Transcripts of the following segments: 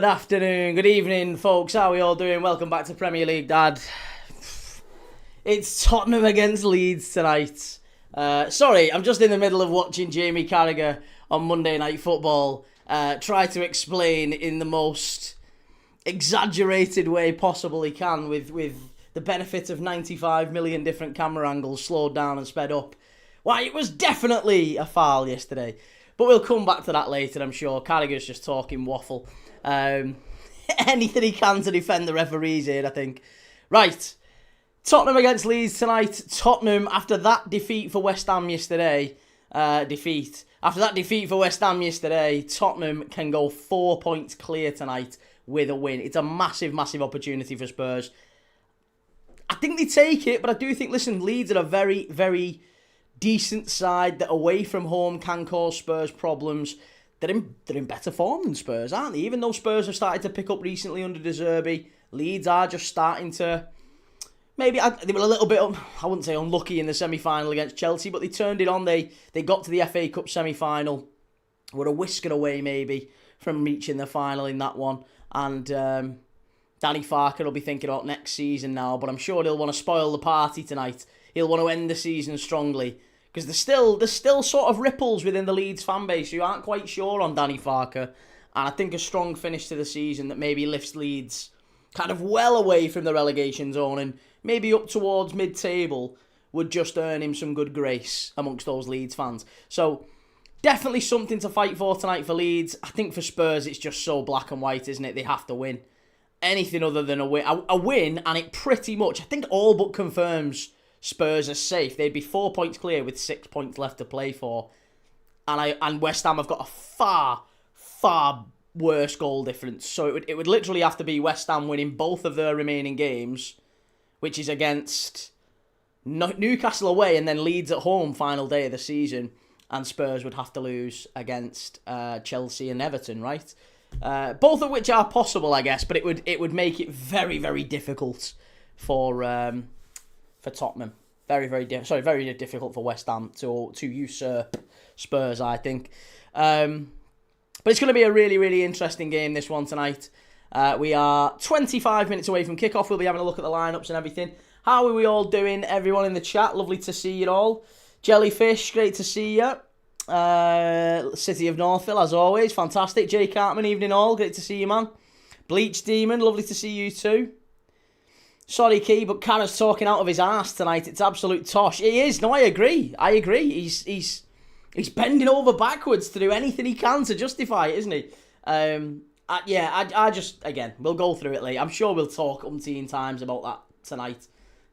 Good afternoon, good evening, folks. How are we all doing? Welcome back to Premier League, Dad. It's Tottenham against Leeds tonight. Sorry, I'm just in the middle of watching Jamie Carragher on Monday Night Football try to explain in the most exaggerated way possible he can with the benefit of 95 million different camera angles slowed down and sped up. Why, it was definitely a foul yesterday. But we'll come back to that later, I'm sure. Carragher's just talking waffle. Anything he can to defend the referees here, I think. Right. Tottenham against Leeds tonight. Tottenham, after that defeat for West Ham yesterday, Tottenham can go 4 points clear tonight with a win. It's a massive, massive opportunity for Spurs. I think they take it, but I do think, listen, Leeds are a very, very decent side that away from home can cause Spurs problems. They're in better form than Spurs, aren't they? Even though Spurs have started to pick up recently under De Zerbi, Leeds are just starting to... Maybe they were a little bit, I wouldn't say unlucky in the semi-final against Chelsea, but they turned it on. They got to the FA Cup semi-final. Were a whisker away, maybe, from reaching the final in that one. And Danny Farke will be thinking about next season now, but I'm sure he'll want to spoil the party tonight. He'll want to end the season strongly. Because there's still sort of ripples within the Leeds fan base who aren't quite sure on Danny Farke. And I think a strong finish to the season that maybe lifts Leeds kind of well away from the relegation zone and maybe up towards mid-table would just earn him some good grace amongst those Leeds fans. So definitely something to fight for tonight for Leeds. I think for Spurs it's just so black and white, isn't it? They have to win. Anything other than a win, and it pretty much, I think, all but confirms Spurs are safe. They'd be 4 points clear with 6 points left to play for. And West Ham have got a far, far worse goal difference. So it would literally have to be West Ham winning both of their remaining games, which is against Newcastle away and then Leeds at home final day of the season. And Spurs would have to lose against Chelsea and Everton, right? Both of which are possible, I guess, but it would make it very, very difficult for Tottenham. Very, very very difficult for West Ham to usurp Spurs, I think. But it's going to be a really, really interesting game, this one tonight. We are 25 minutes away from kickoff. We'll be having a look at the lineups and everything. How are we all doing, everyone in the chat? Lovely to see you all. Jellyfish, great to see you. City of Northville, as always, fantastic. Jay Cartman, evening all, great to see you, man. Bleach Demon, lovely to see you too. Sorry, Key, but Carragher's talking out of his arse tonight. It's absolute tosh. He is. No, I agree. He's bending over backwards to do anything he can to justify it, isn't he? I just, again, we'll go through it later. I'm sure we'll talk umpteen times about that tonight.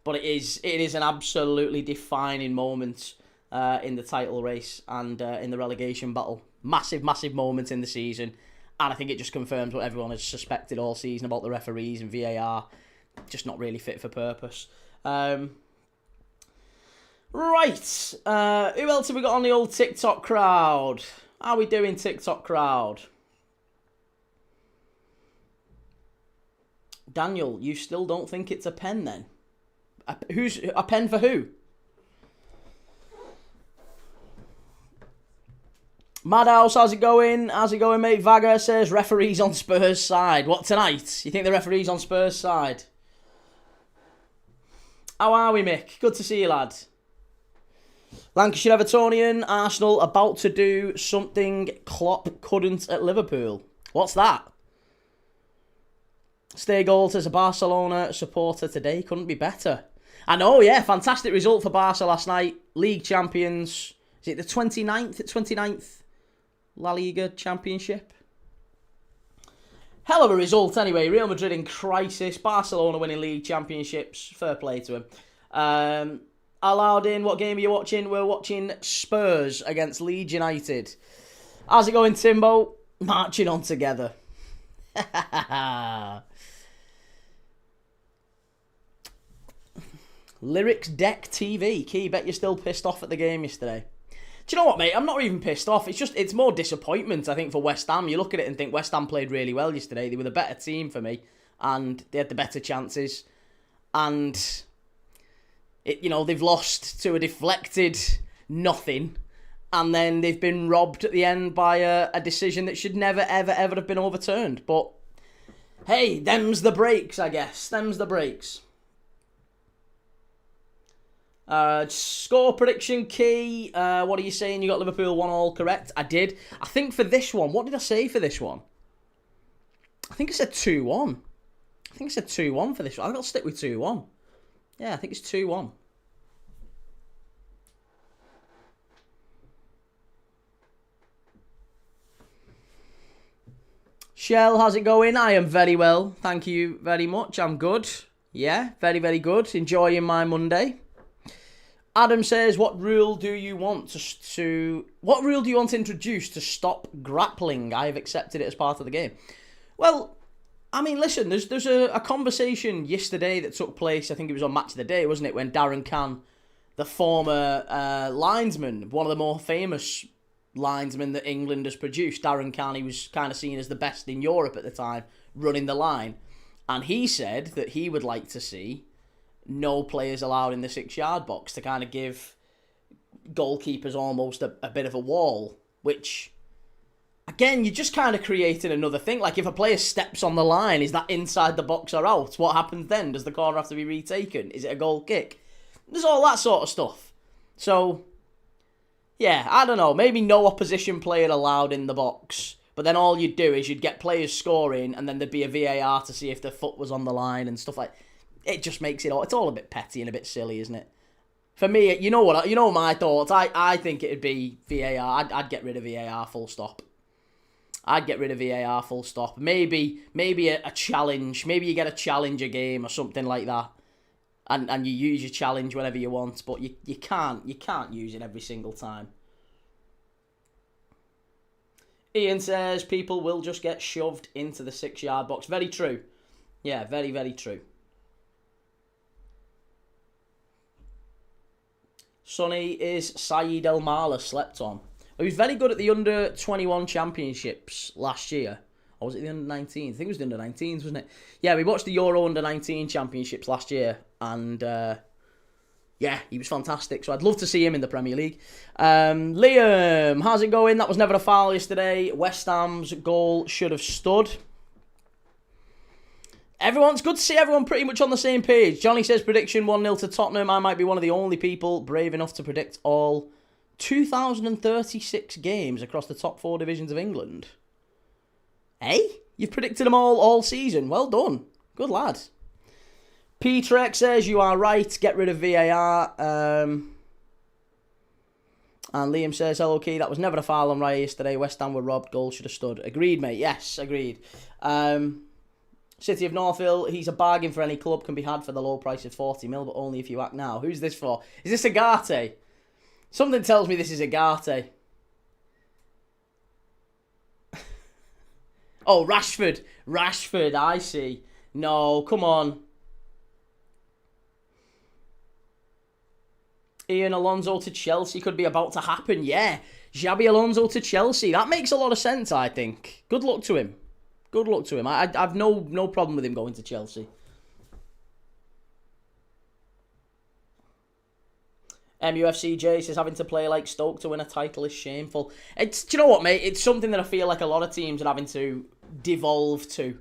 But it is an absolutely defining moment in the title race and in the relegation battle. Massive, massive moment in the season. And I think it just confirms what everyone has suspected all season about the referees and VAR. Just not really fit for purpose. Right. Who else have we got on the old TikTok crowd? How are we doing, TikTok crowd? Daniel, you still don't think it's a pen then? Who's a pen for who? Madhouse, how's it going? How's it going, mate? Vaga says referees on Spurs' side. What, tonight? You think the referee's on Spurs' side? How are we, Mick? Good to see you, lad. Lancashire Evertonian, Arsenal about to do something Klopp couldn't at Liverpool. What's that? Stay Gold as a Barcelona supporter today. Couldn't be better. I know, yeah. Fantastic result for Barca last night. League champions. Is it the 29th La Liga Championship? Hell of a result anyway. Real Madrid in crisis. Barcelona winning league championships. Fair play to him. Aladdin, what game are you watching? We're watching Spurs against Leeds United. How's it going, Timbo? Marching on together. Lyrics Deck TV. Key, bet you're still pissed off at the game yesterday. Do you know what, mate? I'm not even pissed off. It's more disappointment, I think, for West Ham. You look at it and think West Ham played really well yesterday. They were the better team for me, and they had the better chances. And they've lost to a deflected nothing, and then they've been robbed at the end by a decision that should never, ever, ever have been overturned. But Hey, them's the breaks, I guess. Them's the breaks. Score prediction key. What are you saying? You got Liverpool 1-1 correct? I did. I think for this one, what did I say for this one? I think I said 2-1. I think I said 2-1 for this one. I think I'll stick with 2-1. Yeah, I think it's 2-1. Shell, how's it going? I am very well. Thank you very much. I'm good. Yeah, very, very good. Enjoying my Monday. Adam says, what rule do you want what rule do you want introduced to stop grappling? I have accepted it as part of the game. Well, I mean, listen, there's a conversation yesterday that took place, I think it was on Match of the Day, wasn't it, when Darren Cann, the former linesman, one of the more famous linesmen that England has produced, Darren Cann, he was kind of seen as the best in Europe at the time, running the line. And he said that he would like to see no players allowed in the 6-yard box to kind of give goalkeepers almost a bit of a wall, which, again, you're just kind of creating another thing. Like, if a player steps on the line, is that inside the box or out? What happens then? Does the corner have to be retaken? Is it a goal kick? There's all that sort of stuff. So, yeah, I don't know. Maybe no opposition player allowed in the box. But then all you'd do is you'd get players scoring and then there'd be a VAR to see if their foot was on the line and stuff like that. It just makes it all... It's all a bit petty and a bit silly, isn't it? For me, you know what? You know my thoughts. I think it'd be VAR. I'd get rid of VAR full stop. I'd get rid of VAR full stop. Maybe a challenge. Maybe you get a challenger game or something like that. And you use your challenge whenever you want. But you can't use it every single time. Ian says people will just get shoved into the 6-yard box. Very true. Yeah, very, very true. Sonny, is Saeed El Mala slept on? He was very good at the under-21 championships last year. Or was it the under-19s? I think it was the under-19s, wasn't it? Yeah, we watched the Euro under-19 championships last year. And, yeah, he was fantastic. So I'd love to see him in the Premier League. Liam, how's it going? That was never a foul yesterday. West Ham's goal should have stood. It's good to see everyone pretty much on the same page. Johnny says prediction 1-0 to Tottenham. I might be one of the only people brave enough to predict all 2,036 games across the top 4 divisions of England. Hey? You've predicted them all season. Well done. Good lad. P-Trek says you are right. Get rid of VAR. And Liam says, hello, Key. That was never a foul on Raya yesterday. West Ham were robbed. Goal should have stood. Agreed, mate. Yes, agreed. City of Northville, he's a bargain for any club, can be had for the low price of 40 mil, but only if you act now. Who's this for? Is this Agate? Something tells me this is Agate. Oh, Rashford. Rashford, I see. No, come on. Ian, Alonso to Chelsea could be about to happen. Yeah, Xabi Alonso to Chelsea. That makes a lot of sense, I think. Good luck to him. Good luck to him. I've no problem with him going to Chelsea. MUFCJ says having to play like Stoke to win a title is shameful. Do you know what, mate? It's something that I feel like a lot of teams are having to devolve to,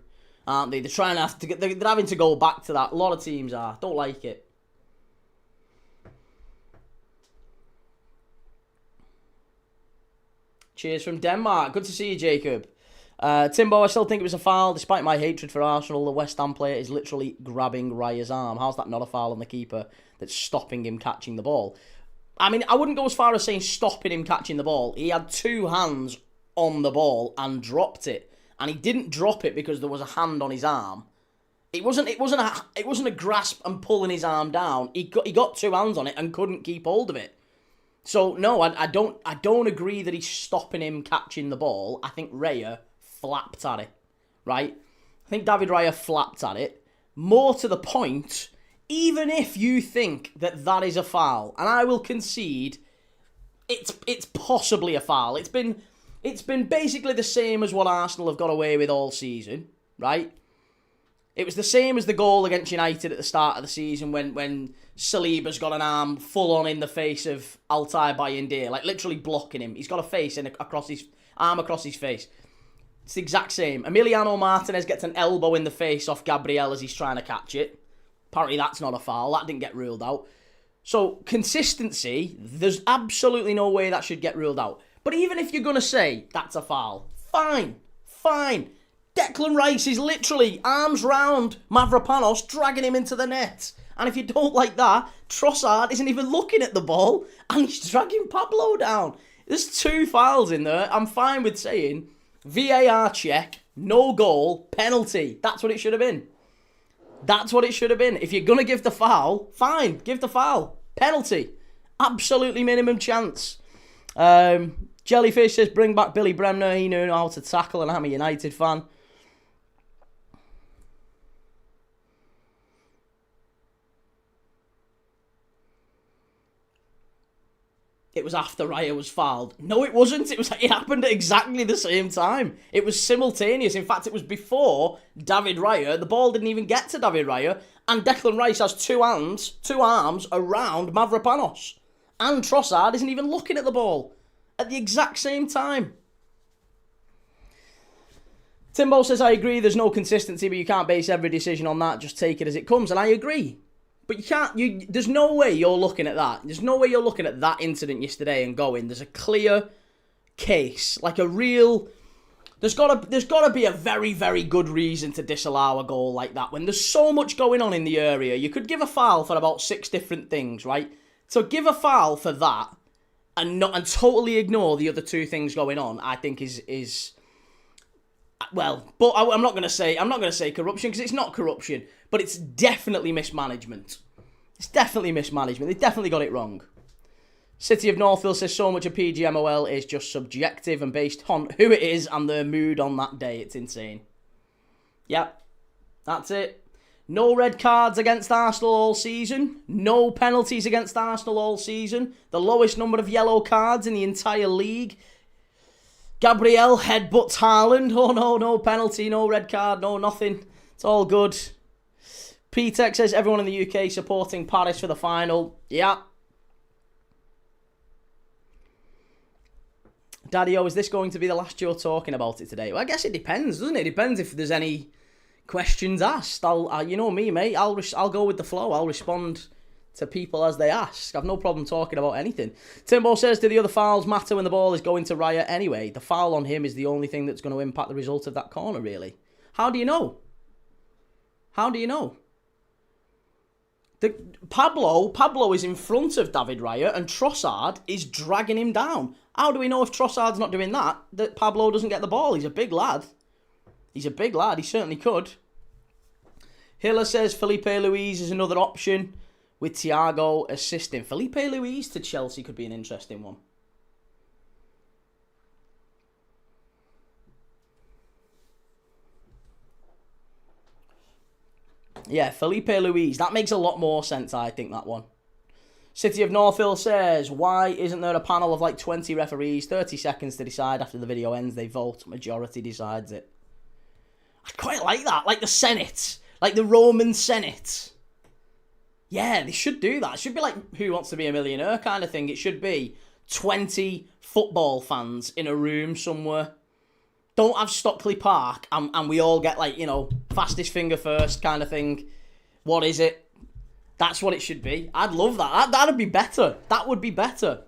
aren't they? They're having to go back to that. A lot of teams are. Don't like it. Cheers from Denmark. Good to see you, Jacob. Timbo, I still think it was a foul. Despite my hatred for Arsenal, the West Ham player is literally grabbing Raya's arm. How's that not a foul on the keeper that's stopping him catching the ball? I mean, I wouldn't go as far as saying stopping him catching the ball. He had 2 hands on the ball and dropped it. And he didn't drop it because there was a hand on his arm. It wasn't a grasp and pulling his arm down. He got 2 hands on it and couldn't keep hold of it. So no, I don't agree that he's stopping him catching the ball. I think Raya flapped at it, right? I think David Raya flapped at it. More to the point, even if you think that is a foul, and I will concede, it's possibly a foul. It's been basically the same as what Arsenal have got away with all season, right? It was the same as the goal against United at the start of the season when Saliba's got an arm full on in the face of Altay Bayindir, like literally blocking him. He's got a face across his face. It's the exact same. Emiliano Martinez gets an elbow in the face off Gabriel as he's trying to catch it. Apparently that's not a foul. That didn't get ruled out. So, consistency, there's absolutely no way that should get ruled out. But even if you're going to say that's a foul, fine. Declan Rice is literally arms round Mavropanos, dragging him into the net. And if you don't like that, Trossard isn't even looking at the ball, and he's dragging Pablo down. There's 2 fouls in there. I'm fine with saying VAR check, no goal, penalty. That's what it should have been. That's what it should have been. If you're going to give the foul, fine, give the foul. Penalty. Absolutely minimum chance. Jellyfish says, bring back Billy Bremner. He knew how to tackle, and I'm a United fan. It was after Raya was fouled. No, it wasn't. It happened at exactly the same time. It was simultaneous. In fact, it was before David Raya. The ball didn't even get to David Raya. And Declan Rice has 2 arms around Mavropanos. And Trossard isn't even looking at the ball at the exact same time. Timbo says, I agree, there's no consistency, but you can't base every decision on that. Just take it as it comes. And I agree. But you can't, there's no way you're looking at that. There's no way you're looking at that incident yesterday and going, there's a clear case, like a real, there's got to be a very, very good reason to disallow a goal like that. When there's so much going on in the area, you could give a foul for about 6 different things, right? So give a foul for that and totally ignore the other 2 things going on, I think is well, but I'm not going to say corruption, because it's not corruption, but it's definitely mismanagement. It's definitely mismanagement. They definitely got it wrong. City of Northville says so much of PGMOL is just subjective and based on who it is and their mood on that day. It's insane. Yep, that's it. No red cards against Arsenal all season. No penalties against Arsenal all season. The lowest number of yellow cards in the entire league. Gabriel headbutts Haaland. Oh no penalty, no red card, no nothing. It's all good. P-Tech says everyone in the UK supporting Paris for the final. Yeah. Daddy-O, is this going to be the last you're talking about it today? Well, I guess it depends, doesn't it? It depends if there's any questions asked. You know me, mate. I'll go with the flow. I'll respond to people as they ask. I've no problem talking about anything. Timbo says, do the other fouls matter when the ball is going to Raya anyway? The foul on him is the only thing that's going to impact the result of that corner, really. How do you know? How do you know? Pablo is in front of David Raya and Trossard is dragging him down. How do we know if Trossard's not doing that Pablo doesn't get the ball? He's a big lad. He certainly could. Hiller says Felipe Luis is another option with Thiago assisting. Felipe Luis to Chelsea could be an interesting one. Yeah, Felipe Luis. That makes a lot more sense, I think, that one. City of Northville says, why isn't there a panel of like 20 referees? 30 seconds to decide. After the video ends, they vote. Majority decides it. I quite like that. Like the Senate. Like the Roman Senate. Yeah, they should do that. It should be like Who Wants to Be a Millionaire kind of thing. It should be 20 football fans in a room somewhere. Don't have Stockley Park and we all get like, fastest finger first kind of thing. What is it? That's what it should be. I'd love that. That'd be better. That would be better.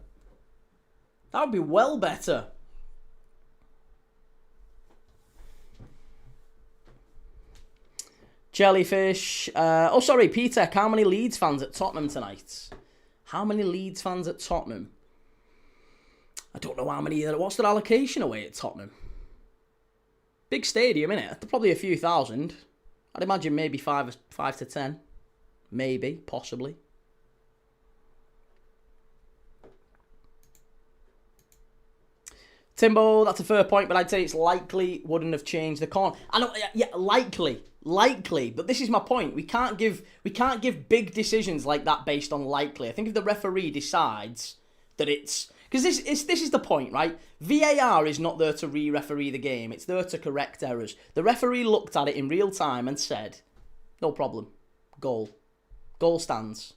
That would be well better. Jellyfish. Sorry, Peter. How many Leeds fans at Tottenham tonight? How many Leeds fans at Tottenham? I don't know how many. What's their allocation away at Tottenham? Big stadium, innit? Probably a few thousand. I'd imagine maybe 5 to 10. Maybe, possibly. Timbo, that's a fair point, but I'd say it's likely wouldn't have changed the corner. I know, yeah, likely, but this is my point. We can't give big decisions like that based on likely. I think if the referee decides that it's... Because this is the point, right? VAR is not there to re-referee the game. It's there to correct errors. The referee looked at it in real time and said, no problem, goal. Goal stands.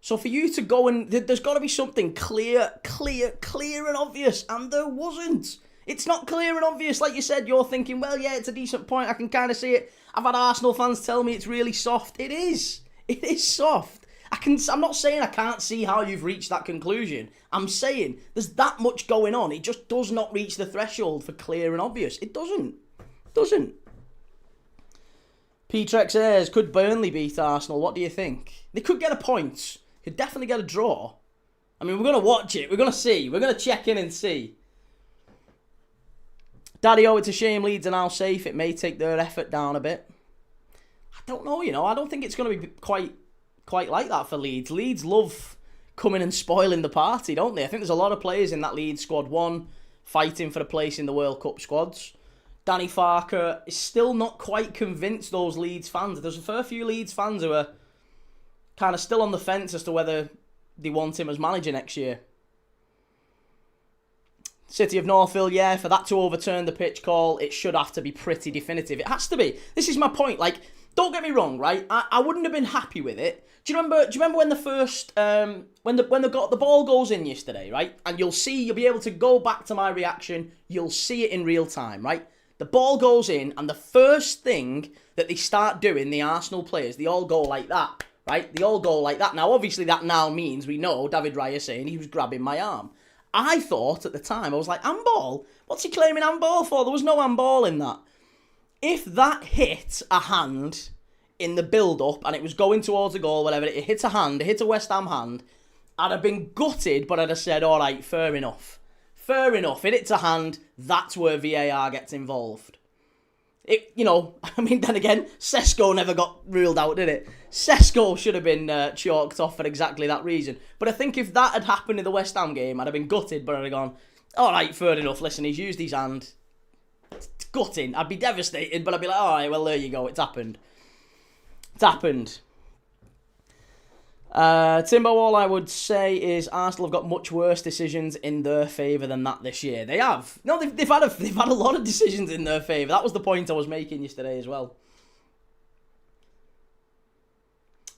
So for you to go and... There's got to be something clear and obvious. And there wasn't. It's not clear and obvious. Like you said, you're thinking, well, yeah, it's a decent point. I can kind of see it. I've had Arsenal fans tell me it's really soft. It is. It is soft. I'm not saying I can't see how you've reached that conclusion. I'm saying there's that much going on. It just does not reach the threshold for clear and obvious. It doesn't. It doesn't. P-Trex says, could Burnley beat Arsenal? What do you think? They could get a point. Could definitely get a draw. I mean, we're going to watch it. We're going to see. We're going to check in and see. Daddy, it's a shame Leeds are now safe. It may take their effort down a bit. I don't know, I don't think it's going to be quite like that for Leeds. Leeds love coming and spoiling the party, don't they? I think there's a lot of players in that Leeds squad, one, fighting for a place in the World Cup squads. Danny Farke is still not quite convinced those Leeds fans. There's a fair few Leeds fans who are kind of still on the fence as to whether they want him as manager next year. City of Northville, yeah, for that to overturn the pitch call, it should have to be pretty definitive. It has to be. This is my point. Like, don't get me wrong, right? I wouldn't have been happy with it. Do you remember when the first when the ball goes in yesterday, right? And you'll be able to go back to my reaction. You'll see it in real time, right? The ball goes in, and the first thing that they start doing, the Arsenal players, they all go like that, right? They all go like that. Now, obviously, that now means we know David Raya saying he was grabbing my arm. I thought at the time, I was like, handball? What's he claiming handball for? There was no handball in that. If that hit a hand in the build-up and it was going towards a goal, whatever, it hit a hand, it hit a West Ham hand, I'd have been gutted, but I'd have said, all right, fair enough. Fair enough. It hits a hand, that's where VAR gets involved. Then again, Sesko never got ruled out, did it? Sesko should have been chalked off for exactly that reason. But I think if that had happened in the West Ham game, I'd have been gutted, but I'd have gone, all right, fair enough. Listen, he's used his hand. It's gutting. I'd be devastated, but I'd be like, all right, well, there you go. It's happened. It's happened. Timbo, all I would say is Arsenal have got much worse decisions in their favour than that this year. They have. No, they've had a lot of decisions in their favour. That was the point I was making yesterday as well.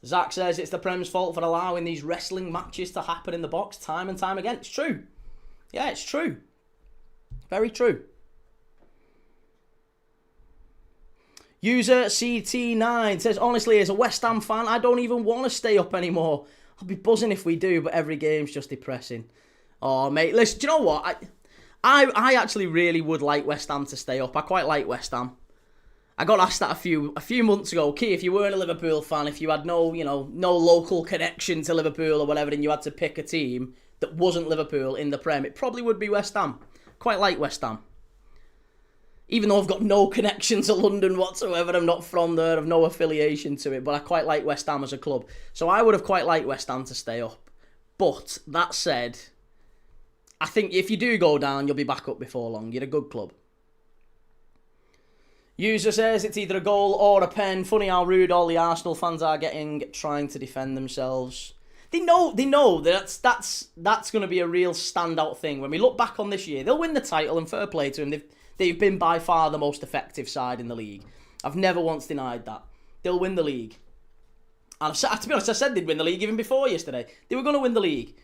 Zach says it's the Prem's fault for allowing these wrestling matches to happen in the box time and time again. It's true. Yeah, it's true. Very true. User CT9 says, honestly, as a West Ham fan, I don't even want to stay up anymore. I'll be buzzing if we do, but every game's just depressing. Oh, mate, listen, do you know what? I actually really would like West Ham to stay up. I quite like West Ham. I got asked that a few months ago. Key, if you weren't a Liverpool fan, if you had no local connection to Liverpool or whatever, and you had to pick a team that wasn't Liverpool in the Prem, it probably would be West Ham. Quite like West Ham. Even though I've got no connection to London whatsoever, I'm not from there, I've no affiliation to it, but I quite like West Ham as a club. So I would have quite liked West Ham to stay up. But, that said, I think if you do go down, you'll be back up before long. You're a good club. User says it's either a goal or a pen. Funny how rude all the Arsenal fans are getting, trying to defend themselves. They know that's going to be a real standout thing. When we look back on this year, they'll win the title, and fair play to them. They've been by far the most effective side in the league. I've never once denied that. They'll win the league. And to be honest, I said they'd win the league even before yesterday. They were going to win the league.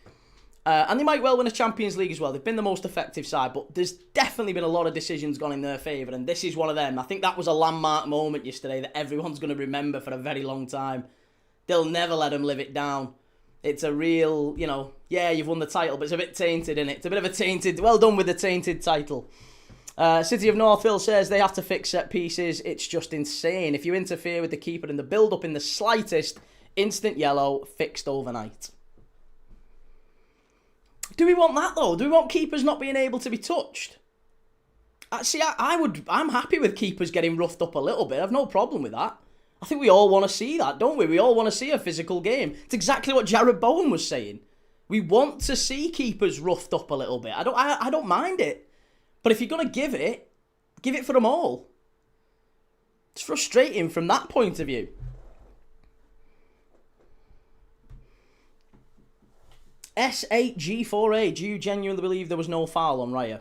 And they might well win a Champions League as well. They've been the most effective side, but there's definitely been a lot of decisions gone in their favour, and this is one of them. I think that was a landmark moment yesterday that everyone's going to remember for a very long time. They'll never let them live it down. It's a real, yeah, you've won the title, but it's a bit tainted, isn't it? It's a bit of a tainted, well done with the tainted title. City of Northville says they have to fix set pieces. It's just insane. If you interfere with the keeper in the build-up in the slightest, instant yellow, fixed overnight. Do we want that, though? Do we want keepers not being able to be touched? I'm happy with keepers getting roughed up a little bit. I've no problem with that. I think we all want to see that, don't we? We all want to see a physical game. It's exactly what Jared Bowen was saying. We want to see keepers roughed up a little bit. I don't mind it. But if you're going to give it for them all. It's frustrating from that point of view. S8G4A, do you genuinely believe there was no foul on Raya?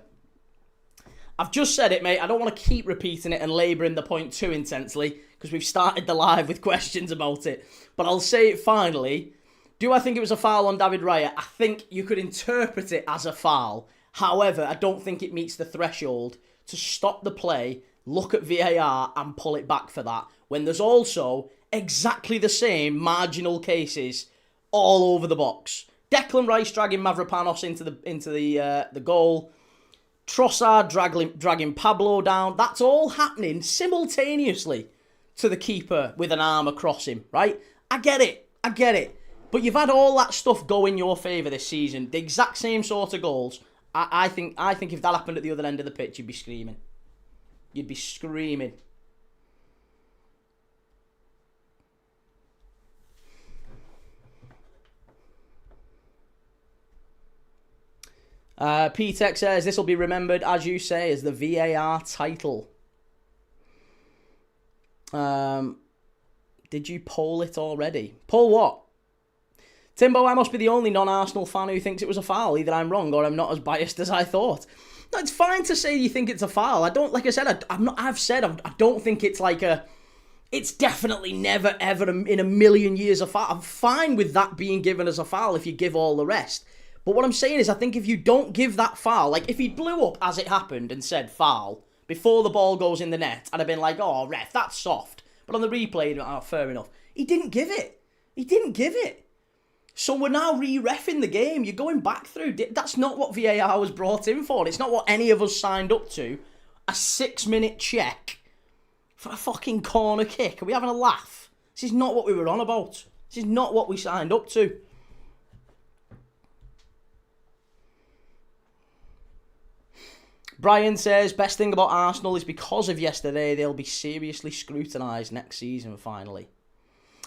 I've just said it, mate. I don't want to keep repeating it and labouring the point too intensely because we've started the live with questions about it. But I'll say it finally. Do I think it was a foul on David Raya? I think you could interpret it as a foul. However, I don't think it meets the threshold to stop the play, look at VAR and pull it back for that, when there's also exactly the same marginal cases all over the box. Declan Rice dragging Mavropanos into the goal. Trossard dragging Pablo down. That's all happening simultaneously to the keeper with an arm across him, right? I get it. But you've had all that stuff go in your favour this season. The exact same sort of goals. I think if that happened at the other end of the pitch, you'd be screaming. You'd be screaming. P-Tech says, this will be remembered, as you say, as the VAR title. Did you poll it already? Poll what? Timbo, I must be the only non-Arsenal fan who thinks it was a foul. Either I'm wrong or I'm not as biased as I thought. No, it's fine to say you think it's a foul. I don't, like I said, I don't think it's like a... It's definitely never, ever in a million years a foul. I'm fine with that being given as a foul if you give all the rest. But what I'm saying is, I think if you don't give that foul, like if he blew up as it happened and said foul before the ball goes in the net, I'd have been like, oh, ref, that's soft. But on the replay, oh, fair enough. He didn't give it. So we're now re-reffing the game. You're going back through. That's not what VAR was brought in for. It's not what any of us signed up to. A 6-minute check for a fucking corner kick. Are we having a laugh? This is not what we were on about. This is not what we signed up to. Brian says, best thing about Arsenal is because of yesterday, they'll be seriously scrutinised next season, finally.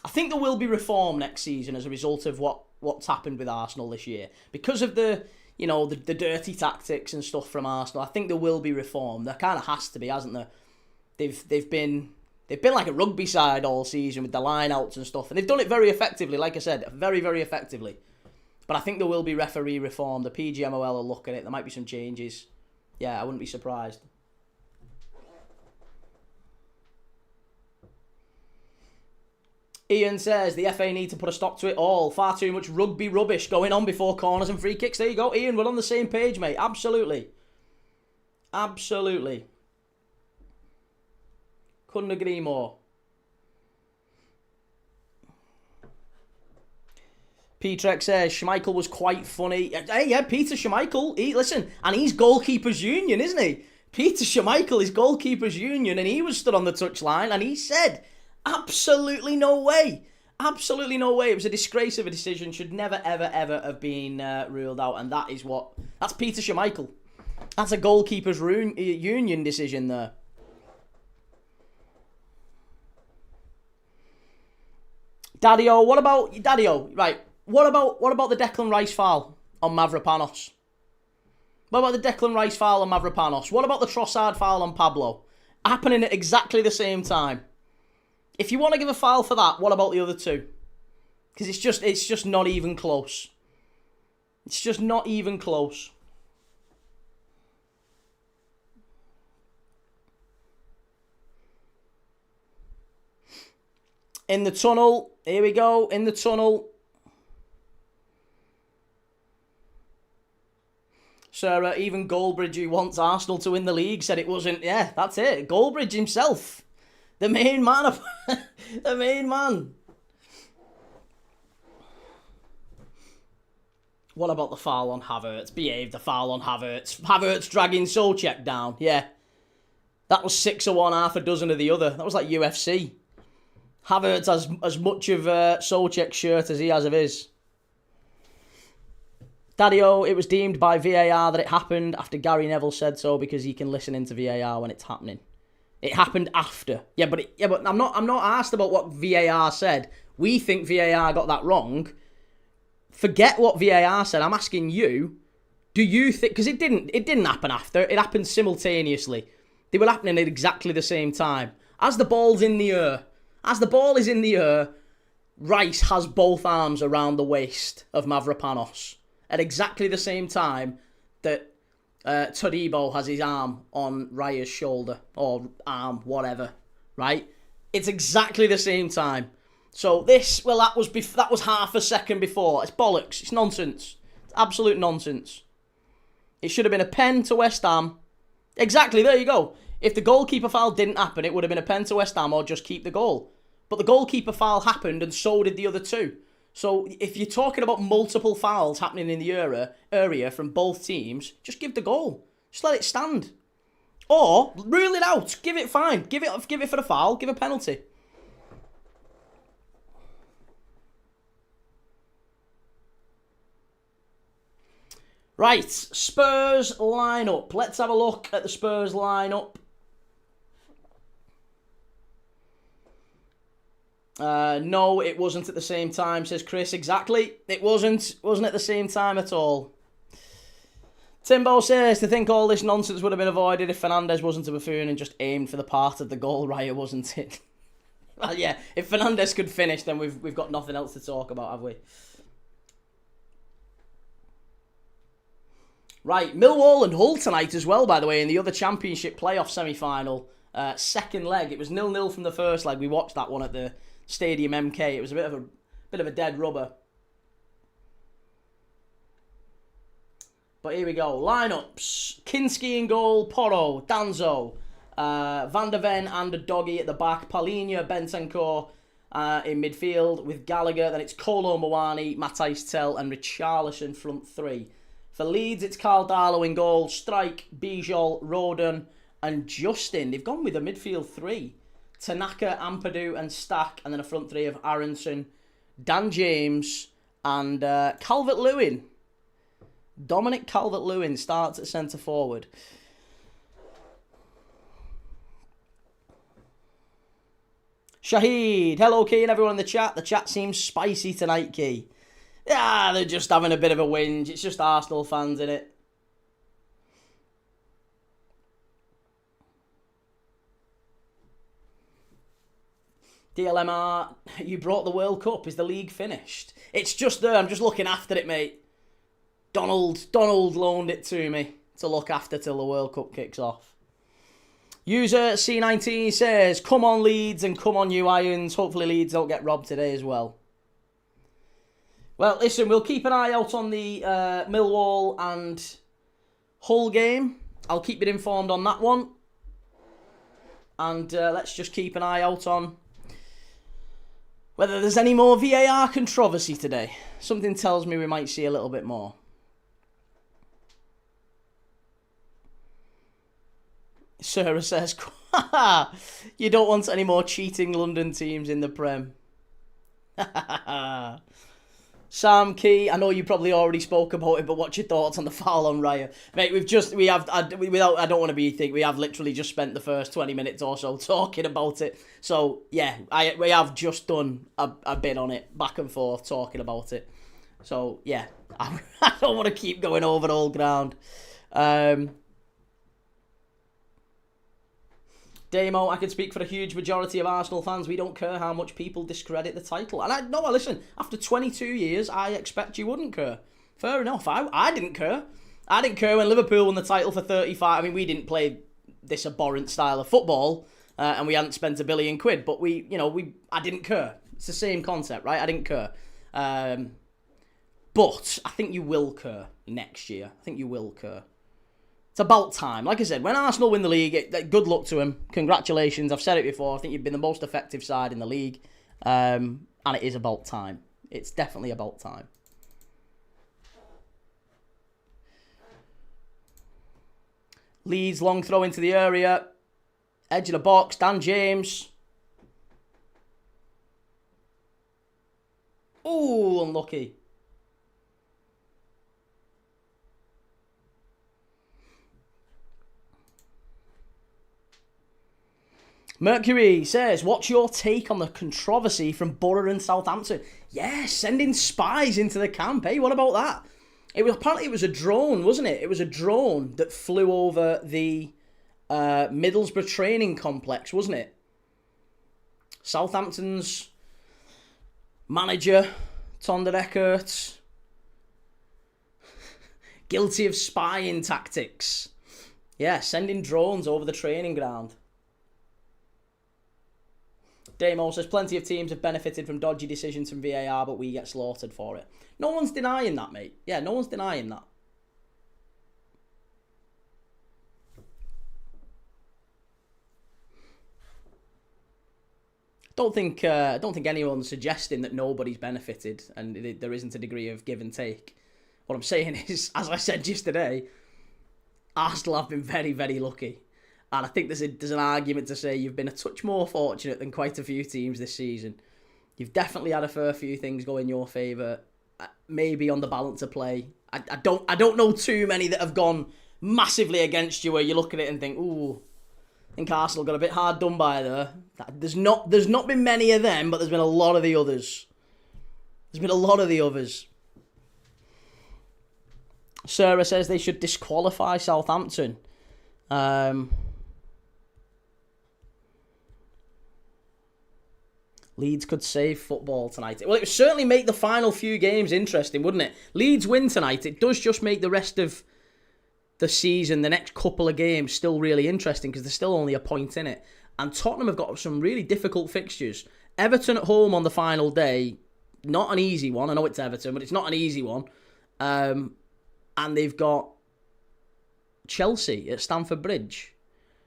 I think there will be reform next season as a result of what's happened with Arsenal this year. Because of the dirty tactics and stuff from Arsenal, I think there will be reform. There kind of has to be, hasn't there? They've been like a rugby side all season with the line-outs and stuff, and they've done it very effectively, like I said, very, very effectively. But I think there will be referee reform. The PGMOL will look at it. There might be some changes. Yeah, I wouldn't be surprised. Ian says, the FA need to put a stop to it all. Far too much rugby rubbish going on before corners and free kicks. There you go, Ian, we're on the same page, mate. Absolutely. Absolutely. Couldn't agree more. Petrek says, Schmeichel was quite funny. Hey, yeah, Peter Schmeichel. Listen, and he's goalkeepers union, isn't he? Peter Schmeichel is goalkeepers union, and he was stood on the touchline, and he said, absolutely no way. Absolutely no way. It was a disgrace of a decision. Should never, ever, ever have been ruled out, and that's Peter Schmeichel. That's a goalkeepers union decision there. Daddy-O, right. What about the Declan Rice foul on Mavropanos? What about the Declan Rice foul on Mavropanos? What about the Trossard foul on Pablo? Happening at exactly the same time. If you want to give a foul for that, what about the other two? Because it's just not even close. It's just not even close. In the tunnel. Here we go. In the tunnel. Sarah, even Goldbridge, who wants Arsenal to win the league, said it wasn't. Yeah, that's it. Goldbridge himself. The main man. The main man. What about the foul on Havertz? Behave, the foul on Havertz. Havertz dragging Souček down. Yeah. That was 6 of one, half a dozen of the other. That was like UFC. Havertz has as much of Souček's shirt as he has of his. Daddy-O, it was deemed by VAR that it happened after Gary Neville said so because he can listen into VAR when it's happening. It happened after. Yeah, but I'm not asked about what VAR said. We think VAR got that wrong. Forget what VAR said. I'm asking you, do you think, because it didn't happen after, it happened simultaneously. They were happening at exactly the same time. As the ball is in the air, Rice has both arms around the waist of Mavropanos at exactly the same time that Todibo has his arm on Raya's shoulder, or arm, whatever, right? It's exactly the same time. So that was half a second before. It's bollocks. It's nonsense. It's absolute nonsense. It should have been a pen to West Ham. Exactly, there you go. If the goalkeeper foul didn't happen, it would have been a pen to West Ham or just keep the goal. But the goalkeeper foul happened and so did the other two. So if you're talking about multiple fouls happening in the area from both teams, just give the goal. Just let it stand. Or rule it out. Give it fine. Give it for the foul. Give a penalty. Right, Spurs lineup. Let's have a look at the Spurs lineup. No, it wasn't at the same time, says Chris. Exactly. It wasn't at the same time at all. Timbo says, to think all this nonsense would have been avoided if Fernandes wasn't a buffoon and just aimed for the part of the goal, Raya, wasn't it? Well, yeah, if Fernandes could finish, then we've got nothing else to talk about, have we? Right, Millwall and Hull tonight as well, by the way, in the other Championship playoff semi-final. Second leg. It was 0-0 from the first leg. We watched that one at the Stadium MK. It was a bit of a dead rubber. But here we go. Lineups. Kinski in goal. Porro. Danzo. Van der Ven and a doggy at the back. Paulinho, Bentancur in midfield with Gallagher. Then it's Kolo Muani, Matthijs Tel and Richarlison front three. For Leeds, it's Carl Darlow in goal. Strike, Bijol, Roden and Justin. They've gone with a midfield three. Tanaka, Ampadu and Stack. And then a front three of Aronson, Dan James and Calvert-Lewin. Dominic Calvert-Lewin starts at centre forward. Shahid, hello Key and everyone in the chat. The chat seems spicy tonight, Key. Yeah, they're just having a bit of a whinge. It's just Arsenal fans, innit? DLMR, you brought the World Cup. Is the league finished? It's just there. I'm just looking after it, mate. Donald loaned it to me to look after till the World Cup kicks off. User C19 says, come on Leeds and come on you Irons. Hopefully Leeds don't get robbed today as well. Well, listen, we'll keep an eye out on the Millwall and Hull game. I'll keep you informed on that one. And let's just keep an eye out on whether there's any more VAR controversy today. Something tells me we might see a little bit more. Sarah says, you don't want any more cheating London teams in the Prem. Sam Key, I know you probably already spoke about it, but what's your thoughts on the foul on Raya? Mate, I don't want to be we have literally just spent the first 20 minutes or so talking about it. So, yeah, we have just done a bit on it, back and forth, talking about it. So, yeah, I don't want to keep going over old ground. Damo, I can speak for a huge majority of Arsenal fans. We don't care how much people discredit the title. And listen, after 22 years, I expect you wouldn't care. Fair enough. I didn't care. I didn't care when Liverpool won the title for 35. I mean, we didn't play this abhorrent style of football, and we hadn't spent £1 billion. But I didn't care. It's the same concept, right? I didn't care. But I think you will care next year. I think you will care. It's about time. Like I said, when Arsenal win the league, good luck to them. Congratulations. I've said it before. I think you've been the most effective side in the league. And it is about time. It's definitely about time. Leeds, long throw into the area. Edge of the box. Dan James. Ooh, unlucky. Mercury says, what's your take on the controversy from Borough and Southampton? Yeah, sending spies into the camp, eh? What about that? Apparently it was a drone, wasn't it? It was a drone that flew over the Middlesbrough training complex, wasn't it? Southampton's manager, Ton Eckert, guilty of spying tactics. Yeah, sending drones over the training ground. Damo says, plenty of teams have benefited from dodgy decisions from VAR, but we get slaughtered for it. No one's denying that, mate. Yeah, no one's denying that. I don't think anyone's suggesting that nobody's benefited and there isn't a degree of give and take. What I'm saying is, as I said just today, Arsenal have been very, very lucky. And I think there's an argument to say you've been a touch more fortunate than quite a few teams this season. You've definitely had a fair few things go in your favour. Maybe on the balance of play. I don't know too many that have gone massively against you where you look at it and think, ooh, I think Arsenal got a bit hard done by there. There's not been many of them, but there's been a lot of the others. Sarah says they should disqualify Southampton. Leeds could save football tonight. Well, it would certainly make the final few games interesting, wouldn't it? Leeds win tonight. It does just make the rest of the season, the next couple of games, still really interesting because there's still only a point in it. And Tottenham have got some really difficult fixtures. Everton at home on the final day, not an easy one. I know it's Everton, but it's not an easy one. And they've got Chelsea at Stamford Bridge.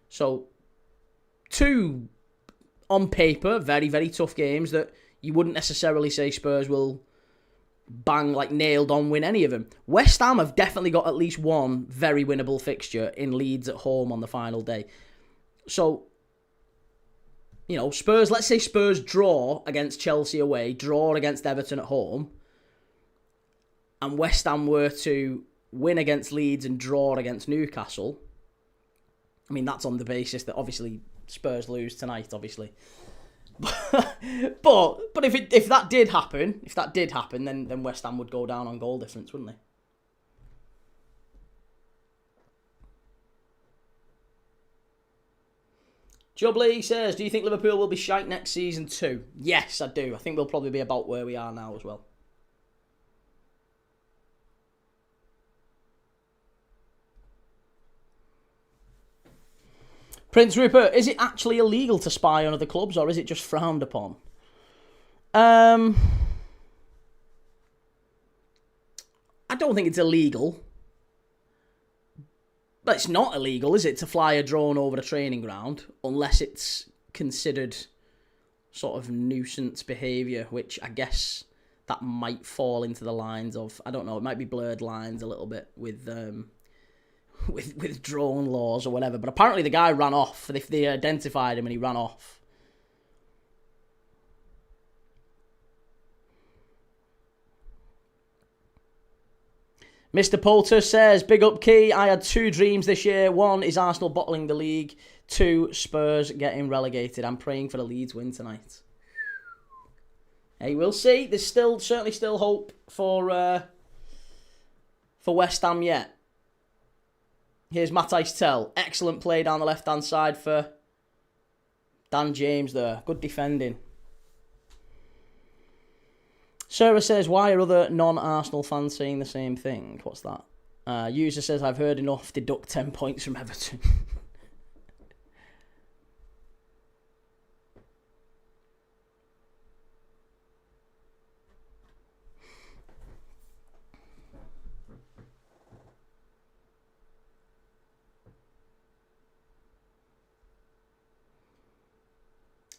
So, two, on paper, very, very tough games that you wouldn't necessarily say Spurs will bang, like nailed on win any of them. West Ham have definitely got at least one very winnable fixture in Leeds at home on the final day. So, you know, Spurs, let's say Spurs draw against Chelsea away, draw against Everton at home, and West Ham were to win against Leeds and draw against Newcastle. I mean, that's on the basis that obviously Spurs lose tonight, obviously. but if that did happen, then West Ham would go down on goal difference, wouldn't they? Jubbly says, do you think Liverpool will be shite next season too? Yes, I do. I think we'll probably be about where we are now as well. Prince Rupert, is it actually illegal to spy on other clubs or is it just frowned upon? I don't think it's illegal. But it's not illegal, is it, to fly a drone over a training ground unless it's considered sort of nuisance behaviour, which I guess that might fall into the lines of, I don't know, it might be blurred lines a little bit with drone laws or whatever, but apparently the guy ran off. They identified him and he ran off. Mr. Poulter says, big up Key, I had two dreams this year. One is Arsenal bottling the league. Two, Spurs getting relegated. I'm praying for the Leeds win tonight. Hey, we'll see. There's certainly still hope for West Ham yet. Here's Matthijs Tel. Excellent play down the left-hand side for Dan James there. Good defending. Sarah says, why are other non-Arsenal fans saying the same thing? What's that? User says, I've heard enough. Deduct 10 points from Everton.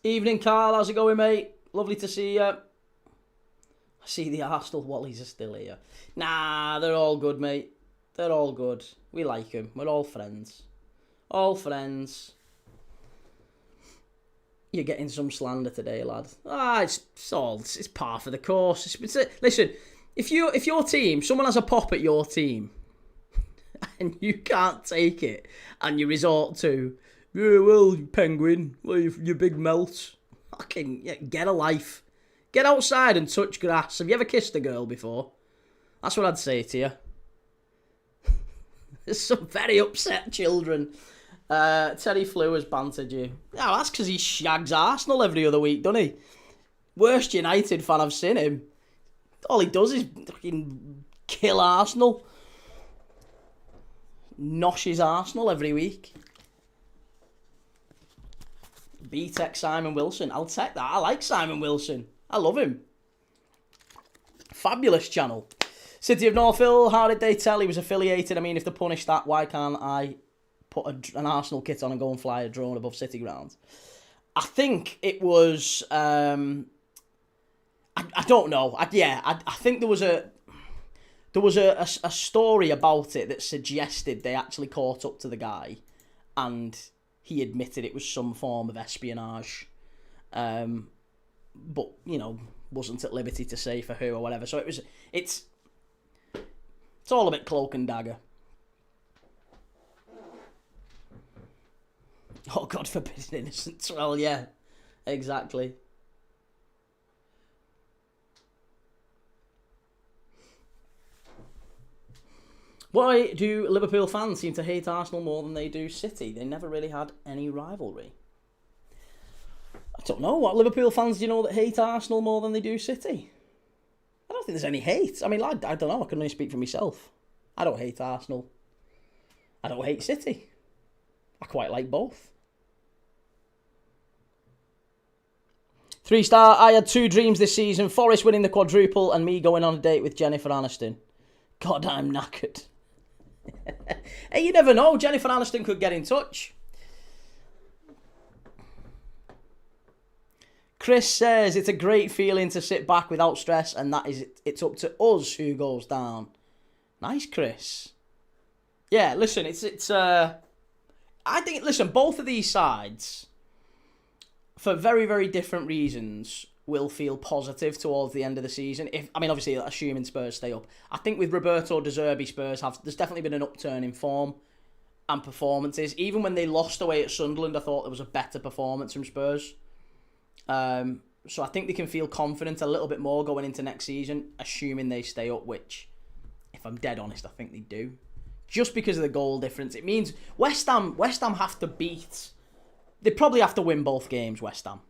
Evening, Carl. How's it going, mate? Lovely to see you. I see the Arsenal Wallies are still here. Nah, they're all good, mate. They're all good. We like them. We're all friends. All friends. You're getting some slander today, lad. It's par for the course. Listen, if your team, someone has a pop at your team, and you can't take it, and you resort to, yeah, well, Penguin, well, you big melt. Fucking get a life. Get outside and touch grass. Have you ever kissed a girl before? That's what I'd say to you. There's some very upset children. Terry Flew has bantered you. Oh, that's because he shags Arsenal every other week, doesn't he? Worst United fan I've seen him. All he does is fucking kill Arsenal. Noshes Arsenal every week. B-Tech Simon Wilson. I'll take that. I like Simon Wilson. I love him. Fabulous channel. City of Northville, how did they tell he was affiliated? I mean, if they punish that, why can't I put an Arsenal kit on and go and fly a drone above City grounds? I think it was. I don't know. I think there was a story about it that suggested they actually caught up to the guy, and he admitted it was some form of espionage. But wasn't at liberty to say for who or whatever. So it's all a bit cloak and dagger. Oh, God forbid innocence. Well, yeah, exactly. Why do Liverpool fans seem to hate Arsenal more than they do City? They never really had any rivalry. I don't know. What Liverpool fans do you know that hate Arsenal more than they do City? I don't think there's any hate. I mean, I don't know. I can only speak for myself. I don't hate Arsenal. I don't hate City. I quite like both. 3-star, I had 2 dreams this season. Forest winning the quadruple and me going on a date with Jennifer Aniston. God, I'm knackered. Hey, you never know. Jennifer Aniston could get in touch. Chris says, it's a great feeling to sit back without stress, and that is it. It's up to us who goes down. Nice, Chris. Yeah, listen, it's I think, listen, both of these sides, for very, very different reasons, will feel positive towards the end of the season. Obviously, assuming Spurs stay up. I think with Roberto De Zerbi, there's definitely been an upturn in form and performances. Even when they lost away at Sunderland, I thought there was a better performance from Spurs. So I think they can feel confident a little bit more going into next season, assuming they stay up, which, if I'm dead honest, I think they do. Just because of the goal difference. It means West Ham have to beat... They probably have to win both games, West Ham.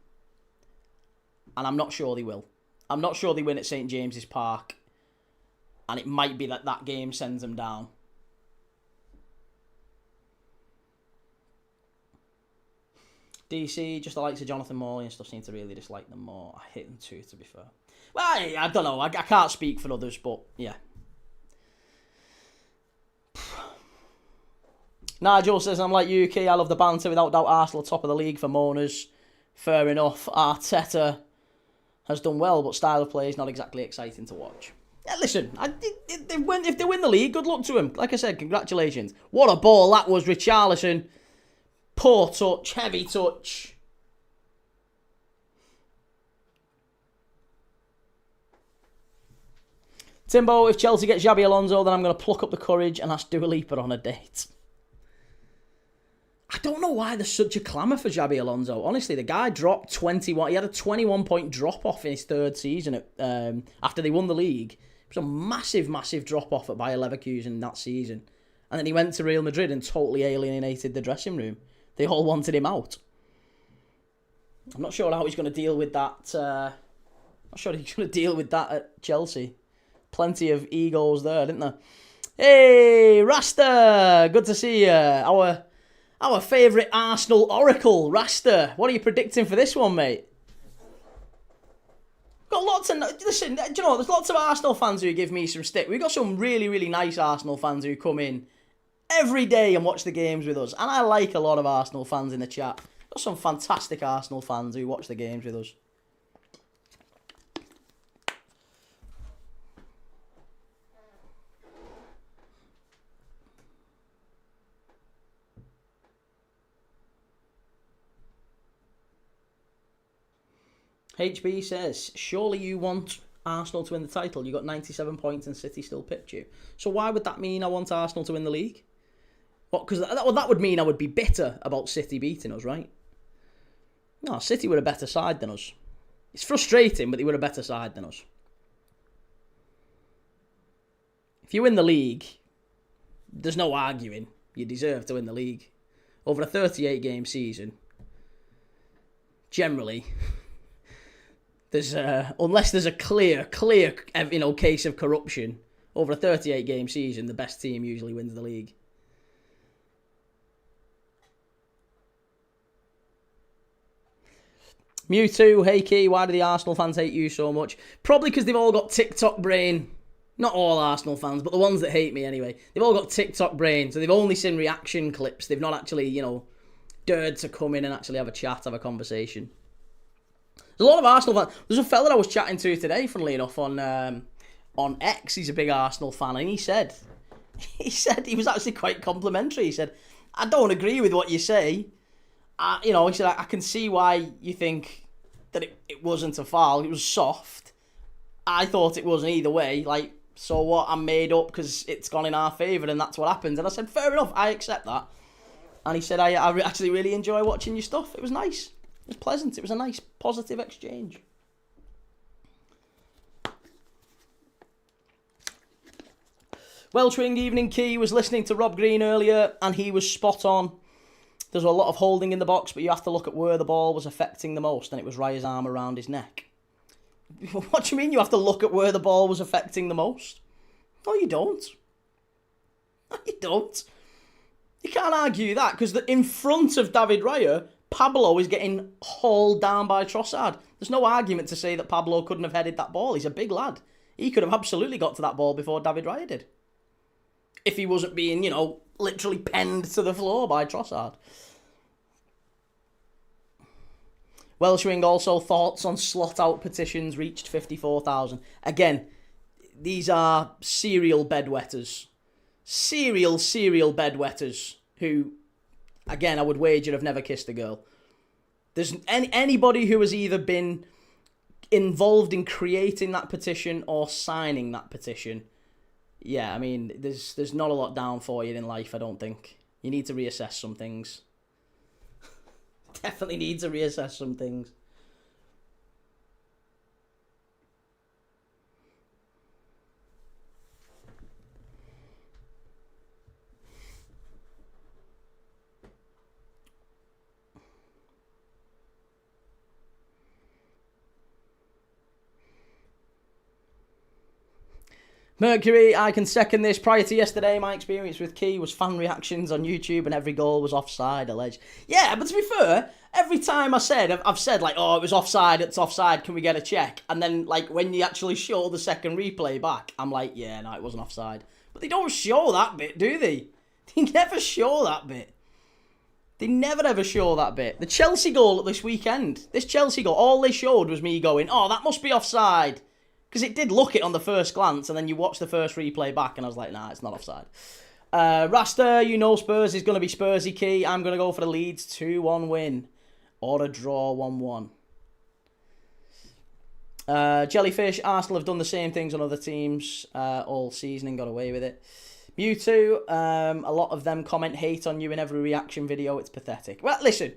And I'm not sure they will. I'm not sure they win at St James's Park. And it might be that game sends them down. DC, just the likes of Jonathan Morley and stuff, seem to really dislike them more. I hate them too, to be fair. Well, I don't know. I can't speak for others, but yeah. Nigel says, I'm like you, Key. I love the banter. Without doubt, Arsenal top of the league for moaners. Fair enough. Arteta has done well, but style of play is not exactly exciting to watch. Yeah, listen, if they win the league, good luck to him. Like I said, congratulations. What a ball that was, Richarlison. Poor touch, heavy touch. Timbo, if Chelsea get Xabi Alonso, then I'm going to pluck up the courage and ask Dua Lipa on a date. I don't know why there's such a clamour for Xabi Alonso. Honestly, the guy dropped 21. He had a 21-point drop-off in his third season after they won the league. It was a massive, massive drop-off at Bayer Leverkusen that season. And then he went to Real Madrid and totally alienated the dressing room. They all wanted him out. I'm not sure how he's going to deal with that. Not sure he's going to deal with that at Chelsea. Plenty of egos there, didn't there? Hey, Rasta! Good to see you. Our favourite Arsenal oracle, Rasta. What are you predicting for this one, mate? Got lots of... Listen, do you know, there's lots of Arsenal fans who give me some stick. We've got some really, really nice Arsenal fans who come in every day and watch the games with us. And I like a lot of Arsenal fans in the chat. Got some fantastic Arsenal fans who watch the games with us. HB says, surely you want Arsenal to win the title. You got 97 points and City still pipped you. So why would that mean I want Arsenal to win the league? What? Because that would mean I would be bitter about City beating us, right? No, City were a better side than us. It's frustrating, but they were a better side than us. If you win the league, there's no arguing. You deserve to win the league. Over a 38-game season, generally... unless there's a clear, case of corruption, over a 38-game season, the best team usually wins the league. Mewtwo, hey Key, why do the Arsenal fans hate you so much? Probably because they've all got TikTok brain. Not all Arsenal fans, but the ones that hate me anyway. They've all got TikTok brain, so they've only seen reaction clips. They've not actually, dared to come in and actually have a chat, have a conversation. There's a lot of Arsenal fans. There's a fella I was chatting to today, funnily enough, on X. He's a big Arsenal fan, and he said he was actually quite complimentary. He said, I don't agree with what you say. He said, I can see why you think that it wasn't a foul. It was soft. I thought it wasn't either way. Like, so what? I'm made up because it's gone in our favour and that's what happens. And I said, fair enough, I accept that. And he said, I actually really enjoy watching your stuff. It was nice. It was pleasant. It was a nice, positive exchange. Welshwing Evening Key was listening to Rob Green earlier and he was spot on. There's a lot of holding in the box, but you have to look at where the ball was affecting the most, and it was Raya's arm around his neck. What do you mean you have to look at where the ball was affecting the most? No, you don't. No, you don't. You can't argue that, because in front of David Raya, Pablo is getting hauled down by Trossard. There's no argument to say that Pablo couldn't have headed that ball. He's a big lad. He could have absolutely got to that ball before David Raya did. If he wasn't being, literally penned to the floor by Trossard. Welshwing also thoughts on slot out petitions reached 54,000. Again, these are serial bedwetters. Serial bedwetters who, again, I would wager have never kissed a girl. There's anybody who has either been involved in creating that petition or signing that petition. Yeah, I mean, there's not a lot down for you in life, I don't think. You need to reassess some things. Definitely need to reassess some things. Mercury, I can second this. Prior to yesterday, my experience with Key was fan reactions on YouTube and every goal was offside, alleged. Yeah, but to be fair, every time I've said, it was offside, it's offside, can we get a check? And then, when you actually show the second replay back, I'm like, yeah, no, it wasn't offside. But they don't show that bit, do they? They never show that bit. They never ever show that bit. The Chelsea goal this weekend, all they showed was me going, oh, that must be offside. Because it did look it on the first glance, and then you watch the first replay back, and I was like, nah, it's not offside. Rasta, Spurs is going to be Spursy Key. I'm going to go for the Leeds 2-1 win. Or a draw 1-1. Jellyfish, Arsenal have done the same things on other teams all season and got away with it. Mewtwo, a lot of them comment hate on you in every reaction video. It's pathetic. Well, listen.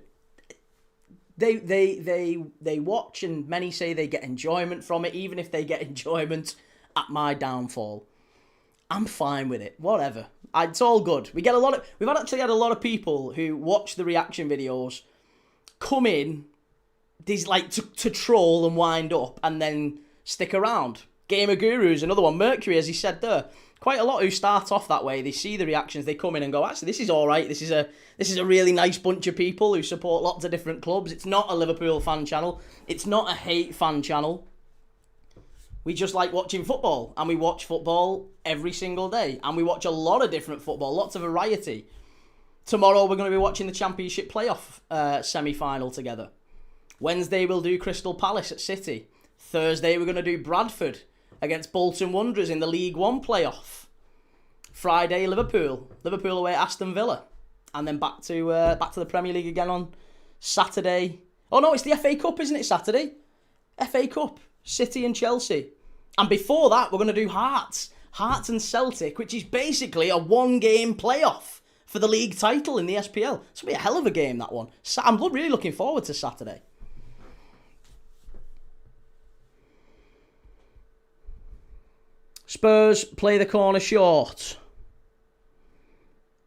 They watch and many say they get enjoyment from it, even if they get enjoyment at my downfall. I'm fine with it. Whatever. It's all good. We've actually had a lot of people who watch the reaction videos come in, these to troll and wind up and then stick around. Gamer Guru's another one. Mercury, as he said there. Quite a lot who start off that way. They see the reactions, they come in and go, actually, this is all right. This is a really nice bunch of people who support lots of different clubs. It's not a Liverpool fan channel. It's not a hate fan channel. We just like watching football, and we watch football every single day, and we watch a lot of different football, lots of variety. Tomorrow we're going to be watching the Championship playoff semi-final together. Wednesday we'll do Crystal Palace at City. Thursday we're going to do Bradford against Bolton Wanderers in the League One playoff. Friday, Liverpool away at Aston Villa, and then back to the Premier League again on Saturday. Oh no, it's the FA Cup, isn't it? Saturday, FA Cup, City and Chelsea, and before that we're going to do Hearts and Celtic, which is basically a one-game playoff for the league title in the SPL. It's going to be a hell of a game, that one. I'm really looking forward to Saturday. Spurs play the corner short.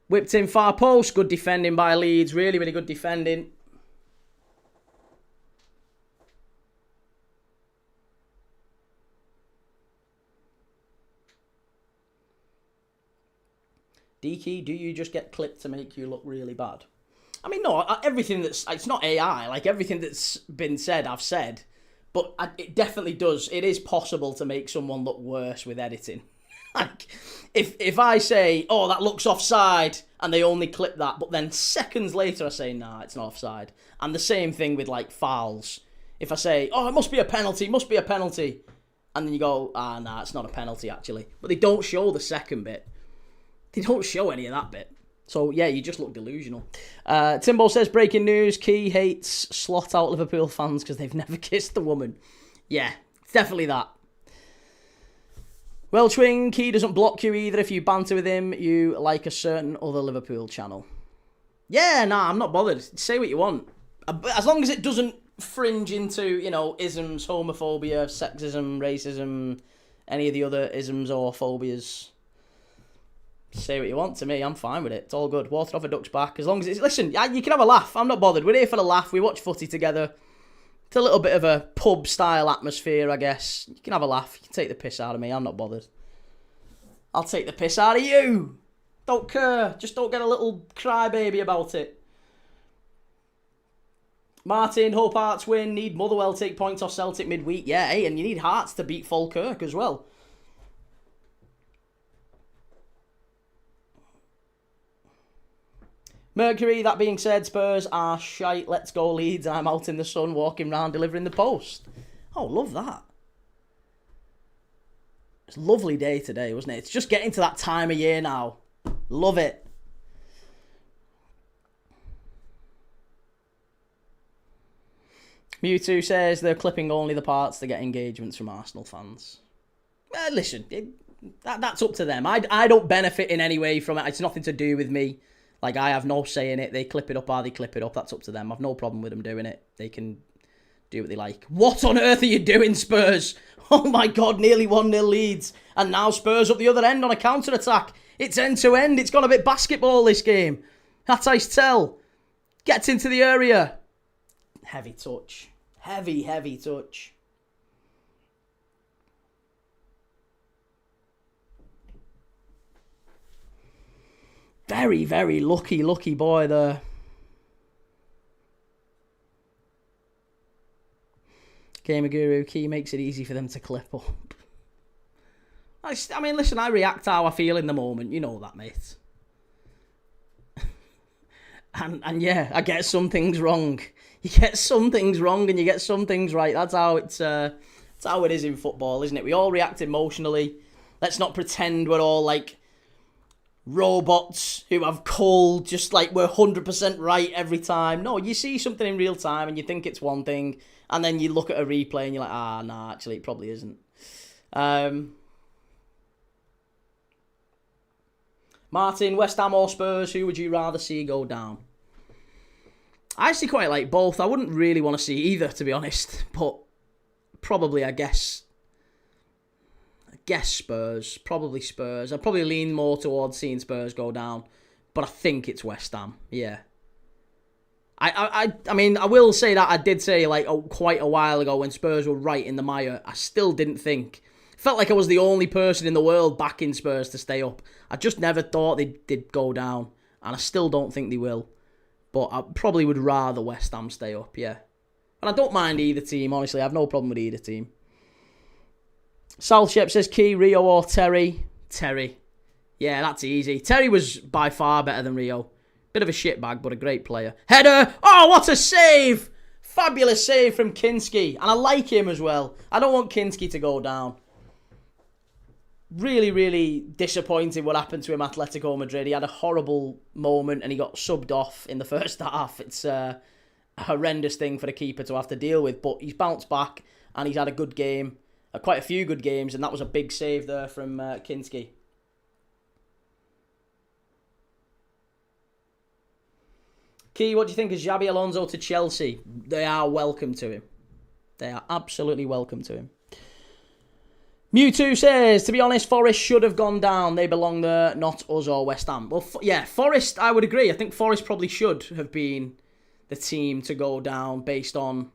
Whipped in far post. Good defending by Leeds. Really, really good defending. DK, do you just get clipped to make you look really bad? I mean, no, everything it's not AI. Everything that's been said, I've said. But it definitely does. It is possible to make someone look worse with editing. Like, if I say, oh, that looks offside, and they only clip that, but then seconds later I say, nah, it's not offside. And the same thing with, like, fouls. If I say, oh, it must be a penalty, and then you go, nah, it's not a penalty, actually. But they don't show the second bit. They don't show any of that bit. So, yeah, you just look delusional. Timbo says, breaking news, Key hates slot out Liverpool fans because they've never kissed the woman. Yeah, it's definitely that. Welchwing, Key doesn't block you either if you banter with him. You like a certain other Liverpool channel. Yeah, nah, I'm not bothered. Say what you want. As long as it doesn't fringe into, isms, homophobia, sexism, racism, any of the other isms or phobias. Say what you want to me. I'm fine with it. It's all good. Water off a duck's back. As long as it's... Listen, you can have a laugh. I'm not bothered. We're here for the laugh. We watch footy together. It's a little bit of a pub-style atmosphere, I guess. You can have a laugh. You can take the piss out of me. I'm not bothered. I'll take the piss out of you. Don't care. Just don't get a little crybaby about it. Martin, hope Hearts win. Need Motherwell take points off Celtic midweek. Yeah, hey, and you need Hearts to beat Falkirk as well. Mercury, that being said, Spurs are shite. Let's go Leeds. I'm out in the sun walking round delivering the post. Oh, love that. It's a lovely day today, wasn't it? It's just getting to that time of year now. Love it. Mewtwo says they're clipping only the parts to get engagements from Arsenal fans. Listen, that's up to them. I don't benefit in any way from it. It's nothing to do with me. Like, I have no say in it. They clip it up, they clip it up. That's up to them. I've no problem with them doing it. They can do what they like. What on earth are you doing, Spurs? Oh my God, nearly 1-0 Leeds. And now Spurs up the other end on a counter-attack. It's end-to-end. It's gone a bit basketball, this game. That's how you tell. Gets into the area. Heavy touch. Heavy, heavy touch. Very, very lucky boy there. Gamer Guru, Key makes it easy for them to clip up. I mean, listen, I react how I feel in the moment. You know that, mate. and yeah, I get some things wrong. You get some things wrong and you get some things right. That's how it's. That's how it is in football, isn't it? We all react emotionally. Let's not pretend we're all like robots who have cold, just like we're 100% right every time. No, you see something in real time and you think it's one thing, and then you look at a replay and you're like, nah, actually it probably isn't. Martin, West Ham or Spurs, who would you rather see go down? I actually quite like both. I wouldn't really want to see either, to be honest, but probably, I guess Spurs. Probably Spurs. I'd probably lean more towards seeing Spurs go down, but I think it's West Ham. Yeah. I mean, I will say that I did say like quite a while ago when Spurs were right in the mire, I still didn't think. Felt like I was the only person in the world backing Spurs to stay up. I just never thought they'd go down, and I still don't think they will. But I probably would rather West Ham stay up, yeah. And I don't mind either team, honestly. I have no problem with either team. South Shep says, Key, Rio or Terry? Terry. Yeah, that's easy. Terry was by far better than Rio. Bit of a shitbag, but a great player. Header! Oh, what a save! Fabulous save from Kinski. And I like him as well. I don't want Kinski to go down. Really, really disappointed what happened to him at Atletico Madrid. He had a horrible moment and he got subbed off in the first half. It's a horrendous thing for the keeper to have to deal with, but he's bounced back and he's had a good game, quite a few good games, and that was a big save there from Kinski. Key, what do you think of Xabi Alonso to Chelsea? They are welcome to him. They are absolutely welcome to him. Mewtwo says, to be honest, Forest should have gone down. They belong there, not us or West Ham. Well, yeah, Forest, I would agree. I think Forest probably should have been the team to go down based on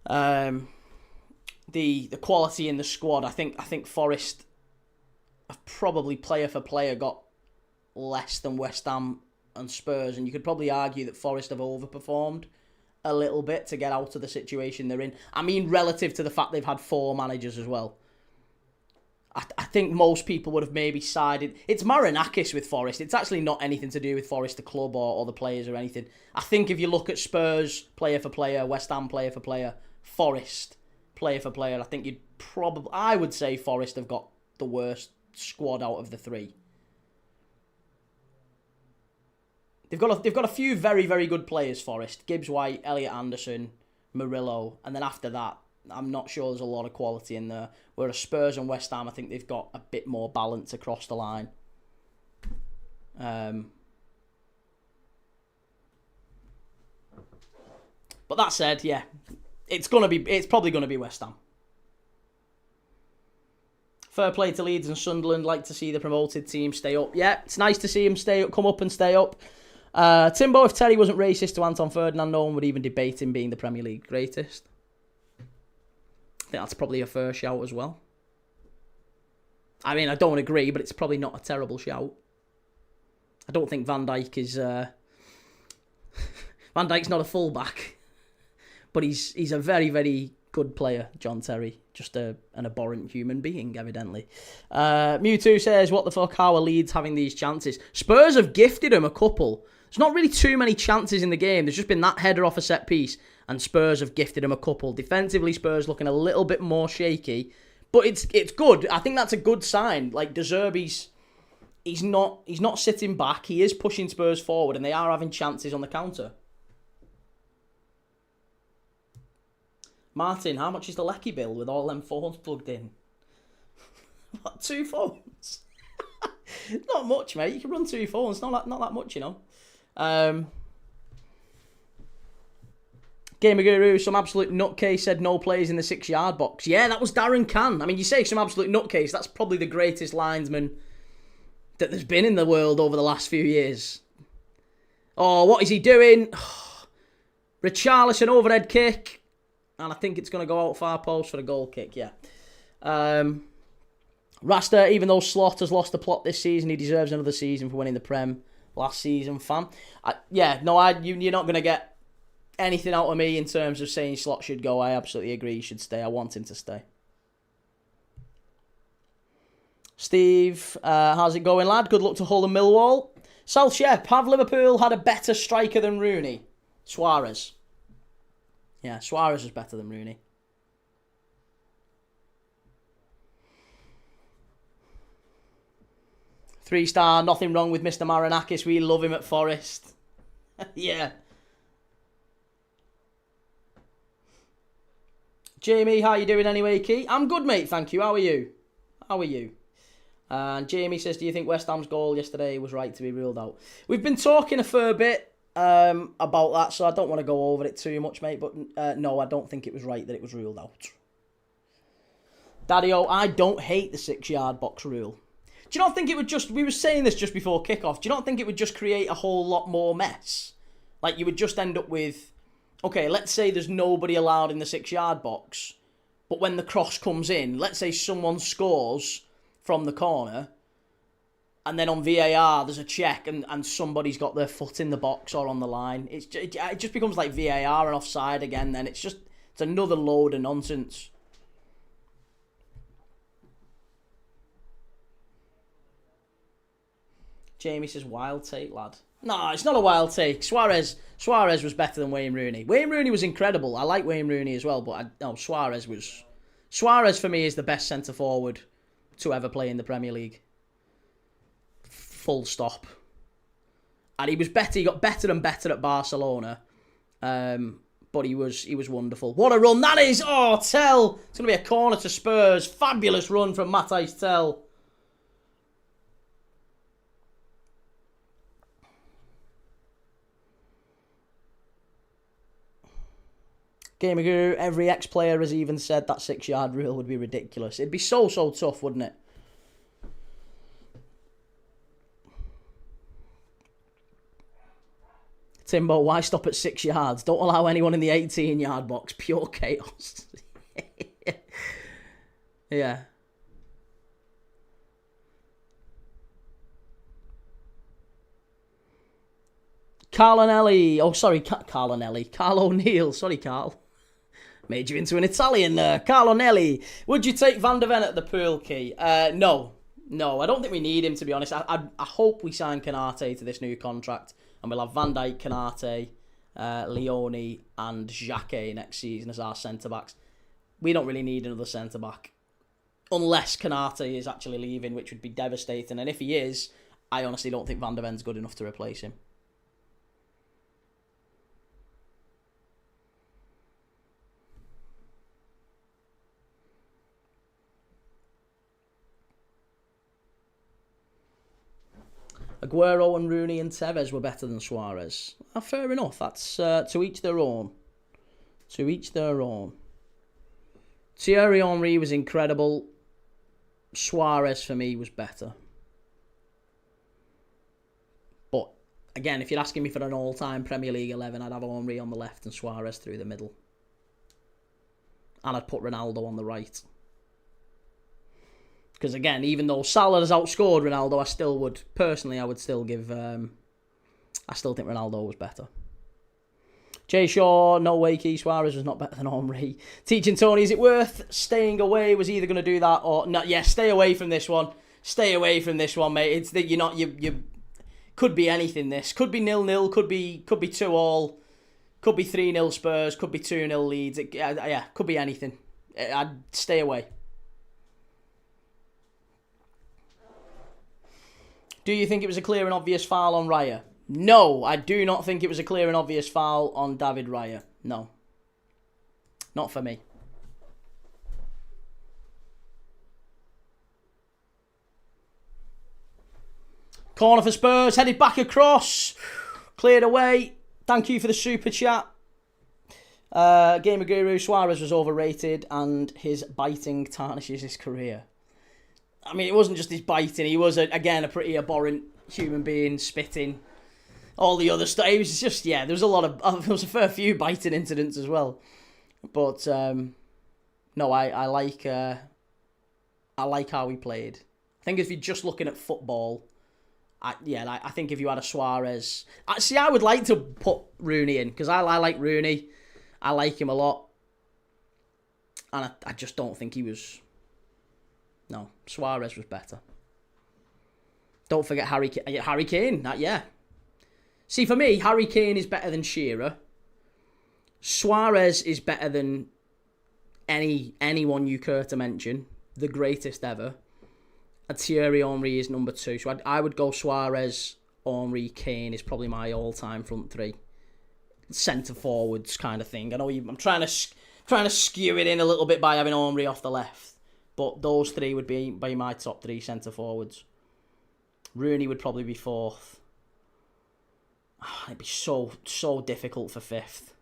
the quality in the squad. I think Forest have probably player for player got less than West Ham and Spurs, and you could probably argue that Forest have overperformed a little bit to get out of the situation they're in. I mean, relative to the fact they've had 4 managers as well. I think most people would have maybe sided. It's Marinakis with Forest. It's actually not anything to do with Forest, the club, or the players or anything. I think if you look at Spurs player for player, West Ham player for player, Forest player for player, I think I would say Forest have got the worst squad out of the three. They've got a few very, very good players, Forest. Gibbs White, Elliot Anderson, Murillo, and then after that, I'm not sure there's a lot of quality in there. Whereas Spurs and West Ham, I think they've got a bit more balance across the line. But that said, yeah, it's probably gonna be West Ham. Fair play to Leeds and Sunderland. Like to see the promoted team stay up. Yeah, it's nice to see them come up and stay up. Timbo, if Terry wasn't racist to Anton Ferdinand, no one would even debate him being the Premier League greatest. I think that's probably a fair shout as well. I mean, I don't agree, but it's probably not a terrible shout. I don't think Van Dijk is... Van Dijk's not a fullback, but he's a very, very good player, John Terry. Just an abhorrent human being, evidently. Mewtwo says, what the fuck, how are Leeds having these chances? Spurs have gifted him a couple. There's not really too many chances in the game. There's just been that header off a set piece, and Spurs have gifted him a couple. Defensively, Spurs looking a little bit more shaky, but it's good. I think that's a good sign. Like De Zerbi's, he's not sitting back. He is pushing Spurs forward, and they are having chances on the counter. Martin, how much is the Lecky bill with all them phones plugged in? What, 2 phones? Not much, mate. You can run 2 phones. Not that much, you know. Gamer Guru, some absolute nutcase said no players in the 6-yard box. Yeah, that was Darren Can. I mean, you say some absolute nutcase, that's probably the greatest linesman that there's been in the world over the last few years. Oh, what is he doing? Richarlison overhead kick. And I think it's going to go out far post for a goal kick, yeah. Rasta, even though Slaughter's lost the plot this season, he deserves another season for winning the Prem last season, fam. You're not going to get anything out of me in terms of saying Slot should go. I absolutely agree he should stay. I want him to stay. Steve, how's it going, lad? Good luck to Hull and Millwall. South Shep, have Liverpool had a better striker than Rooney? Suarez. Yeah, Suarez was better than Rooney. Three-star, nothing wrong with Mr. Marinakis. We love him at Forest. Yeah. Jamie, how you doing anyway, Key? I'm good, mate, thank you. How are you? And Jamie says, do you think West Ham's goal yesterday was right to be ruled out? We've been talking a fair bit about that, so I don't want to go over it too much, mate. But no, I don't think it was right that it was ruled out. Daddy-o, I don't hate the 6-yard box rule. Do you not think it would just... We were saying this just before kickoff. Do you not think it would just create a whole lot more mess? Like, you would just end up with... Okay, let's say there's nobody allowed in the 6-yard box, but when the cross comes in, let's say someone scores from the corner, and then on VAR there's a check and somebody's got their foot in the box or on the line. It just becomes like VAR and offside again. Then it's another load of nonsense. Jamie says wild take, lad. No, it's not a wild take. Suarez was better than Wayne Rooney. Wayne Rooney was incredible. I like Wayne Rooney as well, but Suarez for me is the best centre forward to ever play in the Premier League. Full stop. And he was better. He got better and better at Barcelona. But he was wonderful. What a run that is! Oh, Tell. It's going to be a corner to Spurs. Fabulous run from Matthijs Tell. Gamer Guru, every ex-player has even said that 6-yard rule would be ridiculous. It'd be so tough, wouldn't it? Timbo, why stop at 6 yards? Don't allow anyone in the 18-yard box. Pure chaos. Yeah. Carl O'Neill. Sorry, Carl. Sorry, Carl. Made you into an Italian there. Carlo Nelly. Would you take Van de Ven at the pool key? No. No, I don't think we need him, to be honest. I hope we sign Canate to this new contract. And we'll have Van Dijk, Canate, Leone and Xhaka next season as our centre-backs. We don't really need another centre-back. Unless Canate is actually leaving, which would be devastating. And if he is, I honestly don't think Van de Ven's good enough to replace him. Aguero and Rooney and Tevez were better than Suarez. Fair enough. That's to each their own. To each their own. Thierry Henry was incredible. Suarez, for me, was better. But, again, if you're asking me for an all-time Premier League 11, I'd have Henry on the left and Suarez through the middle. And I'd put Ronaldo on the right. Because, again, even though Salah has outscored Ronaldo, I still would, personally, I would still give, I still think Ronaldo was better. Jay Shaw, no way, Keith Suarez was not better than Henry. Teaching Tony, is it worth staying away? Was either going to do that or not? Yeah, stay away from this one. Stay away from this one, mate. It's that you could be anything. This could be 0-0, could be 2-2, could be 3-0 Spurs, could be 2-0 Leeds. Yeah, could be anything. I'd stay away. Do you think it was a clear and obvious foul on Raya? No, I do not think it was a clear and obvious foul on David Raya. No. Not for me. Corner for Spurs, headed back across. Cleared away. Thank you for the super chat. Gamer Guru, Suarez was overrated and his biting tarnishes his career. I mean, it wasn't just his biting. He was, again, a pretty abhorrent human being, spitting. All the other stuff. It was just, yeah, there was a fair few biting incidents as well. But, no, I like how he played. I think if you're just looking at football, I think if you had a Suarez... I would like to put Rooney in, because I like Rooney. I like him a lot. And I just don't think he was... No, Suarez was better. Don't forget Harry Kane. Yeah. See, for me, Harry Kane is better than Shearer. Suarez is better than anyone you care to mention. The greatest ever. And Thierry Henry is number 2. So I would go Suarez, Henry, Kane is probably my all-time front three. Centre forwards kind of thing. I know I'm trying to skew it in a little bit by having Henry off the left. But those three would be my top 3 centre forwards. Rooney would probably be 4th. It'd be so difficult for 5th.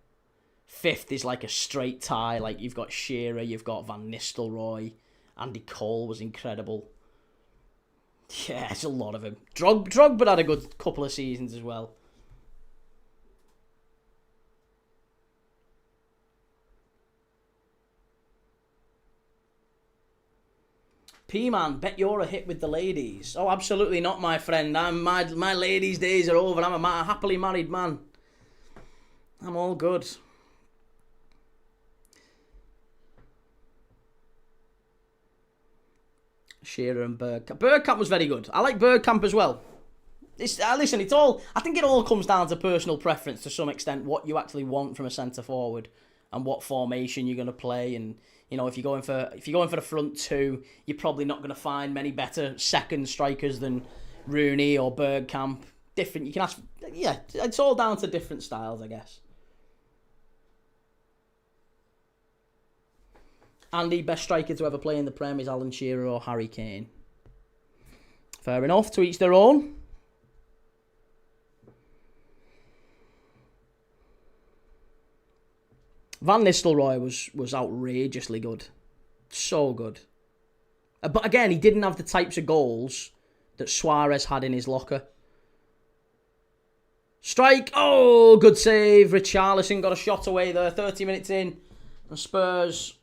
5th is like a straight tie. Like, you've got Shearer, you've got Van Nistelrooy. Andy Cole was incredible. Yeah, there's a lot of them. Drogba had a good couple of seasons as well. P-Man, bet you're a hit with the ladies. Oh, absolutely not, my friend. My ladies' days are over. I'm a happily married man. I'm all good. Shearer and Bergkamp. Bergkamp was very good. I like Bergkamp as well. Listen, I think it all comes down to personal preference to some extent, what you actually want from a centre forward and what formation you're going to play. And you know, if you're going for the front two, you're probably not going to find many better second strikers than Rooney or Bergkamp. Different, you can ask. Yeah, it's all down to different styles, I guess. Andy, best striker to ever play in the Prem is Alan Shearer or Harry Kane. Fair enough, to each their own. Van Nistelrooy was outrageously good. So good. But again, he didn't have the types of goals that Suarez had in his locker. Strike. Oh, good save. Richarlison got a shot away there. 30 minutes in. And Spurs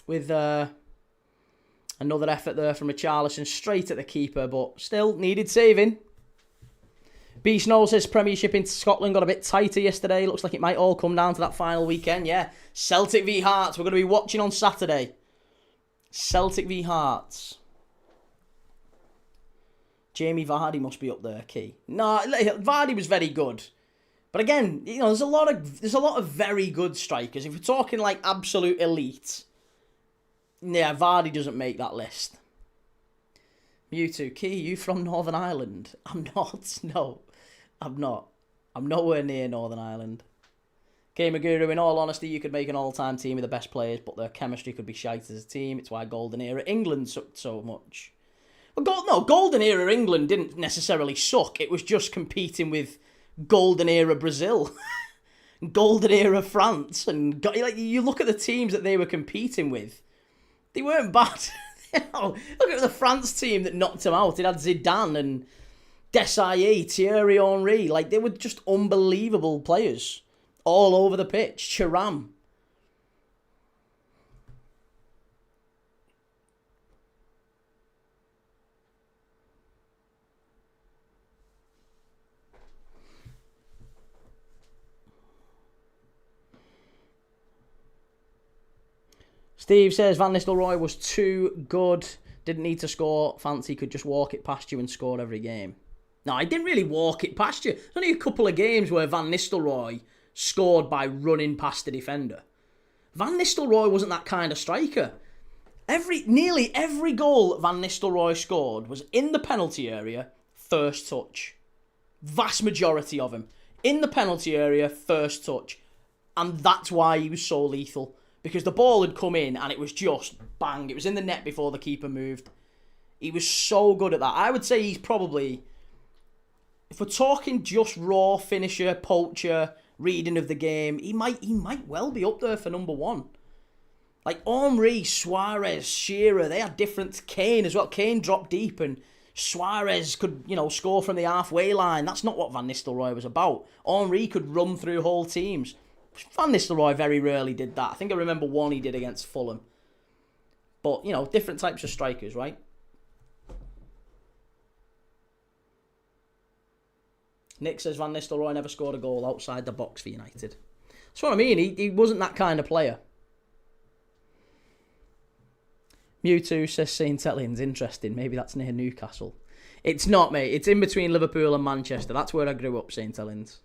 with another effort there from Richarlison. Straight at the keeper, but still needed saving. B Snow says Premiership in Scotland got a bit tighter yesterday. Looks like it might all come down to that final weekend. Yeah, Celtic v Hearts. We're going to be watching on Saturday. Celtic v Hearts. Jamie Vardy must be up there, Key. No, Vardy was very good. But again, there's a lot of very good strikers. If we're talking like absolute elite, yeah, Vardy doesn't make that list. Mewtwo, Key, you from Northern Ireland? I'm not. No, I'm not. I'm nowhere near Northern Ireland. K Maguru, in all honesty, you could make an all-time team with the best players, but their chemistry could be shite as a team. It's why Golden Era England sucked so much. Well, Golden Era England didn't necessarily suck. It was just competing with Golden Era Brazil, Golden Era France, and you look at the teams that they were competing with. They weren't bad. Look at the France team that knocked them out. It had Zidane and Desailly, Thierry Henry. They were just unbelievable players all over the pitch. Thuram. Steve says Van Nistelrooy was too good. Didn't need to score. Fancy could just walk it past you and score every game. No, I didn't really walk it past you. There's only a couple of games where Van Nistelrooy scored by running past the defender. Van Nistelrooy wasn't that kind of striker. Nearly every goal that Van Nistelrooy scored was in the penalty area, first touch. Vast majority of them. In the penalty area, first touch. And that's why he was so lethal. Because the ball had come in and it was just bang. It was in the net before the keeper moved. He was so good at that. I would say he's probably, if we're talking just raw finisher, poacher, reading of the game, he might well be up there for number one. Like Henry, Suarez, Shearer, they had different. Kane as well. Kane dropped deep and Suarez could, score from the halfway line. That's not what Van Nistelrooy was about. Henry could run through whole teams. Van Nistelrooy very rarely did that. I think I remember one he did against Fulham. But, different types of strikers, right? Nick says Van Nistelrooy never scored a goal outside the box for United. That's what I mean. He wasn't that kind of player. Mewtwo says St Helens. Interesting. Maybe that's near Newcastle. It's not, mate. It's in between Liverpool and Manchester. That's where I grew up, St Helens.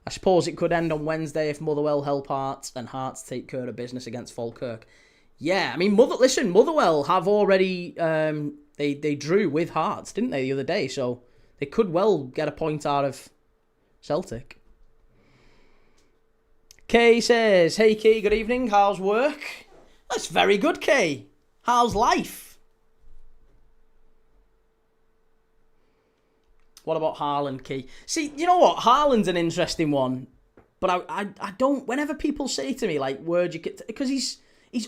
I suppose it could end on Wednesday if Motherwell help Hearts and Hearts take care of business against Falkirk. Yeah, I mean, Motherwell have already, they drew with Hearts, didn't they, the other day? So they could well get a point out of Celtic. Kay says, hey Kay, good evening, how's work? That's very good, Kay. How's life? What about Haaland, Key? See, you know what? Haaland's an interesting one. But I don't... Whenever people say to me, where'd you get... Because he's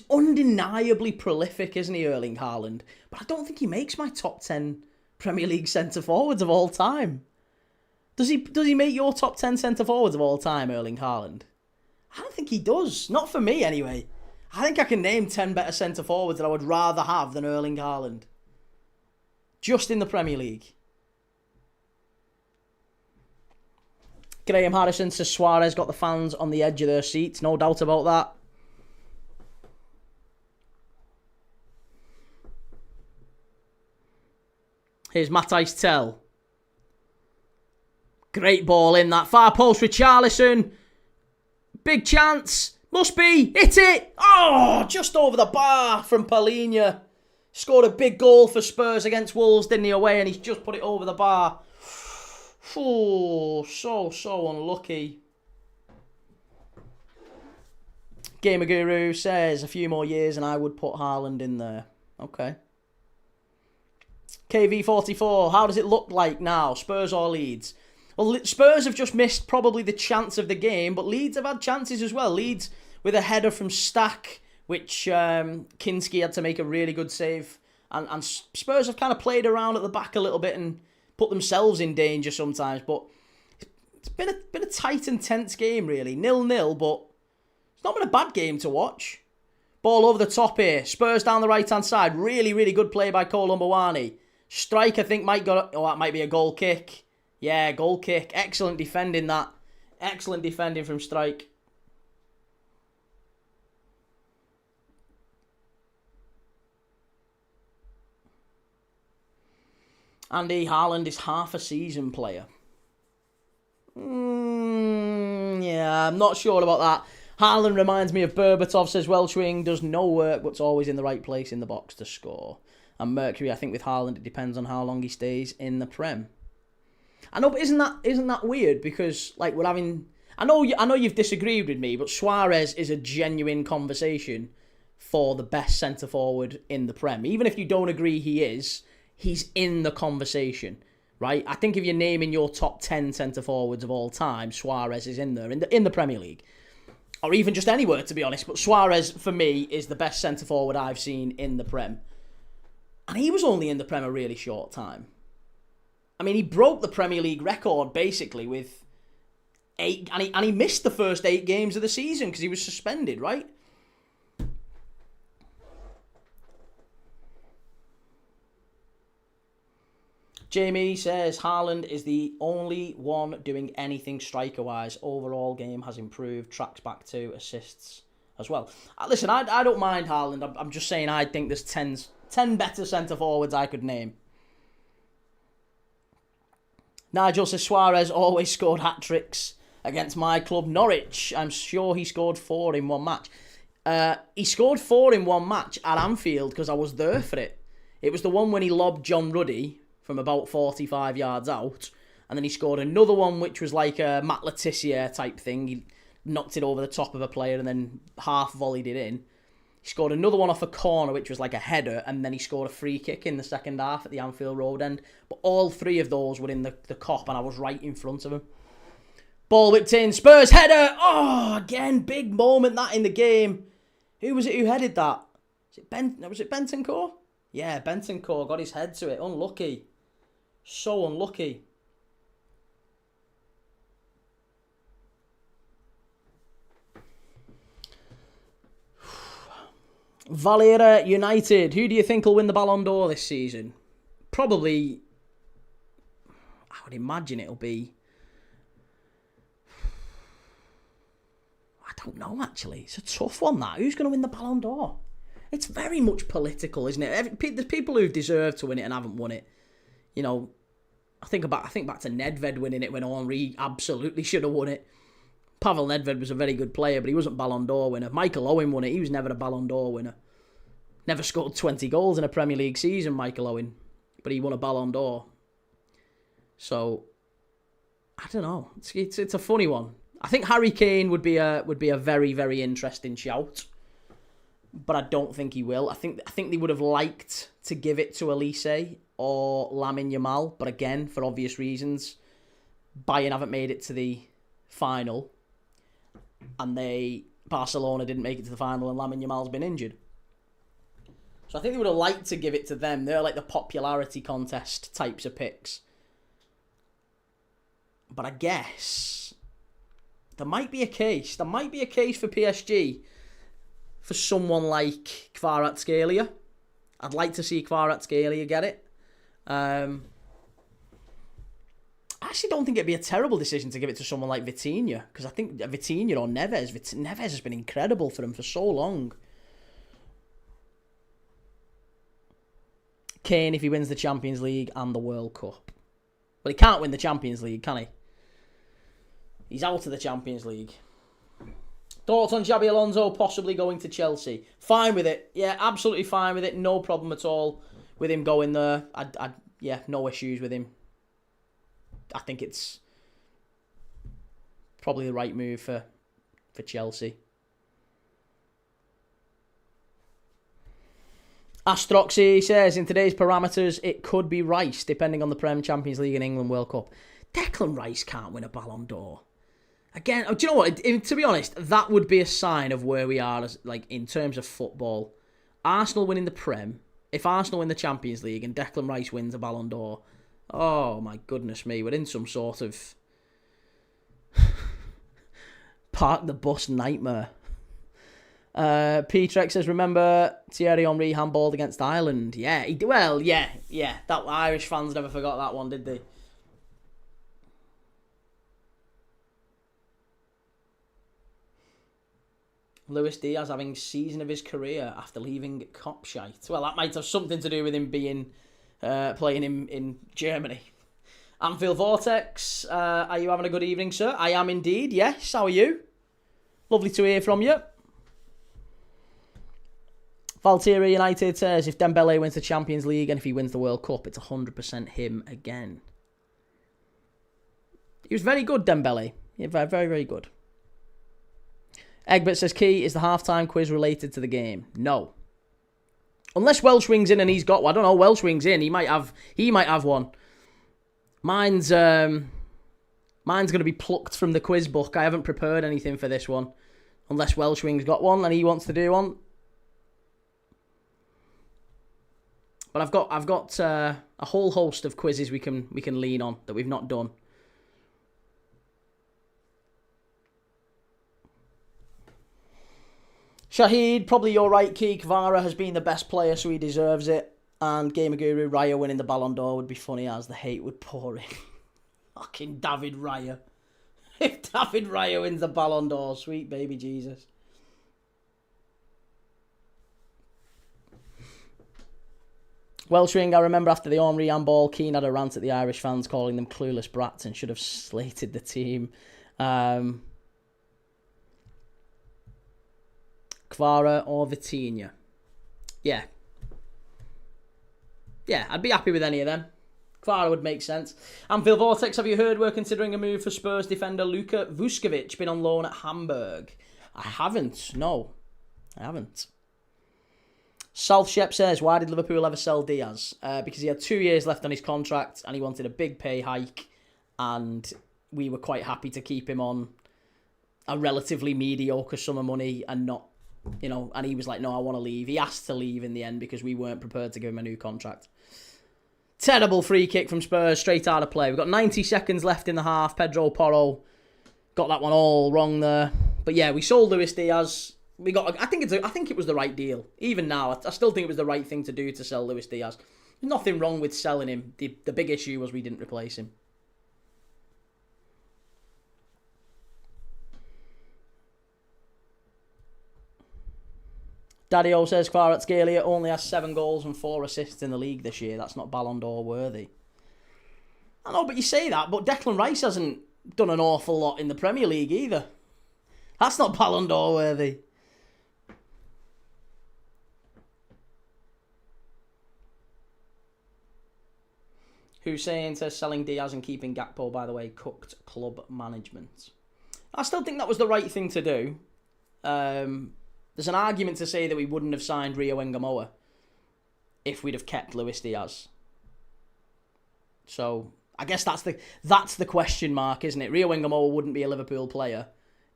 undeniably prolific, isn't he, Erling Haaland? But I don't think he makes my top 10 Premier League centre-forwards of all time. Does he make your top 10 centre-forwards of all time, Erling Haaland? I don't think he does. Not for me, anyway. I think I can name 10 better centre-forwards that I would rather have than Erling Haaland. Just in the Premier League. Graham Harrison says Suarez got the fans on the edge of their seats. No doubt about that. Here's Matthijs Tel. Great ball in that far post with Richarlison. Big chance. Must be. Hit it. Oh, just over the bar from Palhinha. Scored a big goal for Spurs against Wolves, didn't he, away? And he's just put it over the bar. Oh, so unlucky. Gamer Guru says a few more years and I would put Haaland in there. Okay. KV44, how does it look like now? Spurs or Leeds? Well, Spurs have just missed probably the chance of the game, but Leeds have had chances as well. Leeds with a header from Stack, which Kinski had to make a really good save. And Spurs have kind of played around at the back a little bit and put themselves in danger sometimes, but it's been a tight and tense game, really. 0-0, but it's not been a bad game to watch. Ball over the top here. Spurs down the right-hand side. Really, really good play by Cole Mbawani. Strike, I think, that might be a goal kick. Yeah, goal kick. Excellent defending that. Excellent defending from Strike. Andy, Haaland is half a season player. Yeah, I'm not sure about that. Haaland reminds me of Berbatov, says Welshwing, does no work but's always in the right place in the box to score. And Mercury, I think with Haaland it depends on how long he stays in the Prem. I know, but isn't that weird? Because like we're having, I know you've disagreed with me, but Suarez is a genuine conversation for the best centre forward in the Prem. Even if you don't agree he is, he's in the conversation, right? I think if you're naming your top 10 centre forwards of all time, Suarez is in there in the Premier League, or even just anywhere, to be honest. But Suarez for me is the best centre forward I've seen in the Prem, and he was only in the Prem a really short time. I mean, he broke the Premier League record basically with 8, and he missed the first 8 games of the season because he was suspended, right? Jamie says Haaland is the only one doing anything striker-wise. Overall game has improved. Tracks back to assists as well. Listen, I don't mind Haaland. I'm just saying I think there's 10 better centre-forwards I could name. Nigel says Suarez always scored hat-tricks against my club, Norwich. I'm sure he scored 4 in one match. He scored 4 in one match at Anfield because I was there for it. It was the one when he lobbed John Ruddy from about 45 yards out, and then he scored another one which was like a Matt Letizia type thing. He knocked it over the top of a player and then half volleyed it in. He scored another one off a corner which was like a header, and then he scored a free kick in the second half at the Anfield Road end. But all 3 of those were in the Kop, and I was right in front of him. Ball whipped in, Spurs header! Oh, again, big moment that in the game. Who was it who headed that? Was it Bentancur? Yeah, Bentancur got his head to it. Unlucky. So unlucky. Valera United. Who do you think will win the Ballon d'Or this season? Probably, I would imagine it'll be, I don't know actually. It's a tough one that. Who's going to win the Ballon d'Or? It's very much political, isn't it? There's people who've deserved to win it and haven't won it. You know, I think back to Nedved winning it when Henry absolutely should have won it. Pavel Nedved was a very good player, but he wasn't Ballon d'Or winner. Michael Owen won it. He was never a Ballon d'Or winner. Never scored 20 goals in a Premier League season, Michael Owen, but he won a Ballon d'Or. So, I don't know. It's a funny one. I think Harry Kane would be a very, very interesting shout, but I don't think he will. I think they would have liked to give it to Elise or Lamine Yamal, but again, for obvious reasons, Bayern haven't made it to the final, and Barcelona didn't make it to the final, and Lamine Yamal's been injured. So I think they would have liked to give it to them. They're like the popularity contest types of picks. But I guess there might be a case. There might be a case for PSG for someone like Kvaratskhelia. I'd like to see Kvaratskhelia get it. I actually don't think it'd be a terrible decision to give it to someone like Vitinha, because I think Vitinha or Neves. Neves has been incredible for him for so long. Kane if he wins the Champions League and the World Cup. Well, he can't win the Champions League, can he? He's out of the Champions League. Thoughts on Xabi Alonso possibly going to Chelsea? Fine with it. Yeah, absolutely fine with it. No problem at all with him going there. Yeah, no issues with him. I think it's probably the right move for Chelsea. Astroxy says, in today's parameters, it could be Rice, depending on the Prem, Champions League and England World Cup. Declan Rice can't win a Ballon d'Or. Again, do you know what? To be honest, that would be a sign of where we are as, like, in terms of football. Arsenal winning the Prem, if Arsenal win the Champions League and Declan Rice wins a Ballon d'Or, oh my goodness me, we're in some sort of park the bus nightmare. Petrex says, remember Thierry Henry handballed against Ireland? Yeah, yeah. That Irish fans never forgot that one, did they? Luis Diaz having season of his career after leaving Kopshite. Well, that might have something to do with him being playing in Germany. Anfield Vortex, are you having a good evening, sir? I am indeed, yes. How are you? Lovely to hear from you. Valtieri United says, if Dembele wins the Champions League and if he wins the World Cup, it's 100% him again. He was very good, Dembele. Yeah, very, very, very good. Egbert says, Key, is the halftime quiz related to the game? No. Unless Welsh Wing's in and he's got one. I don't know, Welsh Wing's in. He might have one. Mine's going to be plucked from the quiz book. I haven't prepared anything for this one. Unless Welsh Wing's got one and he wants to do one. But I've got a whole host of quizzes we can lean on that we've not done. Shahid, probably you're right, Key. Kvara has been the best player, so he deserves it. And Gamer Guru, Raya winning the Ballon d'Or would be funny as the hate would pour in. Fucking David Raya. If David Raya wins the Ballon d'Or, sweet baby Jesus. Welshring, I remember after the Henry handball, Keane had a rant at the Irish fans calling them clueless brats and should have slated the team. Kvara or Vitinha. Yeah, I'd be happy with any of them. Kvara would make sense. Anfield Vortex, have you heard we're considering a move for Spurs defender Luka Vuskovic, been on loan at Hamburg? I haven't, no. I haven't. South Shep says, why did Liverpool ever sell Diaz? Because he had 2 years left on his contract and he wanted a big pay hike, and we were quite happy to keep him on a relatively mediocre sum of money and not, and he was like, no, I want to leave. He asked to leave in the end because we weren't prepared to give him a new contract. Terrible free kick from Spurs, straight out of play. We've got 90 seconds left in the half. Pedro Porro got that one all wrong there. But yeah, we sold Luis Diaz. I think it was the right deal. Even now, I still think it was the right thing to do to sell Luis Diaz. There's nothing wrong with selling him. The big issue was we didn't replace him. Daddy-O says, Kvaratskhelia only has 7 goals and 4 assists in the league this year. That's not Ballon d'Or worthy. I know, but you say that, but Declan Rice hasn't done an awful lot in the Premier League either. That's not Ballon d'Or worthy. Hussein says, selling Diaz and keeping Gakpo, by the way, cooked club management. I still think that was the right thing to do. There's an argument to say that we wouldn't have signed Rio Engamoa if we'd have kept Luis Diaz. So I guess that's the question mark, isn't it? Rio Engamoa wouldn't be a Liverpool player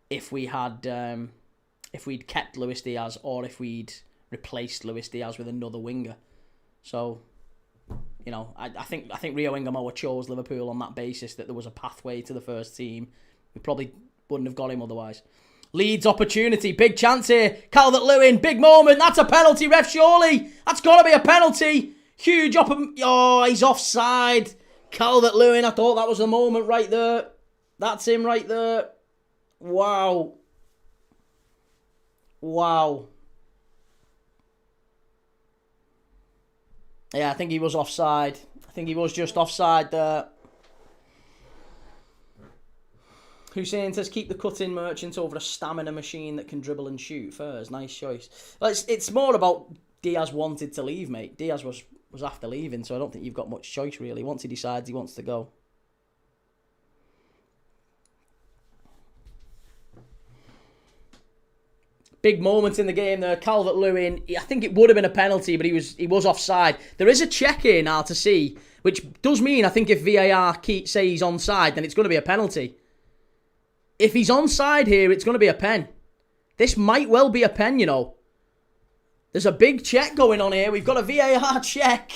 if we'd kept Luis Diaz or if we'd replaced Luis Diaz with another winger. So, I think Rio Engamoa chose Liverpool on that basis, that there was a pathway to the first team. We probably wouldn't have got him otherwise. Leeds opportunity, big chance here. Calvert-Lewin, big moment. That's a penalty, ref, surely. That's got to be a penalty. Huge he's offside. Calvert-Lewin, I thought that was the moment right there. That's him right there. Wow. Yeah, I think he was offside. I think he was just offside there. Hussein says, keep the cut-in merchant over a stamina machine that can dribble and shoot. First, nice choice. It's more about Diaz wanted to leave, mate. Diaz was after leaving, so I don't think you've got much choice, really. Once he decides he wants to go. Big moment in the game there. Calvert-Lewin, I think it would have been a penalty, but he was offside. There is a check here now to see, which does mean, I think, if VAR say he's onside, then it's going to be a penalty. If he's onside here, it's going to be a pen. This might well be a pen, There's a big check going on here. We've got a VAR check.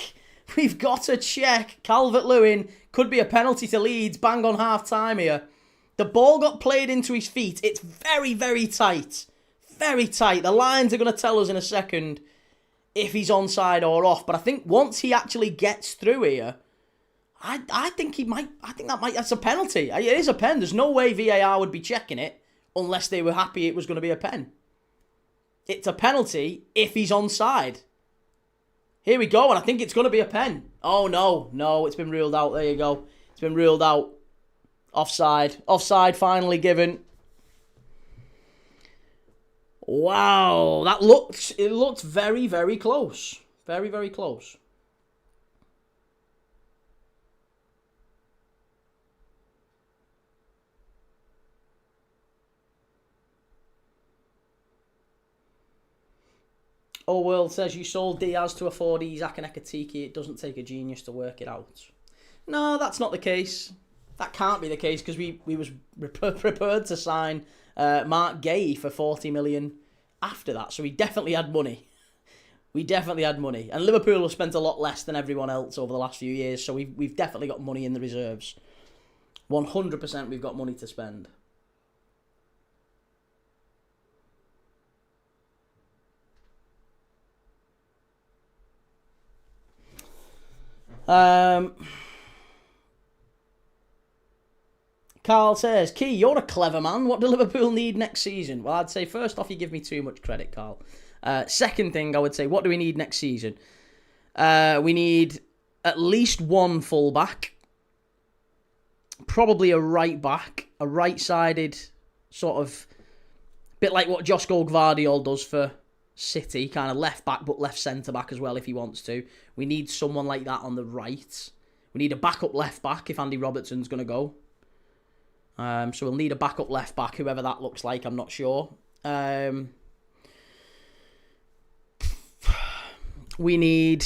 We've got a check. Calvert-Lewin could be a penalty to Leeds. Bang on half-time here. The ball got played into his feet. It's very, very tight. Very tight. The lines are going to tell us in a second if he's onside or off. But I think once he actually gets through here, I think he might. I think that's a penalty. It is a pen. There's no way VAR would be checking it unless they were happy it was going to be a pen. It's a penalty if he's onside. Here we go, and I think it's going to be a pen. Oh, no, it's been ruled out. There you go. It's been ruled out. Offside. Offside finally given. Wow, it looked very, very close. Very, very close. Oh, World says you sold Diaz to afford Isaac and Ekatike. It doesn't take a genius to work it out. No, that's not the case. That can't be the case because we was prepared to sign Mark Gay for 40 million after that. So we definitely had money. We definitely had money. And Liverpool have spent a lot less than everyone else over the last few years. So we've definitely got money in the reserves. 100% we've got money to spend. Carl says, Key, you're a clever man. What do Liverpool need next season? Well, I'd say first off, you give me too much credit, Carl. Second thing, I would say, what do we need next season? We need at least one full-back. Probably a right-back. A right-sided sort of bit like what Josko Gvardiol does for City. Kind of left-back, but left centre-back as well if he wants to. We need someone like that on the right. We need a backup left-back if Andy Robertson's going to go. So we'll need a backup left-back, whoever that looks like, I'm not sure. We need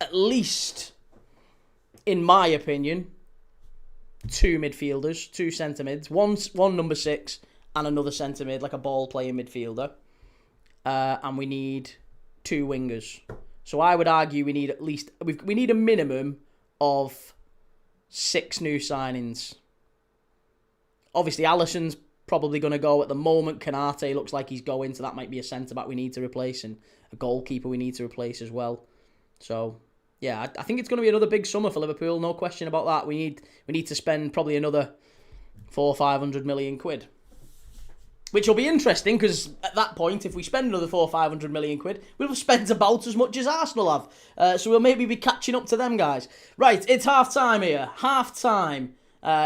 at least, in my opinion, two midfielders, two centre mids, one number 6 and another centre mid, like a ball-playing midfielder. And we need two wingers. So I would argue we need at least, we need a minimum of 6 new signings. Obviously, Alisson's probably going to go at the moment. Kanate looks like he's going, so that might be a centre-back we need to replace and a goalkeeper we need to replace as well. So, yeah, I think it's going to be another big summer for Liverpool, no question about that. We need to spend probably another 400 or 500 million quid. Which will be interesting, because at that point, if we spend another 400 or 500 million quid, we'll have spent about as much as Arsenal have. So we'll maybe be catching up to them guys. Right, it's half-time here. Half-time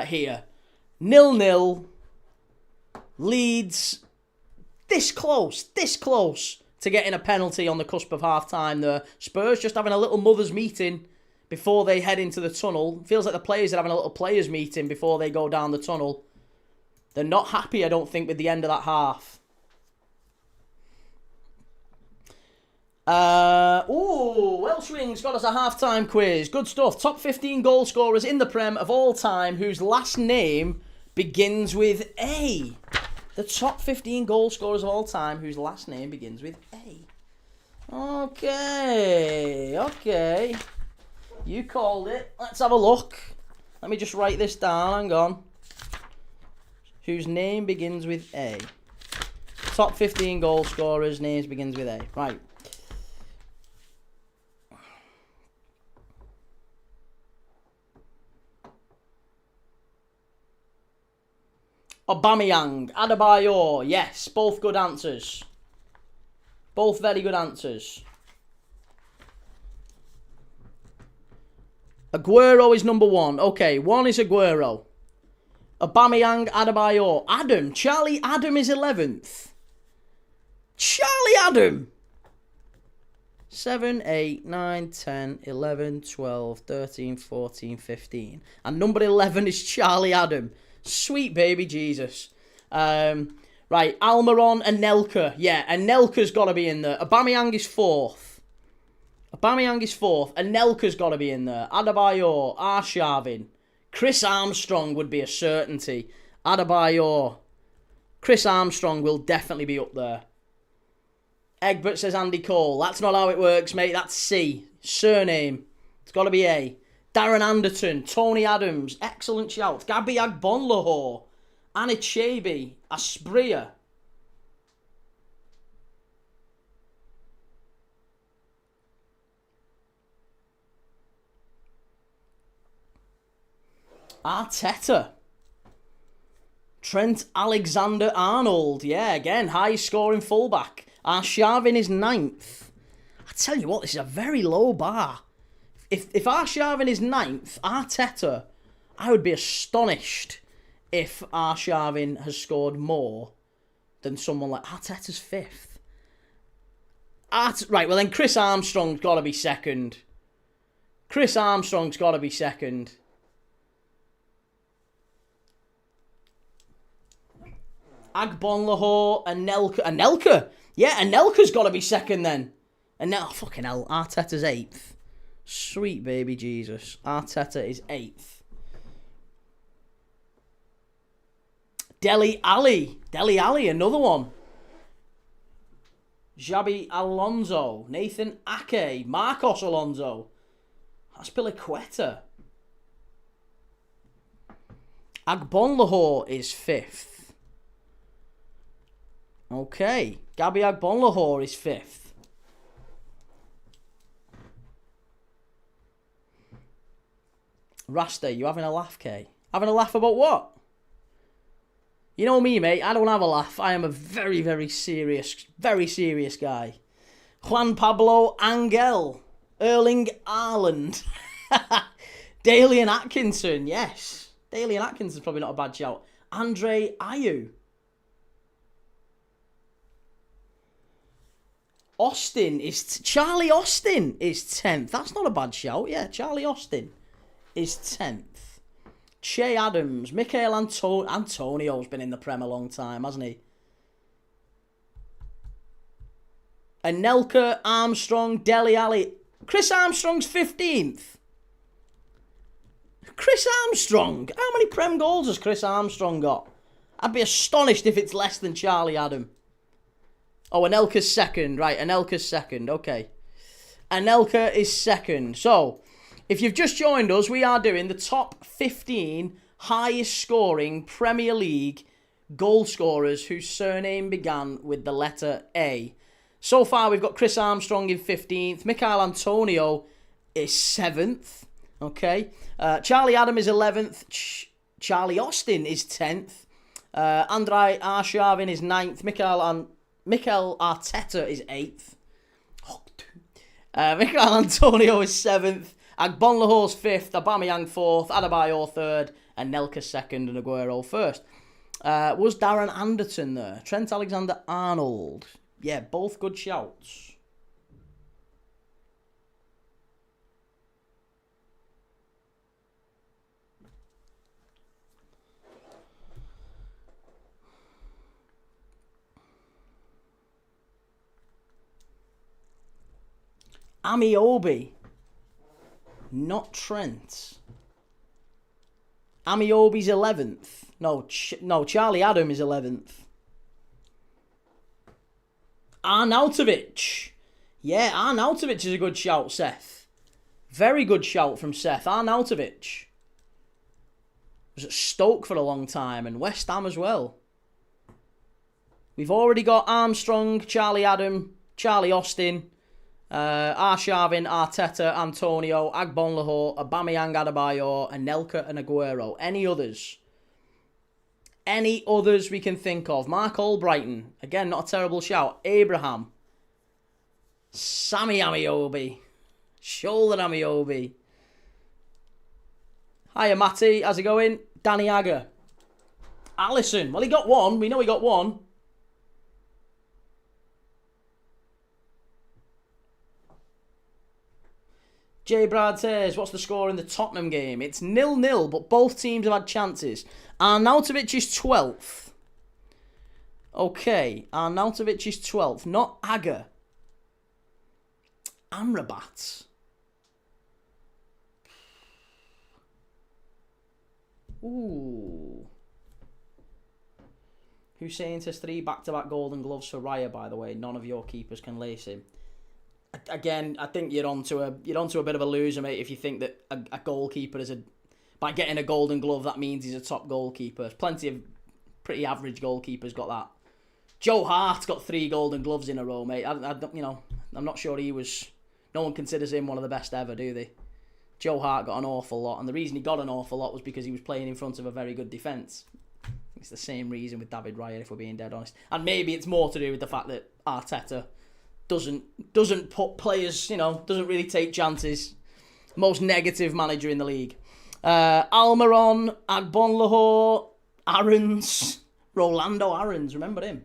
here. 0-0. Leeds, this close to getting a penalty on the cusp of half-time there. Spurs just having a little mothers' meeting before they head into the tunnel. Feels like the players are having a little players' meeting before they go down the tunnel. They're not happy, I don't think, with the end of that half. Welsh Wings got us a half-time quiz. Good stuff. Top 15 goal scorers in the Prem of all time whose last name begins with A. The top 15 goal scorers of all time whose last name begins with A. Okay. You called it. Let's have a look. Let me just write this down. Hang on. Whose name begins with A. Top 15 goal scorers, names begins with A. Right. Aubameyang, Adebayor, yes, both good answers. Both very good answers. Aguero is number 1. Okay, 1 is Aguero. Aubameyang, Adebayor. Charlie Adam is 11th. Charlie Adam. 7, 8, 9, 10, 11, 12, 13, 14, 15. And number 11 is Charlie Adam. Sweet baby Jesus. Right, Almiron and Anelka. Yeah, Anelka's got to be in there. Aubameyang is 4th. Anelka's got to be in there. Adebayor, Arshavin. Chris Armstrong would be a certainty. Adebayor. Chris Armstrong will definitely be up there. Egbert says Andy Cole. That's not how it works, mate. That's C. Surname. It's got to be A. Darren Anderton. Tony Adams. Excellent shout. Gabby Agbonlahor. Anichebe. Aspria. Arteta. Trent Alexander-Arnold. Yeah, again, highest scoring fullback. Arshavin is 9th. I tell you what, this is a very low bar. If Arshavin is 9th, Arteta, I would be astonished if Arshavin has scored more than someone like Arteta's 5th. Right, well then Chris Armstrong's got to be 2nd. Chris Armstrong's got to be 2nd. Agbonlahor, Anelka. Yeah, Anelka's got to be 2nd then. Fucking hell, Arteta's 8th. Sweet baby Jesus. Arteta is 8th. Dele Alli, another one. Xabi Alonso, Nathan Ake, Marcos Alonso, Aspilicueta. Agbonlahor is 5th. Okay, Gabby Agbonlahor is 5th. Rasta, you having a laugh, Kay? Having a laugh about what? You know me, mate. I don't have a laugh. I am a very, very serious guy. Juan Pablo Angel. Erling Haaland. Dalian Atkinson, yes. Dalian Atkinson's probably not a bad shout. Andre Ayew. Charlie Austin is 10th. That's not a bad shout. Yeah, Charlie Austin is 10th. Che Adams. Michael Antonio's been in the Prem a long time, hasn't he? Anelka, Armstrong, Dele Alli. Chris Armstrong's 15th. Chris Armstrong. How many Prem goals has Chris Armstrong got? I'd be astonished if it's less than Charlie Adam. Oh, Anelka's 2nd. Right, Anelka's 2nd. Okay. Anelka is 2nd. So, if you've just joined us, we are doing the top 15 highest scoring Premier League goal scorers whose surname began with the letter A. So far, we've got Chris Armstrong in 15th. Michael Antonio is 7th. Okay. Charlie Adam is 11th. Charlie Austin is 10th. Andrei Arshavin is 9th. Mikel Arteta is 8th. Michael Antonio is 7th. Agbonlahor's 5th. Aubameyang 4th. Adebayor 3rd. And Nelka 2nd. And Aguero 1st. Was Darren Anderton there? Trent Alexander-Arnold. Yeah, both good shouts. Amiobi. Not Trent. Amiobi's 11th. No, Charlie Adam is 11th. Arnautovic. Yeah, Arnautovic is a good shout, Seth. Very good shout from Seth. Arnautovic was at Stoke for a long time and West Ham as well. We've already got Armstrong, Charlie Adam, Charlie Austin, Arshavin, Arteta, Antonio, Agbonlahor, Aubameyang, Adebayor, Anelka and Aguero. Any others? Any others we can think of? Mark Albrighton. Again, not a terrible shout. Abraham. Sammy Amiobi. Shoulder Amiobi. Hiya, Matty. How's it going? Danny Agger. Allison. Well, he got one. We know he got one. J. Brad says, what's the score in the Tottenham game? It's 0-0, but both teams have had chances. Arnautovic is 12th. Okay, Arnautovic is 12th. Not Agger. Amrabat. Ooh. Hussein says 3 back-to-back Golden Gloves for Raya, by the way. None of your keepers can lace him. Again, I think you're onto a bit of a loser, mate, if you think that a goalkeeper by getting a Golden Glove, that means he's a top goalkeeper. Plenty of pretty average goalkeepers got that. Joe Hart got 3 Golden Gloves in a row, mate. I'm not sure he was. No one considers him one of the best ever, do they? Joe Hart got an awful lot, and the reason he got an awful lot was because he was playing in front of a very good defence. It's the same reason with David Raya, if we're being dead honest. And maybe it's more to do with the fact that Arteta doesn't put players, doesn't really take chances. Most negative manager in the league. Almiron, Agbonlahor, Aarons, Rolando Aarons, remember him?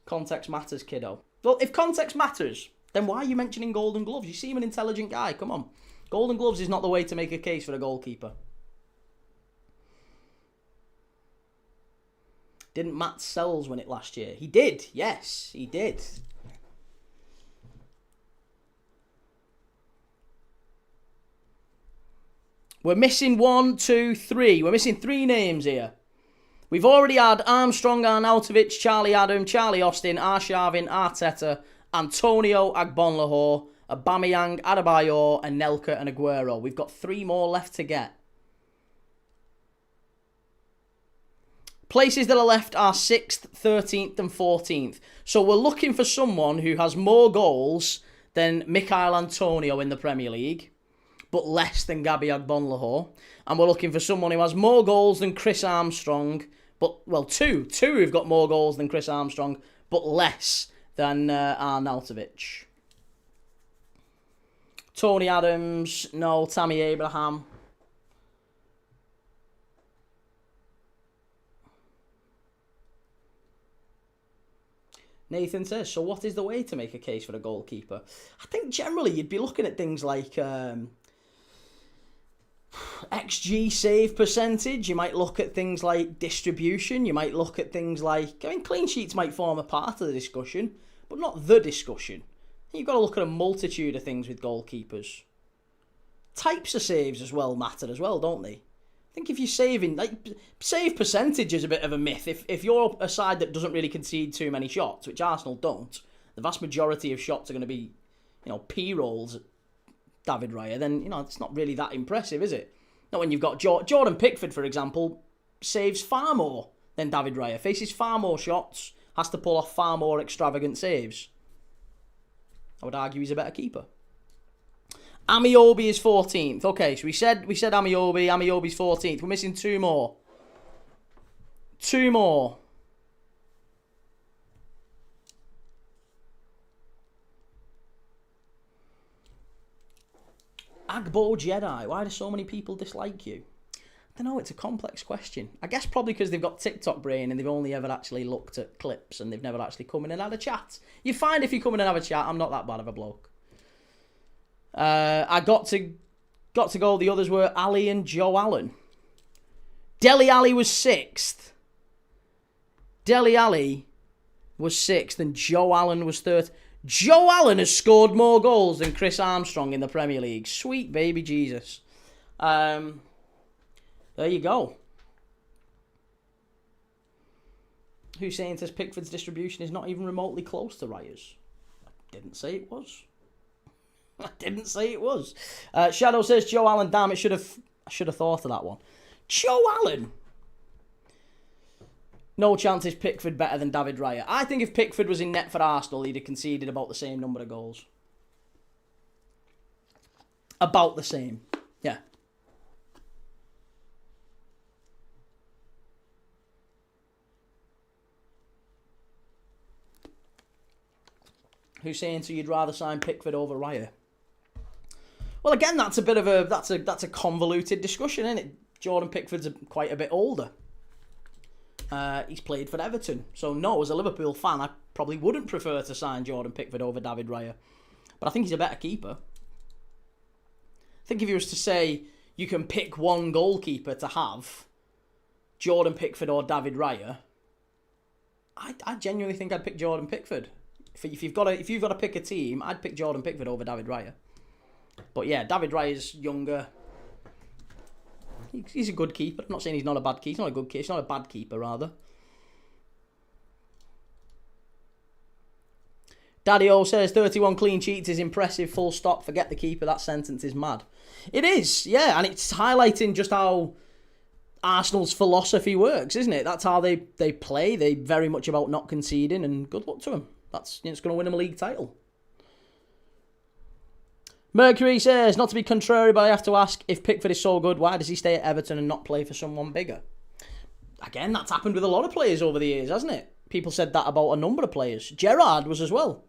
Context matters, kiddo. Well, if context matters, then why are you mentioning Golden Gloves? You seem an intelligent guy, come on. Golden Gloves is not the way to make a case for a goalkeeper. Didn't Matt Sells win it last year? He did, yes, he did. We're missing 1, 2, 3. We're missing 3 names here. We've already had Armstrong, Arnautovic, Charlie Adam, Charlie Austin, Arshavin, Arteta, Antonio Agbonlahor, Aubameyang, Adebayor, Anelka and Aguero. We've got 3 more left to get. Places that are left are 6th, 13th and 14th. So we're looking for someone who has more goals than Michail Antonio in the Premier League, but less than Gabby Agbonlahor. And we're looking for someone who has more goals than Chris Armstrong, two who've got more goals than Chris Armstrong, but less than Arnautovic. Tony Adams, no. Tammy Abraham. Nathan says, so what is the way to make a case for a goalkeeper? I think generally you'd be looking at things like XG save percentage. You might look at things like distribution. You might look at things like, clean sheets might form a part of the discussion, but not the discussion. You've got to look at a multitude of things with goalkeepers. Types of saves as well matter as well, don't they? I think if you're saving, save percentage is a bit of a myth. If you're a side that doesn't really concede too many shots, which Arsenal don't, the vast majority of shots are going to be, P-rolls at David Raya, then, it's not really that impressive, is it? Not when you've got Jordan Pickford, for example, saves far more than David Raya, faces far more shots, has to pull off far more extravagant saves. I would argue he's a better keeper. Amiobi is 14th. Okay, so we said Amiobi. Amiobi's 14th. We're missing 2 more. 2 more. Agbo Jedi. Why do so many people dislike you? I don't know, it's a complex question. I guess probably because they've got TikTok brain and they've only ever actually looked at clips and they've never actually come in and had a chat. You find if you come in and have a chat, I'm not that bad of a bloke. I got to go. The others were Ali and Joe Allen. Dele Alli was 6th. Dele Alli was 6th and Joe Allen was 3rd. Joe Allen has scored more goals than Chris Armstrong in the Premier League. Sweet baby Jesus. There you go. Hussein says Pickford's distribution is not even remotely close to Raya's. I didn't say it was. I didn't say it was. Shadow says Joe Allen. Damn, I should have thought of that one. Joe Allen. No chance is Pickford better than David Raya. I think if Pickford was in net for Arsenal, he'd have conceded about the same number of goals. About the same. Yeah. Who's saying so you'd rather sign Pickford over Raya? Well, again, that's a bit of a convoluted discussion, isn't it? Jordan Pickford's quite a bit older. He's played for Everton, so no, as a Liverpool fan, I probably wouldn't prefer to sign Jordan Pickford over David Raya, but I think he's a better keeper. I think if you was to say you can pick one goalkeeper to have, Jordan Pickford or David Raya, I genuinely think I'd pick Jordan Pickford. If you've got to pick a team, I'd pick Jordan Pickford over David Raya. But yeah, David Raya's younger. He's a good keeper. I'm not saying he's not a bad keeper. He's not a good keeper. He's not a bad keeper, rather. Daddy-O says 31 clean sheets is impressive, full stop. Forget the keeper. That sentence is mad. It is, yeah. And it's highlighting just how Arsenal's philosophy works, isn't it? That's how they play. They're very much about not conceding, and good luck to them. It's going to win them a league title. Mercury says, not to be contrary, but I have to ask, if Pickford is so good, why does he stay at Everton and not play for someone bigger? Again, that's happened with a lot of players over the years, hasn't it? People said that about a number of players. Gerrard was as well.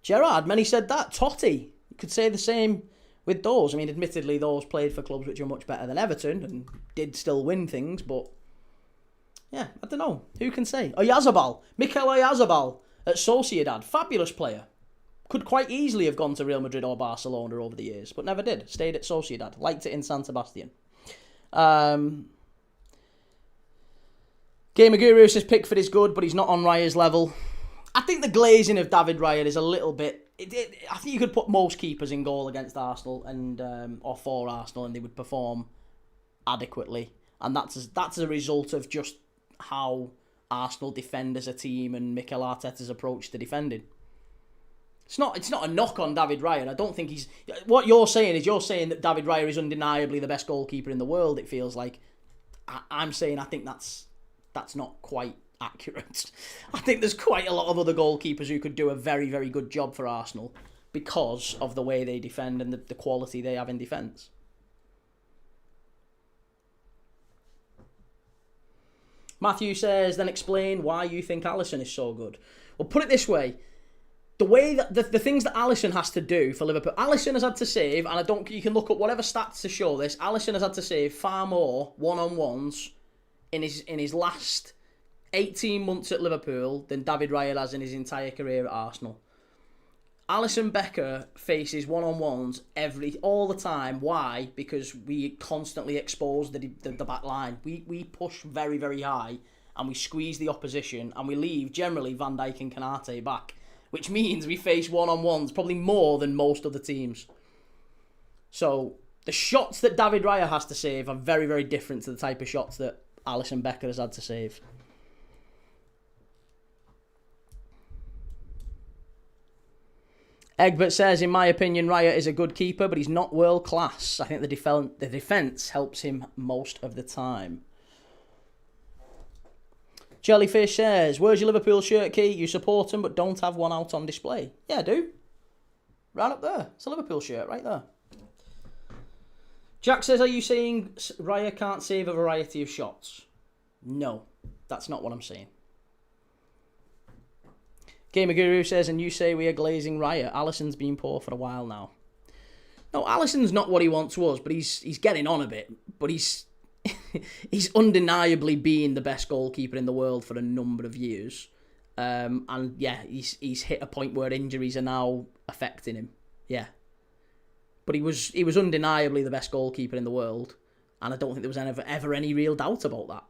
Gerrard, many said that. Totti, you could say the same with those. I mean, admittedly, those played for clubs which are much better than Everton and did still win things, but yeah, I don't know. Who can say? Oyarzabal, Mikel Oyarzabal at Sociedad, fabulous player. Could quite easily have gone to Real Madrid or Barcelona over the years, but never did. Stayed at Sociedad. Liked it in San Sebastian. Gamer Guru says Pickford is good, but he's not on Raya's level. I think the glazing of David Raya is a little bit... I think you could put most keepers in goal against Arsenal and or for Arsenal, and they would perform adequately. And that's a result of just how Arsenal defend as a team and Mikel Arteta's approach to defending. It's not a knock on David Raya. I don't think he's... What you're saying that David Raya is undeniably the best goalkeeper in the world, it feels like. I'm saying I think that's not quite accurate. I think there's quite a lot of other goalkeepers who could do a very, very good job for Arsenal because of the way they defend and the quality they have in defence. Matthew says, then explain why you think Alisson is so good. Well, put it this way. The way that the things that Alisson has to do for Liverpool, Alisson has had to save, and you can look up whatever stats to show this, Alisson has had to save far more one-on-ones in his last 18 months at Liverpool than David Raya has in his entire career at Arsenal. Alisson Becker faces one-on-ones all the time. Why? Because we constantly expose the back line. We push very, very high and we squeeze the opposition and we leave generally Van Dijk and Konate back, which means we face one-on-ones probably more than most other teams. So the shots that David Raya has to save are very, very different to the type of shots that Alisson Becker has had to save. Egbert says, in my opinion, Raya is a good keeper, but he's not world class. I think the defence helps him most of the time. Jellyfish says, where's your Liverpool shirt, Key? You support them, but don't have one out on display. Yeah, I do. Right up there. It's a Liverpool shirt right there. Jack says, are you saying Raya can't save a variety of shots? No, that's not what I'm saying. Gamer Guru says, and you say we are glazing Raya. Alisson's been poor for a while now. No, Alisson's not what he once was, but he's getting on a bit. But he's undeniably been the best goalkeeper in the world for a number of years. And yeah, he's hit a point where injuries are now affecting him. Yeah. But he was undeniably the best goalkeeper in the world. And I don't think there was ever any real doubt about that.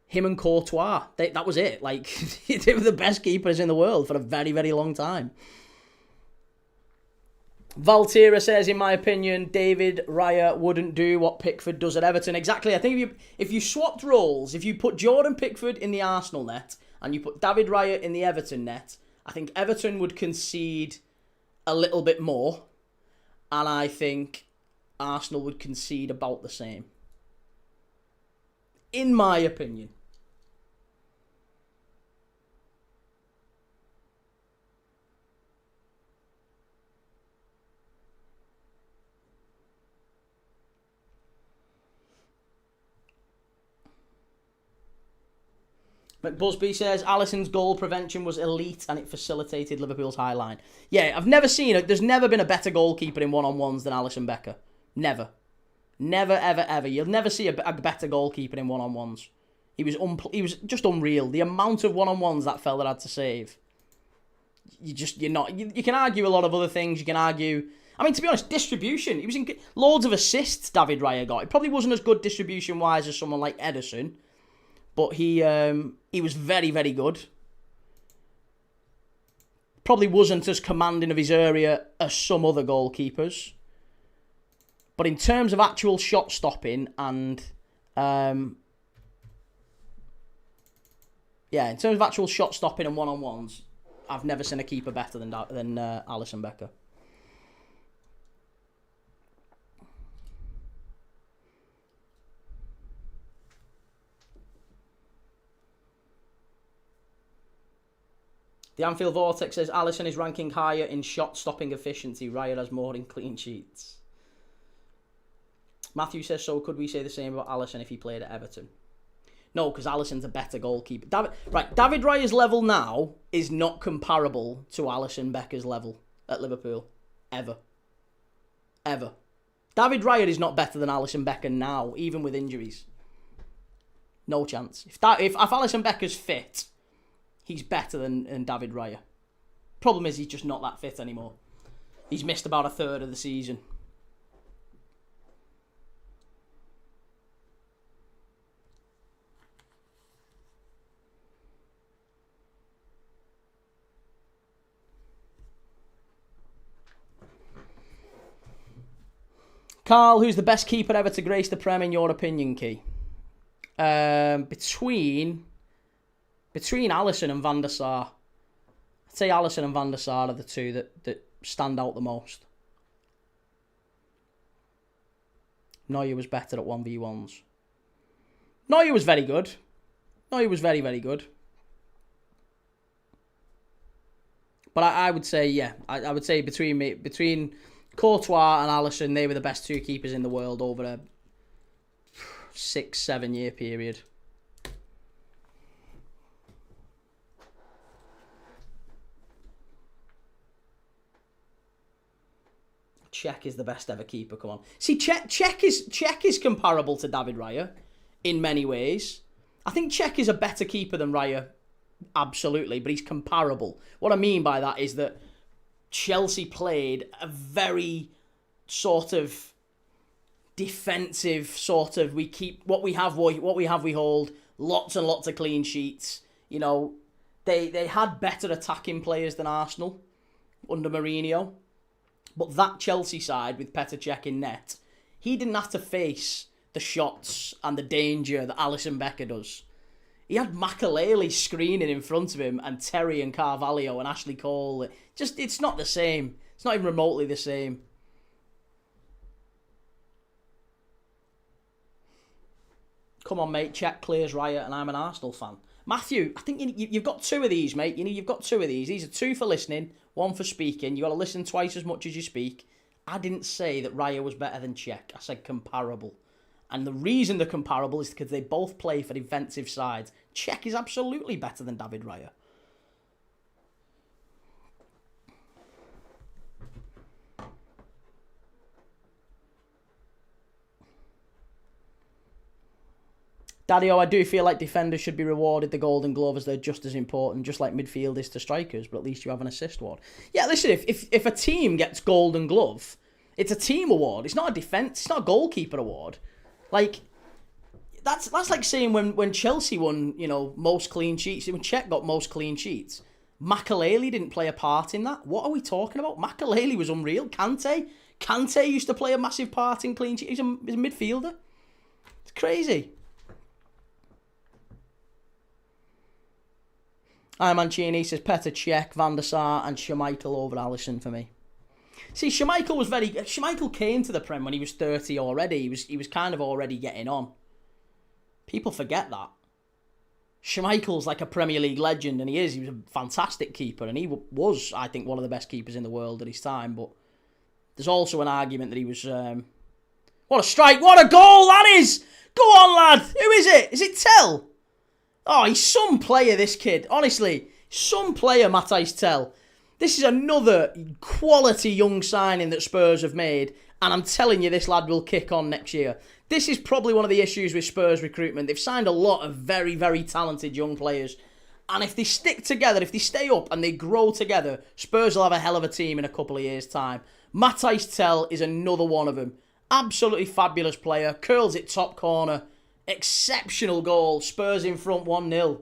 Him and Courtois, that was it. Like, they were the best keepers in the world for a very, very long time. Valtira says, in my opinion, David Raya wouldn't do what Pickford does at Everton. Exactly. I think if you swapped roles, if you put Jordan Pickford in the Arsenal net and you put David Raya in the Everton net, I think Everton would concede a little bit more. And I think Arsenal would concede about the same. In my opinion. McBusby says, Alisson's goal prevention was elite and it facilitated Liverpool's high line. Yeah, I've never seen it. There's never been a better goalkeeper in one-on-ones than Alisson Becker. Never. Never, ever, ever. You'll never see a better goalkeeper in one-on-ones. He was just unreal. The amount of one-on-ones that fella had to save. You can argue a lot of other things. You can argue... I mean, to be honest, distribution. He was in loads of assists, David Raya got. It probably wasn't as good distribution-wise as someone like Ederson. But he was very, very good. Probably wasn't as commanding of his area as some other goalkeepers. But in terms of actual shot stopping and... in terms of actual shot stopping and one-on-ones, I've never seen a keeper better than Alisson Becker. The Anfield Vortex says Alisson is ranking higher in shot-stopping efficiency. Raya has more in clean sheets. Matthew says, so could we say the same about Alisson if he played at Everton? No, because Alisson's a better goalkeeper. David Raya's level now is not comparable to Alisson Becker's level at Liverpool. Ever. David Raya is not better than Alisson Becker now, even with injuries. No chance. If Alisson Becker's fit, he's better than David Raya. Problem is, he's just not that fit anymore. He's missed about a third of the season. Carl, who's the best keeper ever to grace the Prem in your opinion, Key? Between Alisson and Van der Sar. I'd say Alisson and Van der Sar are the two that stand out the most. Neuer was better at 1v1s. Neuer was very good. Neuer was very, very good. But I would say, yeah, I would say between Courtois and Alisson, they were the best two keepers in the world over a 6-7 year period. Cech is the best ever keeper. Come on, see, Cech is comparable to David Raya in many ways. I think Cech is a better keeper than Raya, absolutely, but he's comparable. What I mean by that is that Chelsea played a very sort of defensive sort of, we keep what we have we hold, lots and lots of clean sheets. You know, they had better attacking players than Arsenal under Mourinho. But that Chelsea side with Petr Cech in net, he didn't have to face the shots and the danger that Alisson Becker does. He had Makelele screening in front of him and Terry and Carvalho and Ashley Cole. It's not the same. It's not even remotely the same. Come on, mate. Cech clears Raya and I'm an Arsenal fan. Matthew, I think you've got two of these, mate. You've got two of these. These are two for listening, one for speaking. You got to listen twice as much as you speak. I didn't say that Raya was better than Cech. I said comparable. And the reason they're comparable is because they both play for defensive sides. Cech is absolutely better than David Raya. Daddy-O, I do feel like defenders should be rewarded the Golden Glove as they're just as important, just like midfield is to strikers, but at least you have an assist award. Yeah, listen, if a team gets Golden Glove, it's a team award. It's not a defence, it's not a goalkeeper award. Like, that's like saying when Chelsea won, you know, most clean sheets, when Cech got most clean sheets, Makelele didn't play a part in that. What are we talking about? Makelele was unreal. Kante used to play a massive part in clean sheets. He's a midfielder. It's crazy. Mancini says Petr Cech, Van der Sar and Schmeichel over Alisson for me. See, Schmeichel came to the Prem when he was 30 already. He was kind of already getting on. People forget that. Schmeichel's like a Premier League legend, and he was a fantastic keeper, and he was, I think, one of the best keepers in the world at his time, but there's also an argument that he was... What a strike, what a goal that is! Go on, lad! Who is it? Is it Tell? Oh, he's some player, this kid. Honestly, some player, Matthijs Tell. This is another quality young signing that Spurs have made, and I'm telling you, this lad will kick on next year. This is probably one of the issues with Spurs recruitment. They've signed a lot of very, very talented young players, and if they stick together, if they stay up and they grow together, Spurs will have a hell of a team in a couple of years' time. Matthijs Tell is another one of them. Absolutely fabulous player. Curls it top corner. Exceptional goal. Spurs in front 1-0.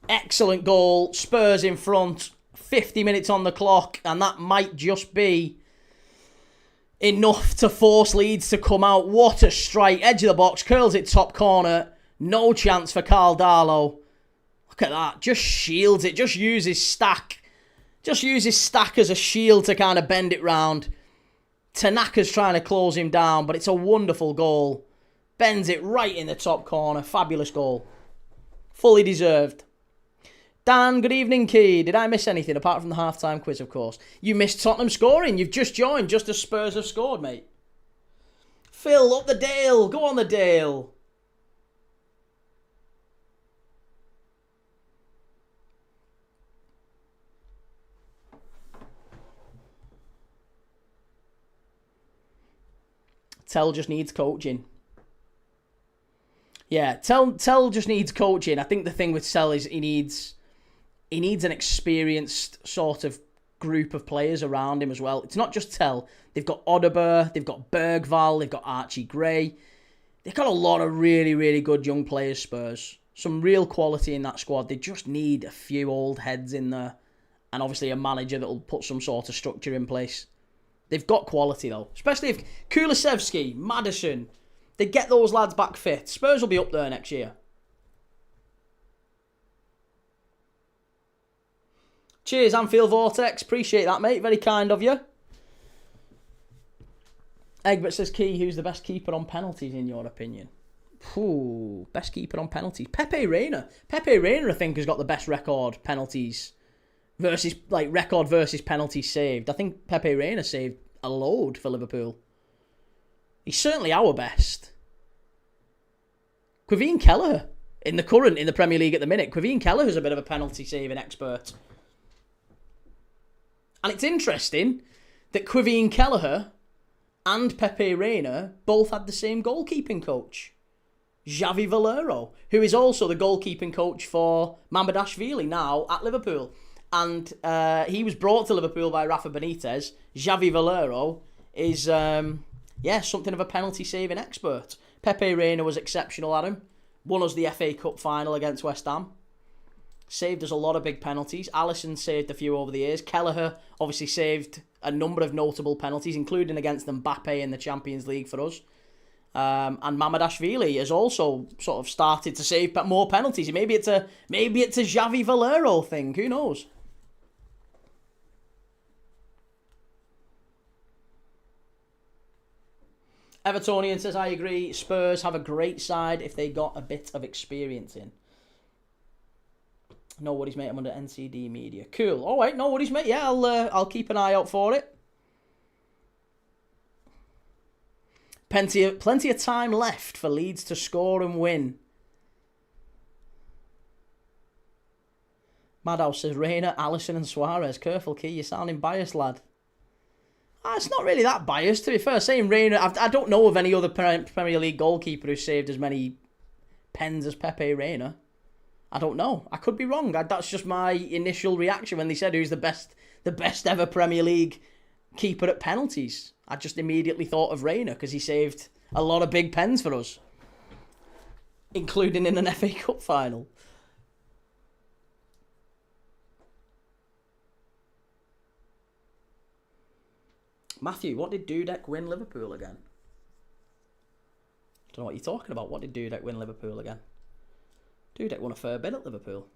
Excellent goal. Spurs in front. 50 minutes on the clock. And that might just be enough to force Leeds to come out. What a strike. Edge of the box. Curls it top corner. No chance for Carl Darlow. Look at that. Just shields it. Just uses stack. Just uses stack as a shield to kind of bend it round. Tanaka's trying to close him down, but it's a wonderful goal. Bends it right in the top corner. Fabulous goal. Fully deserved. Dan, good evening, Key. Did I miss anything apart from the halftime quiz, of course? You missed Tottenham scoring. You've just joined just as Spurs have scored, mate. Phil, up the Dale. Go on the Dale. Tell just needs coaching. Yeah, Tell just needs coaching. I think the thing with Tell is he needs an experienced sort of group of players around him as well. It's not just Tell. They've got Odeber, they've got Bergval, they've got Archie Gray. They've got a lot of really, really good young players, Spurs. Some real quality in that squad. They just need a few old heads in there. And obviously a manager that will put some sort of structure in place. They've got quality though. Especially if Kulusevski, Maddison, they get those lads back fit. Spurs will be up there next year. Cheers, Anfield Vortex. Appreciate that, mate. Very kind of you. Egbert says, Key, who's the best keeper on penalties in your opinion? Ooh, best keeper on penalties. Pepe Reina. Pepe Reina, I think, has got the best record penalties versus penalties saved. I think Pepe Reina saved a load for Liverpool. He's certainly our best. Quavine Kelleher in the Premier League at the minute. Quavine Kelleher's a bit of a penalty saving expert. And it's interesting that Quavine Kelleher and Pepe Reina both had the same goalkeeping coach, Xavi Valero, who is also the goalkeeping coach for Mamardashvili now at Liverpool. And he was brought to Liverpool by Rafa Benitez. Xavi Valero is, something of a penalty-saving expert. Pepe Reina was exceptional at him. Won us the FA Cup final against West Ham. Saved us a lot of big penalties. Alisson saved a few over the years. Kelleher obviously saved a number of notable penalties, including against Mbappe in the Champions League for us. And Mamardashvili has also sort of started to save more penalties. Maybe it's a Xavi Valero thing. Who knows? Evertonian says, I agree. Spurs have a great side if they got a bit of experience in. No worries, mate. I'm under NCD Media. Cool. All right, no worries, mate. Yeah, I'll keep an eye out for it. Plenty of time left for Leeds to score and win. Madhouse says, Reina, Alisson and Suarez. Careful, Key. You're sounding biased, lad. It's not really that biased, to be fair. Saying Reina, I don't know of any other Premier League goalkeeper who saved as many pens as Pepe Reina. I don't know. I could be wrong. That's just my initial reaction when they said who's the best ever Premier League keeper at penalties. I just immediately thought of Reina because he saved a lot of big pens for us, including in an FA Cup final. Matthew, what did Dudek win Liverpool again? I don't know what you're talking about. What did Dudek win Liverpool again? Dudek won a fair bit at Liverpool.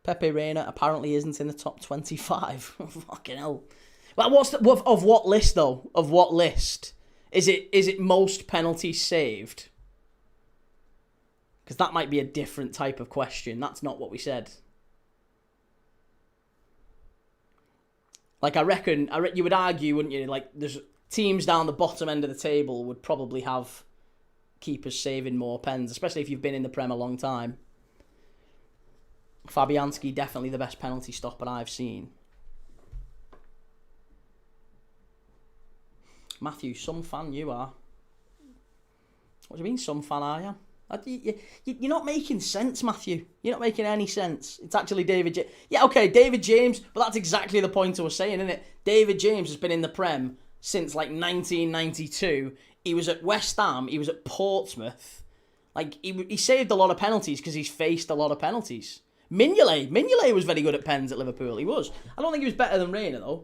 Pepe Reina apparently isn't in the top 25. Fucking hell. Well, of what list though? Of what list? Is it most penalties saved? Because that might be a different type of question. That's not what we said. Like, I reckon you would argue, wouldn't you? Like, there's teams down the bottom end of the table would probably have keepers saving more pens, especially if you've been in the Prem a long time. Fabianski, definitely the best penalty stopper I've seen. Matthew, some fan you are. What do you mean, some fan I am? You're not making sense, Matthew. You're not making any sense. It's actually David James. Yeah, okay, David James, but that's exactly the point I was saying, isn't it? David James has been in the Prem since, like, 1992. He was at West Ham. He was at Portsmouth. Like, he saved a lot of penalties because he's faced a lot of penalties. Mignolet was very good at pens at Liverpool. He was. I don't think he was better than Reina, though.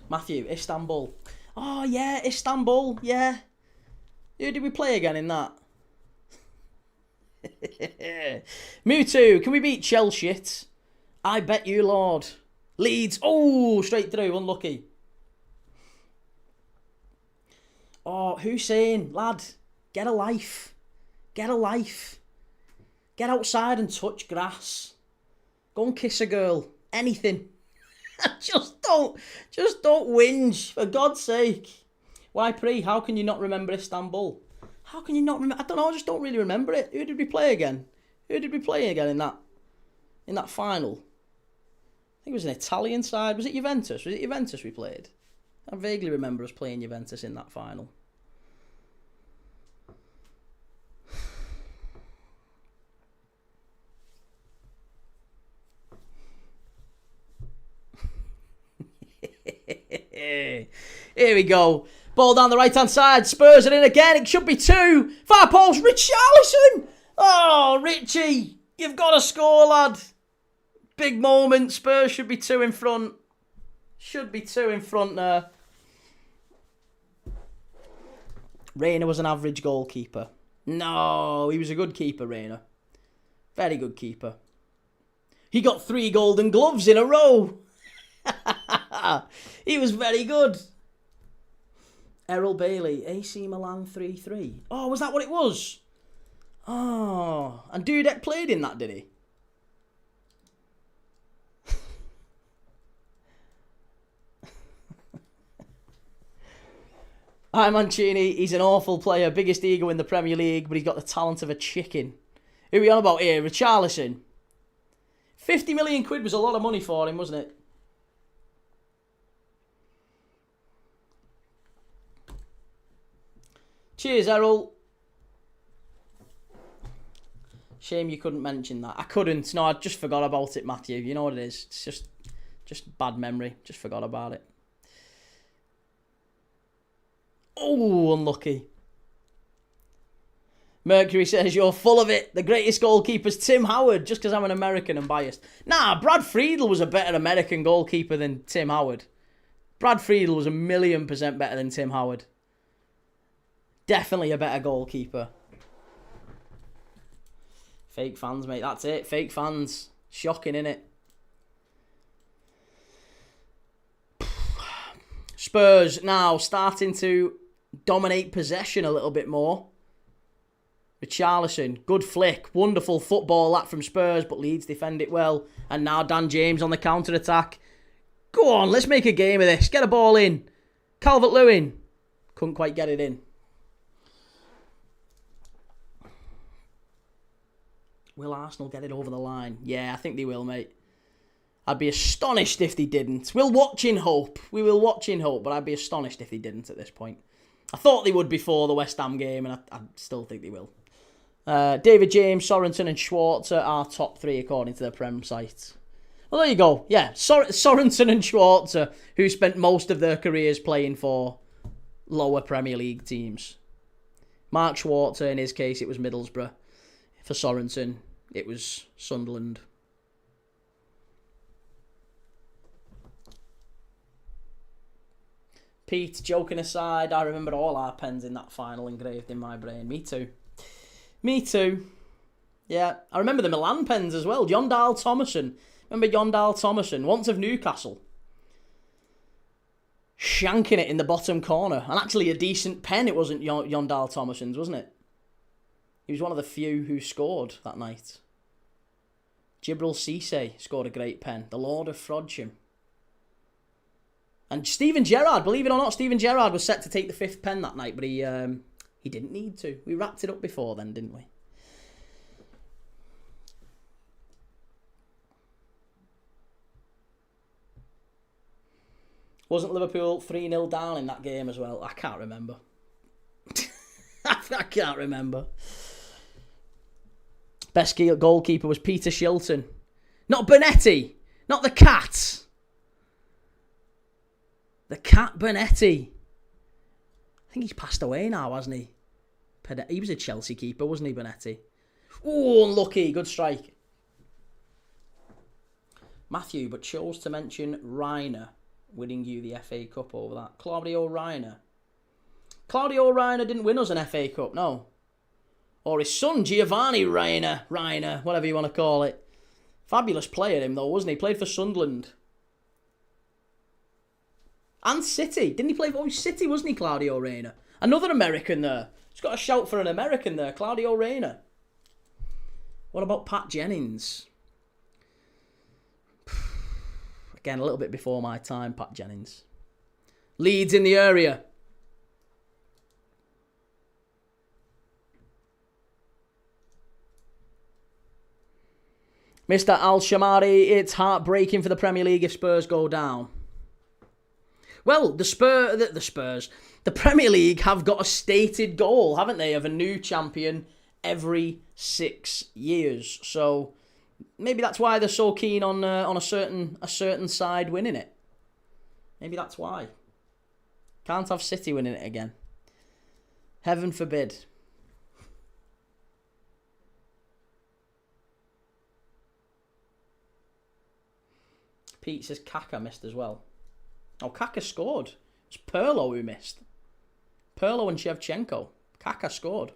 Matthew, Istanbul. Oh, yeah, Istanbul, yeah. Who did we play again in that? Mewtwo, can we beat Chelsea? I bet you, Lord. Leeds. Oh, straight through. Unlucky. Oh, Hussein, lad, get a life. Get a life. Get outside and touch grass. Go and kiss a girl. Anything. just don't whinge, for God's sake. Why, Pre, how can you not remember Istanbul? How can you not remember? I don't know, I just don't really remember it. Who did we play again? Who did we play again in that final? I think it was an Italian side. Was it Juventus? Was it Juventus we played? I vaguely remember us playing Juventus in that final. Here we go. Ball down the right-hand side. Spurs are in again. It should be 2. Far post. Richarlison. Oh, Richie. You've got to score, lad. Big moment. Spurs should be 2 in front. Should be 2 in front there. Reina was an average goalkeeper. No, he was a good keeper, Reina. Very good keeper. He got 3 golden gloves in a row. He was very good. Errol Bailey, AC Milan 3-3. Oh, was that what it was? Oh, and Dudek played in that, did he? Hi, Mancini. He's an awful player. Biggest ego in the Premier League, but he's got the talent of a chicken. Who are we on about here? Richarlison. 50 million quid was a lot of money for him, wasn't it? Cheers, Errol. Shame you couldn't mention that. I couldn't. No, I just forgot about it, Matthew. You know what it is. It's just bad memory. Just forgot about it. Oh, unlucky. Mercury says, you're full of it. The greatest goalkeeper's Tim Howard, just because I'm an American and biased. Nah, Brad Friedel was a better American goalkeeper than Tim Howard. Brad Friedel was 1,000,000% better than Tim Howard. Definitely a better goalkeeper. Fake fans, mate. That's it. Fake fans. Shocking, innit? Spurs now starting to dominate possession a little bit more. Richarlison, good flick. Wonderful football that from Spurs, but Leeds defend it well. And now Dan James on the counter-attack. Go on, let's make a game of this. Get a ball in. Calvert-Lewin. Couldn't quite get it in. Will Arsenal get it over the line? Yeah, I think they will, mate. I'd be astonished if they didn't. We'll watch in hope. We will watch in hope, but I'd be astonished if they didn't at this point. I thought they would before the West Ham game, and I still think they will. David James, Sorensen and Schwarzer are top 3 according to the Prem site. Well, there you go. Yeah, Sorensen and Schwarzer, who spent most of their careers playing for lower Premier League teams. Mark Schwarzer, in his case, it was Middlesbrough. For Sorensen, it was Sunderland. Pete, joking aside, I remember all our pens in that final engraved in my brain. Me too. Me too. Yeah, I remember the Milan pens as well. Jon Dahl Tomasson. Remember Jon Dahl Tomasson, once of Newcastle. Shanking it in the bottom corner. And actually a decent pen, it wasn't Jon Dahl Tomasson's, wasn't it? He was one of the few who scored that night. Gibril Cisse scored a great pen. The Lord of Frodsham. And Steven Gerrard, believe it or not, Steven Gerrard was set to take the 5th pen that night, but he didn't need to. We wrapped it up before then, didn't we? Wasn't Liverpool 3-0 down in that game as well? I can't remember. I can't remember. Best goalkeeper was Peter Shilton. Not Bonetti. Not the cat. The cat Bonetti. I think he's passed away now, hasn't he? He was a Chelsea keeper, wasn't he, Bonetti? Oh, unlucky. Good strike. Matthew, but chose to mention Reiner winning you the FA Cup over that. Claudio Reiner. Claudio Reiner didn't win us an FA Cup, no. Or his son, Giovanni Reina, whatever you want to call it. Fabulous player, him though, wasn't he? Played for Sunderland. And City. Didn't he play for City, wasn't he, Claudio Reyna? Another American there. He's got a shout for an American there, Claudio Reyna. What about Pat Jennings? Again, a little bit before my time, Pat Jennings. Leeds in the area. Mr. Al-Shamari, it's heartbreaking for the Premier League if Spurs go down. Well, the Premier League have got a stated goal, haven't they, of a new champion every 6 years. So maybe that's why they're so keen on a certain side winning it. Maybe that's why. Can't have City winning it again. Heaven forbid. Pete says Kaka missed as well. Oh, Kaka scored. It's Pirlo who missed. Pirlo and Shevchenko. Kaka scored.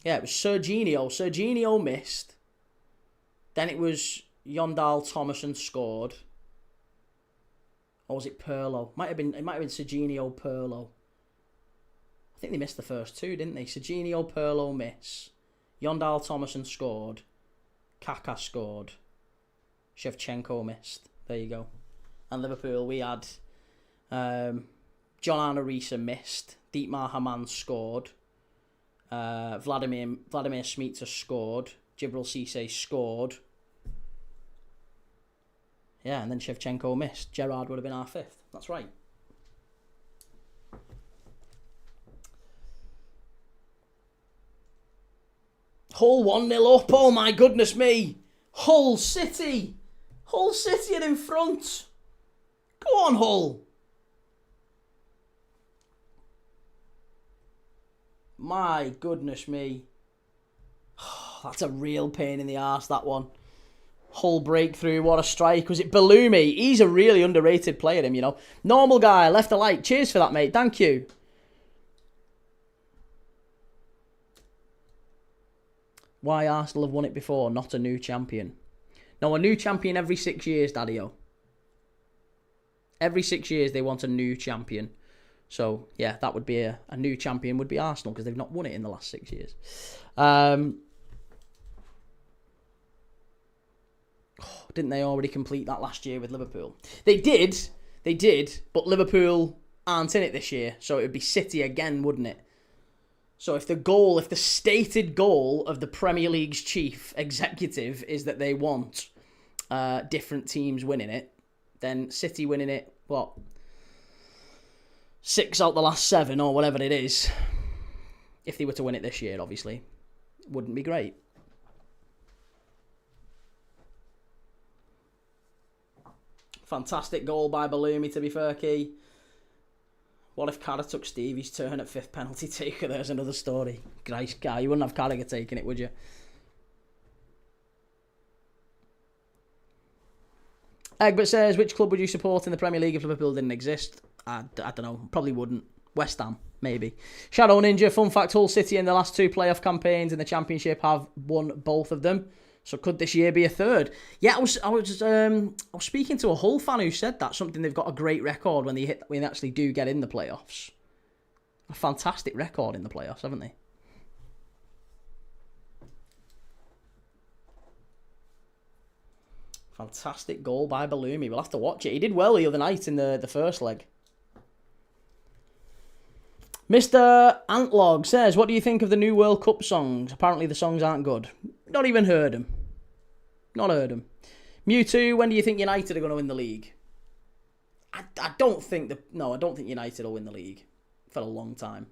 Yeah, it was Serginho. Serginho missed. Then it was Yondal Thomason scored. Or was it Pirlo? It might have been Serginho, Pirlo. I think they missed the first two, didn't they? Serginho, Pirlo miss. Yondal Thomason scored. Kaka scored. Shevchenko missed. There you go. And Liverpool, we had John Arnorisa missed. Dietmar Hamann scored. Vladimir Smicer scored. Djibril Cissé scored. Yeah, and then Shevchenko missed. Gerrard would have been our fifth. That's right. Hull 1-0 up. Oh my goodness me. Hull City. Hull City are in front. Go on, Hull. My goodness me. That's a real pain in the arse, that one. Hull breakthrough, what a strike. Was it Bellumi? He's a really underrated player, him, you know. Normal guy, left a like. Cheers for that, mate. Thank you. Why Arsenal have won it before, not a new champion. No, a new champion every 6 years, Daddy-o. Every 6 years they want a new champion. So, yeah, that would be a new champion would be Arsenal because they've not won it in the last 6 years. Didn't they already complete that last year with Liverpool? They did, but Liverpool aren't in it this year. So it would be City again, wouldn't it? So if the stated goal of the Premier League's chief executive is that they want different teams winning it, then City winning it, 6 out the last 7 or whatever it is, if they were to win it this year, obviously, wouldn't be great. Fantastic goal by Bellumi, to be fair, Key. What if Carragher took Stevie's turn at 5th penalty taker? There's another story. Christ, guy, you wouldn't have Carragher taking it, would you? Egbert says, which club would you support in the Premier League if Liverpool didn't exist? I don't know. Probably wouldn't. West Ham, maybe. Shadow Ninja, fun fact, Hull City in the last 2 playoff campaigns in the Championship have won both of them. So could this year be a third? Yeah, I was speaking to a Hull fan who said that something they've got a great record when they actually do get in the playoffs. A fantastic record in the playoffs, haven't they? Fantastic goal by Bellumi. We'll have to watch it. He did well the other night in the first leg. Mr. Antlog says, what do you think of the new World Cup songs? Apparently the songs aren't good. Not even heard them. Not heard them. Mewtwo, when do you think United are going to win the league? I don't think United will win the league for a long time.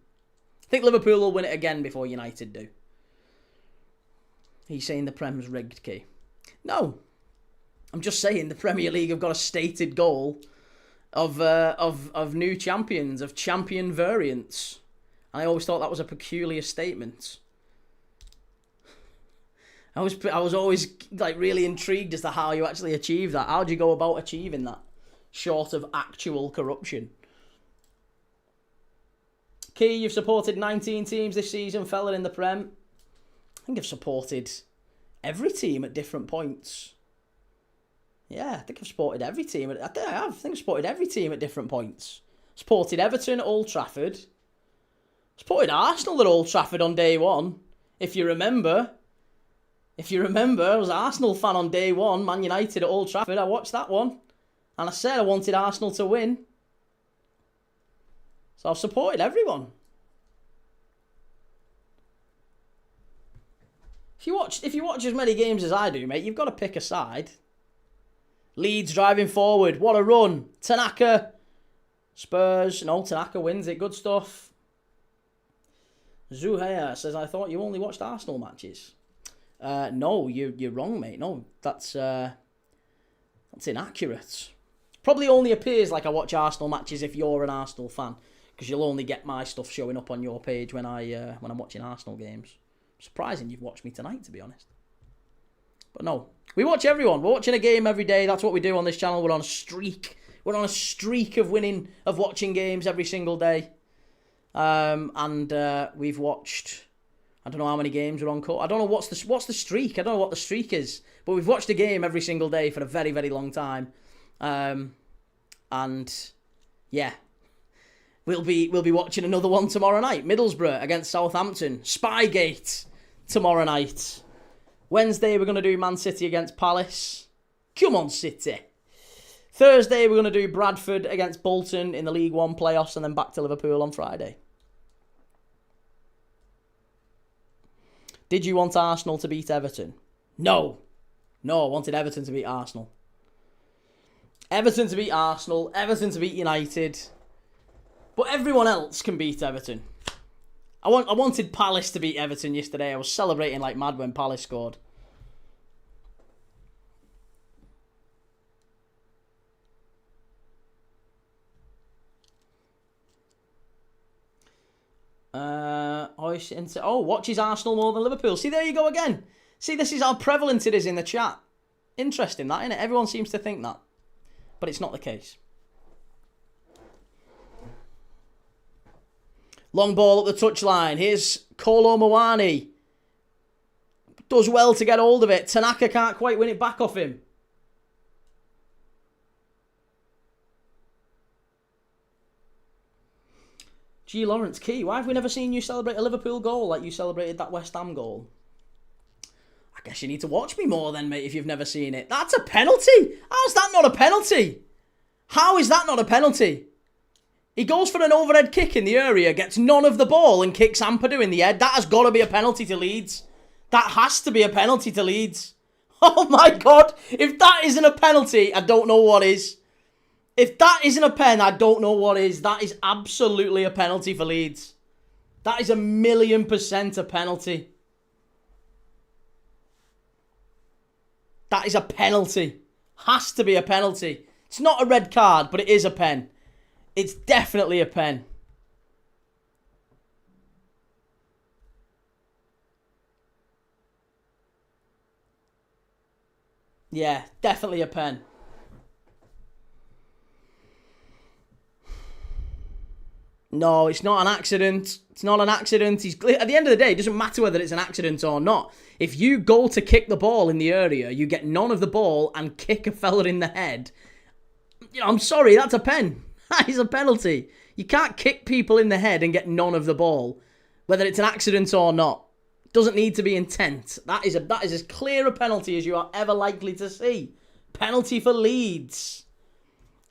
I think Liverpool will win it again before United do. He's saying the Prem's rigged, Key. No. I'm just saying the Premier League have got a stated goal of new champions, of champion variants. I always thought that was a peculiar statement. I was always like really intrigued as to how you actually achieve that. How do you go about achieving that, short of actual corruption? Key, you've supported 19 teams this season, fella, in the Prem. I think I've supported every team at different points. Yeah, I think I've supported every team. I think I've supported every team at different points. Supported Everton at Old Trafford. Supported Arsenal at Old Trafford on day one. If you remember, I was an Arsenal fan on day one. Man United at Old Trafford. I watched that one. And I said I wanted Arsenal to win. So I've supported everyone. If you watch as many games as I do, mate, you've got to pick a side. Leeds driving forward. What a run. Tanaka. Spurs. No, Tanaka wins it. Good stuff. Zuhair says, I thought you only watched Arsenal matches. No, you're wrong, mate. No, that's inaccurate. Probably only appears like I watch Arsenal matches if you're an Arsenal fan, because you'll only get my stuff showing up on your page when I'm watching Arsenal games. Surprising you've watched me tonight, to be honest. But no, we watch everyone. We're watching a game every day. That's what we do on this channel. We're on a streak. We're on a streak of watching games every single day. We've watched, I don't know how many games we're on. I don't know what's the streak. I don't know what the streak is. But we've watched a game every single day for a very, very long time. Yeah. We'll be watching another one tomorrow night. Middlesbrough against Southampton. Spygate tomorrow night. Wednesday, we're going to do Man City against Palace. Come on, City. Thursday, we're going to do Bradford against Bolton in the League One playoffs, and then back to Liverpool on Friday. Did you want Arsenal to beat Everton? No. No, I wanted Everton to beat Arsenal. Everton to beat Arsenal. Everton to beat United. But everyone else can beat Everton. I wanted Palace to beat Everton yesterday. I was celebrating like mad when Palace scored. Watches Arsenal more than Liverpool. See, there you go again. See, this is how prevalent it is in the chat. Interesting, that, isn't it? Everyone seems to think that. But it's not the case. Long ball up the touchline. Here's Kolo Muani. Does well to get hold of it. Tanaka can't quite win it back off him. G. Lawrence Key, why have we never seen you celebrate a Liverpool goal like you celebrated that West Ham goal? I guess you need to watch me more then, mate, if you've never seen it. That's a penalty. How's that not a penalty? How is that not a penalty? He goes for an overhead kick in the area, gets none of the ball and kicks Ampadu in the head. That has got to be a penalty to Leeds. That has to be a penalty to Leeds. Oh my God. If that isn't a penalty, I don't know what is. If that isn't a pen, I don't know what is. That is absolutely a penalty for Leeds. That is 1,000,000% a penalty. That is a penalty. Has to be a penalty. It's not a red card, but it is a pen. It's definitely a pen. Yeah, definitely a pen. No, it's not an accident. It's not an accident. At the end of the day, it doesn't matter whether it's an accident or not. If you go to kick the ball in the area, you get none of the ball and kick a fella in the head. I'm sorry, that's a pen. That is a penalty. You can't kick people in the head and get none of the ball, whether it's an accident or not. It doesn't need to be intent. That is as clear a penalty as you are ever likely to see. Penalty for Leeds.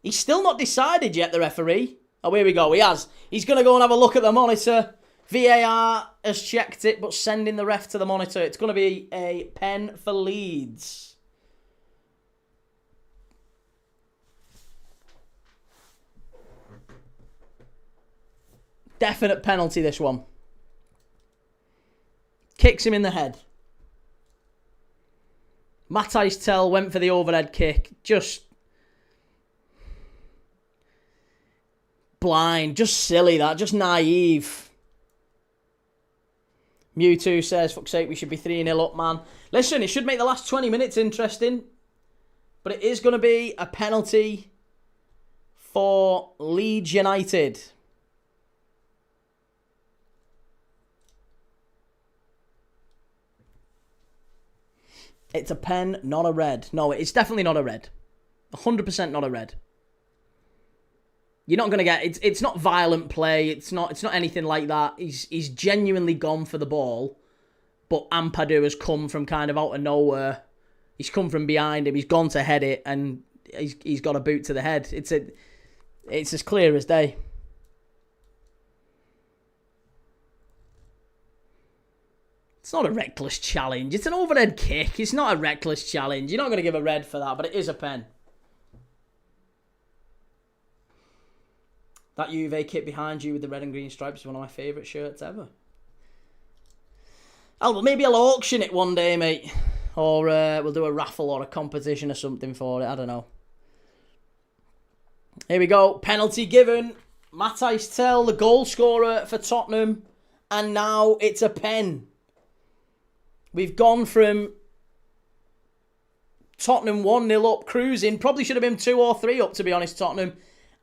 He's still not decided yet, the referee. Oh, here we go. He has. He's going to go and have a look at the monitor. VAR has checked it, but sending the ref to the monitor. It's going to be a pen for Leeds. Definite penalty, this one. Kicks him in the head. Matthijs Tel went for the overhead kick. Just blind. Just silly, that. Just naive. Mewtwo says, fuck's sake, we should be 3-0 up, man. Listen, it should make the last 20 minutes interesting. But it is going to be a penalty for Leeds United. It's a pen, not a red. No, it's definitely not a red. 100% not a red. You're not going to get... It's not violent play. It's not anything like that. He's genuinely gone for the ball. But Ampadu has come from kind of out of nowhere. He's come from behind him. He's gone to head it. And he's got a boot to the head. It's as clear as day. It's not a reckless challenge. It's an overhead kick. It's not a reckless challenge. You're not going to give a red for that, but it is a pen. That Juve kit behind you with the red and green stripes is one of my favourite shirts ever. Maybe I'll auction it one day, mate. Or we'll do a raffle or a competition or something for it. I don't know. Here we go. Penalty given. Matthijs Tel, the goal scorer for Tottenham. And now it's a pen. We've gone from Tottenham 1-0 up, cruising. Probably should have been 2 or 3 up, to be honest, Tottenham.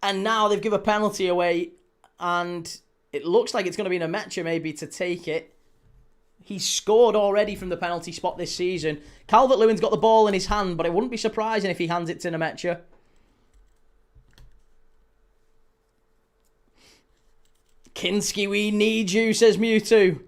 And now they've given a penalty away. And it looks like it's going to be Nmecha maybe to take it. He's scored already from the penalty spot this season. Calvert-Lewin's got the ball in his hand, but it wouldn't be surprising if he hands it to Nmecha. Kinski, we need you, says Mewtwo.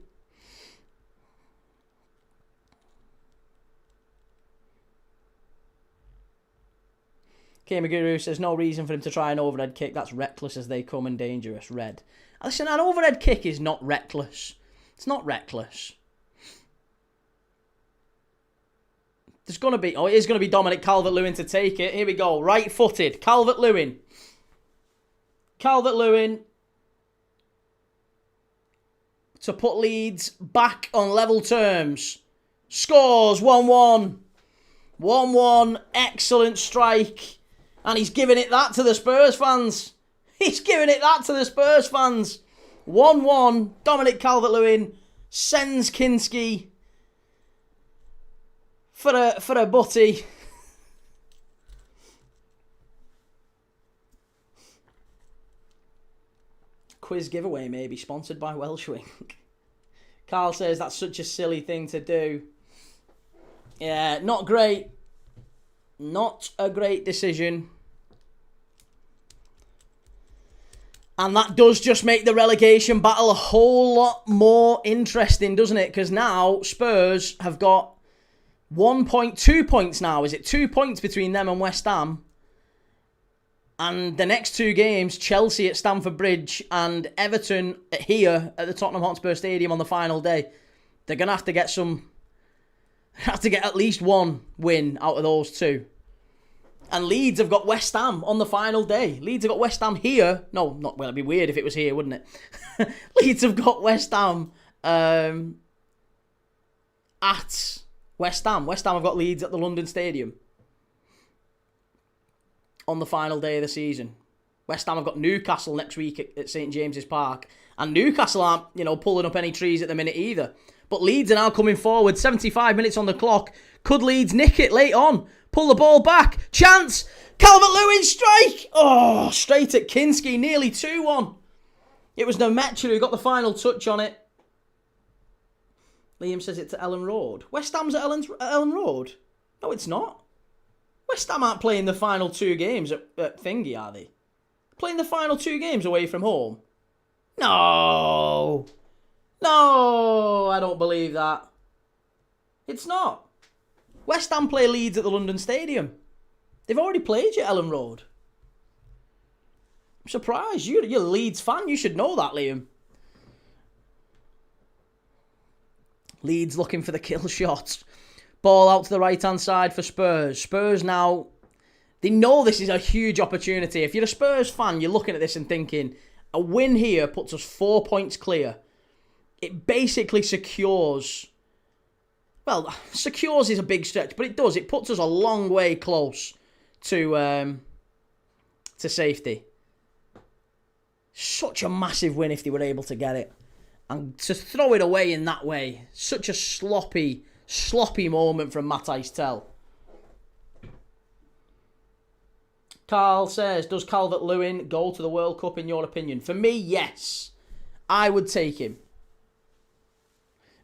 Kamaguru says, no reason for him to try an overhead kick. That's reckless as they come and dangerous. Red. Listen, an overhead kick is not reckless. It's not reckless. There's going to be... Oh, it is going to be Dominic Calvert-Lewin to take it. Here we go. Right-footed. Calvert-Lewin. Calvert-Lewin. To put Leeds back on level terms. Scores 1-1. 1-1. Excellent strike. And he's giving it that to the Spurs fans. He's giving it that to the Spurs fans. 1-1. Dominic Calvert-Lewin sends Kinski for a butty. Quiz giveaway maybe, sponsored by Welshwing. Carl says that's such a silly thing to do. Yeah, not great. Not a great decision. And that does just make the relegation battle a whole lot more interesting, doesn't it? Because now Spurs have got 2 points now. Is it 2 points between them and West Ham? And the next 2 games, Chelsea at Stamford Bridge and Everton here at the Tottenham Hotspur Stadium on the final day. They're going to have to get at least 1 win out of those 2. And Leeds have got West Ham on the final day. Leeds have got West Ham here. No, not well. It'd be weird if it was here, wouldn't it? Leeds have got West Ham at West Ham. West Ham have got Leeds at the London Stadium on the final day of the season. West Ham have got Newcastle next week at St James's Park. And Newcastle aren't, pulling up any trees at the minute either. But Leeds are now coming forward. 75 minutes on the clock. Could Leeds nick it late on? Pull the ball back. Chance. Calvert-Lewin strike. Oh, straight at Kinski. Nearly 2-1. It was Nmecha who got the final touch on it. Liam says it to Ellen Road. West Ham's at Ellen Road? No, it's not. West Ham aren't playing the final 2 games at Thingy, are they? Playing the final 2 games away from home? No. No, I don't believe that. It's not. West Ham play Leeds at the London Stadium. They've already played you at Ellen Road. I'm surprised. You're a Leeds fan. You should know that, Liam. Leeds looking for the kill shot. Ball out to the right-hand side for Spurs. Spurs now, they know this is a huge opportunity. If you're a Spurs fan, you're looking at this and thinking, a win here puts us 4 points clear. It basically secures... Well, secures is a big stretch, but it does. It puts us a long way close to safety. Such a massive win if they were able to get it. And to throw it away in that way, such a sloppy moment from Matthijs Tel. Carl says, does Calvert-Lewin go to the World Cup in your opinion? For me, yes. I would take him.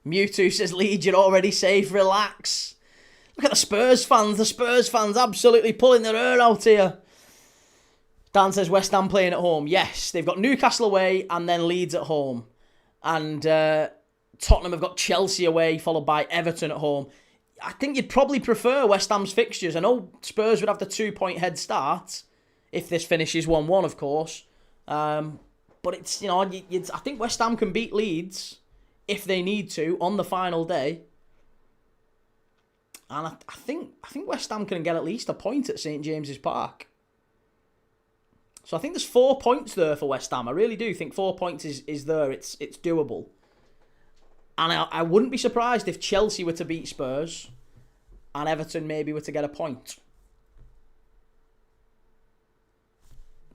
Mewtwo says, Leeds, you're already safe, relax. Look at the Spurs fans. The Spurs fans absolutely pulling their hair out here. Dan says West Ham playing at home. Yes, they've got Newcastle away and then Leeds at home. And Tottenham have got Chelsea away, followed by Everton at home. I think you'd probably prefer West Ham's fixtures. I know Spurs would have the 2-point head start if this finishes 1-1, of course. But it's, I think West Ham can beat Leeds if they need to on the final day. And I think West Ham can get at least a point at St James's Park. So I think there's 4 points there for West Ham. I really do think 4 points is there. It's doable. And I wouldn't be surprised if Chelsea were to beat Spurs and Everton maybe were to get a point.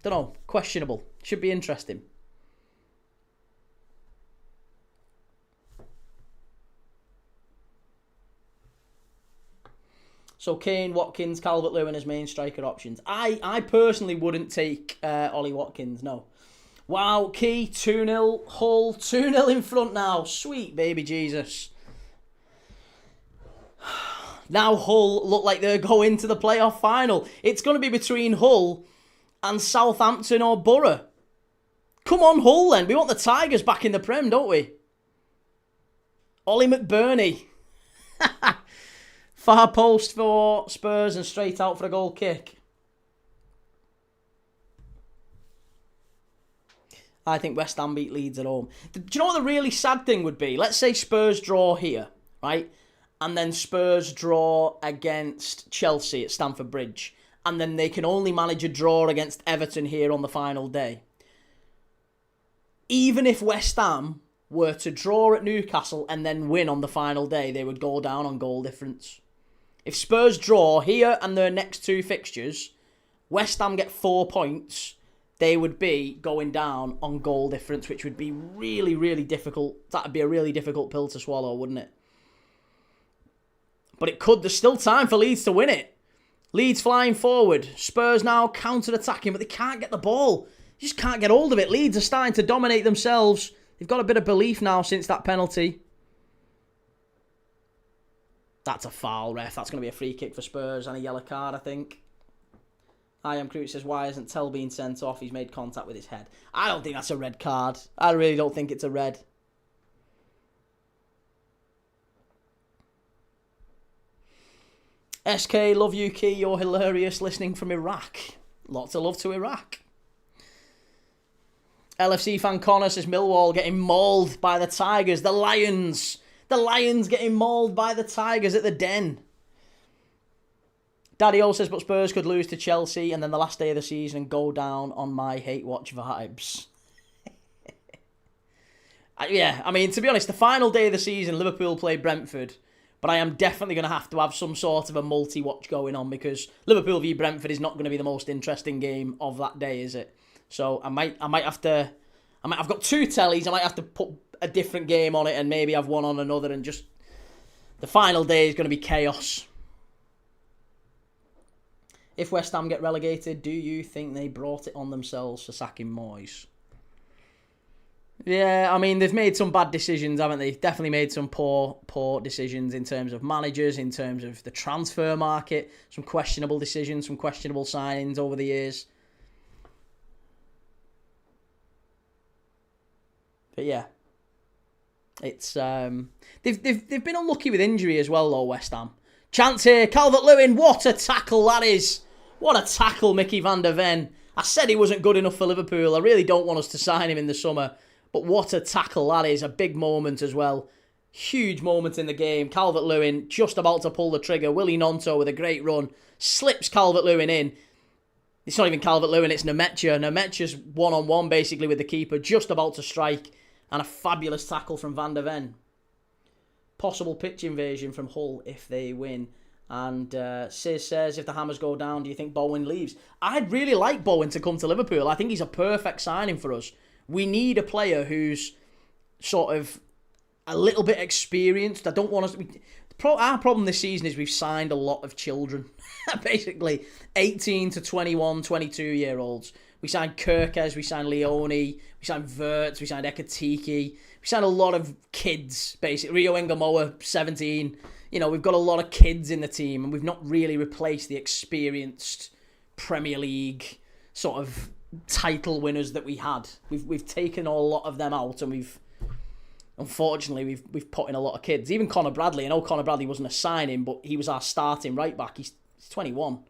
Don't know. Questionable. Should be interesting. So Kane, Watkins, Calvert-Lewin as main striker options. I personally wouldn't take Ollie Watkins, no. Wow, Key, 2-0. Hull, 2-0 in front now. Sweet baby Jesus. Now Hull look like they're going to the playoff final. It's going to be between Hull and Southampton or Borough. Come on, Hull then. We want the Tigers back in the Prem, don't we? Ollie McBurney. Far post for Spurs and straight out for a goal kick. I think West Ham beat Leeds at home. Do you know what the really sad thing would be? Let's say Spurs draw here, right? And then Spurs draw against Chelsea at Stamford Bridge. And then they can only manage a draw against Everton here on the final day. Even if West Ham were to draw at Newcastle and then win on the final day, they would go down on goal difference. If Spurs draw here and their next 2 fixtures, West Ham get 4 points, they would be going down on goal difference, which would be really, really difficult. That would be a really difficult pill to swallow, wouldn't it? But it could. There's still time for Leeds to win it. Leeds flying forward. Spurs now counter-attacking, but they can't get the ball. You just can't get hold of it. Leeds are starting to dominate themselves. They've got a bit of belief now since that penalty. That's a foul, ref. That's going to be a free kick for Spurs and a yellow card, I think. I am Crute says, why isn't Tell being sent off? He's made contact with his head. I don't think that's a red card. I really don't think it's a red. SK, love you, Key. You're hilarious listening from Iraq. Lots of love to Iraq. LFC fan Connor says, Millwall getting mauled by the Tigers. The Lions. The Lions getting mauled by the Tigers at the Den. Daddy O says, but Spurs could lose to Chelsea and then the last day of the season and go down on my hate watch vibes. Yeah, I mean, to be honest, the final day of the season, Liverpool play Brentford. But I am definitely going to have some sort of a multi-watch going on because Liverpool v Brentford is not going to be the most interesting game of that day, is it? So I've got 2 tellies. I might have to put a different game on it and maybe have one on another and just the final day is going to be chaos. If West Ham get relegated, do you think they brought it on themselves for sacking Moyes? Yeah, I mean, they've made some bad decisions, haven't they? Definitely made some poor decisions in terms of managers, in terms of the transfer market. Some questionable decisions, some questionable signings over the years. But yeah, it's they've been unlucky with injury as well, though. West Ham. Chance here, Calvert-Lewin. What a tackle that is! What a tackle, Mickey van der Ven. I said he wasn't good enough for Liverpool. I really don't want us to sign him in the summer. But what a tackle that is. A big moment as well. Huge moment in the game. Calvert-Lewin just about to pull the trigger. Willy Gnonto with a great run. Slips Calvert-Lewin in. It's not even Calvert-Lewin, it's Nemetja. Nemetja's one-on-one basically with the keeper. Just about to strike. And a fabulous tackle from Van der Ven. Possible pitch invasion from Hull if they win. And Sis says, if the Hammers go down, do you think Bowen leaves? I'd really like Bowen to come to Liverpool. I think he's a perfect signing for us. We need a player who's sort of a little bit experienced. I don't want us... Our problem this season is we've signed a lot of children. Basically, 18 to 21, 22-year-olds. We signed Kirkes, we signed Leone, we signed Wirtz, we signed Ekatike. We signed a lot of kids, basically. Rio Ngamoa, 17. we've got a lot of kids in the team, and we've not really replaced the experienced Premier League sort of title winners that we had. We've taken a lot of them out, and we've put in a lot of kids. Even Conor Bradley. I know Conor Bradley wasn't a signing, but he was our starting right back. He's 21.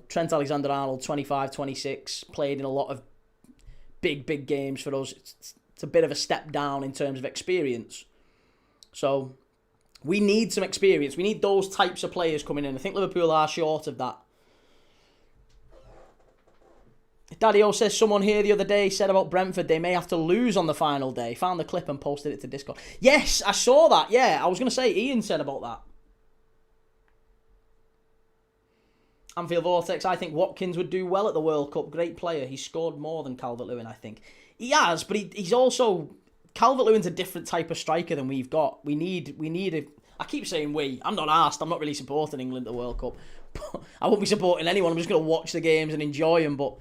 Trent Alexander-Arnold, 25, 26, played in a lot of big games for us. It's a bit of a step down in terms of experience. So we need some experience. We need those types of players coming in. I think Liverpool are short of that. Daddy-O says someone here the other day said about Brentford they may have to lose on the final day. Found the clip and posted it to Discord. Yes, I saw that. Yeah, I was going to say Ian said about that. Anfield Vortex, I think Watkins would do well at the World Cup. Great player. He scored more than Calvert-Lewin, I think. He has, but he's also... Calvert-Lewin's a different type of striker than we've got. We need a... I keep saying we. I'm not arsed. I'm not really supporting England at the World Cup. I won't be supporting anyone. I'm just going to watch the games and enjoy them, but...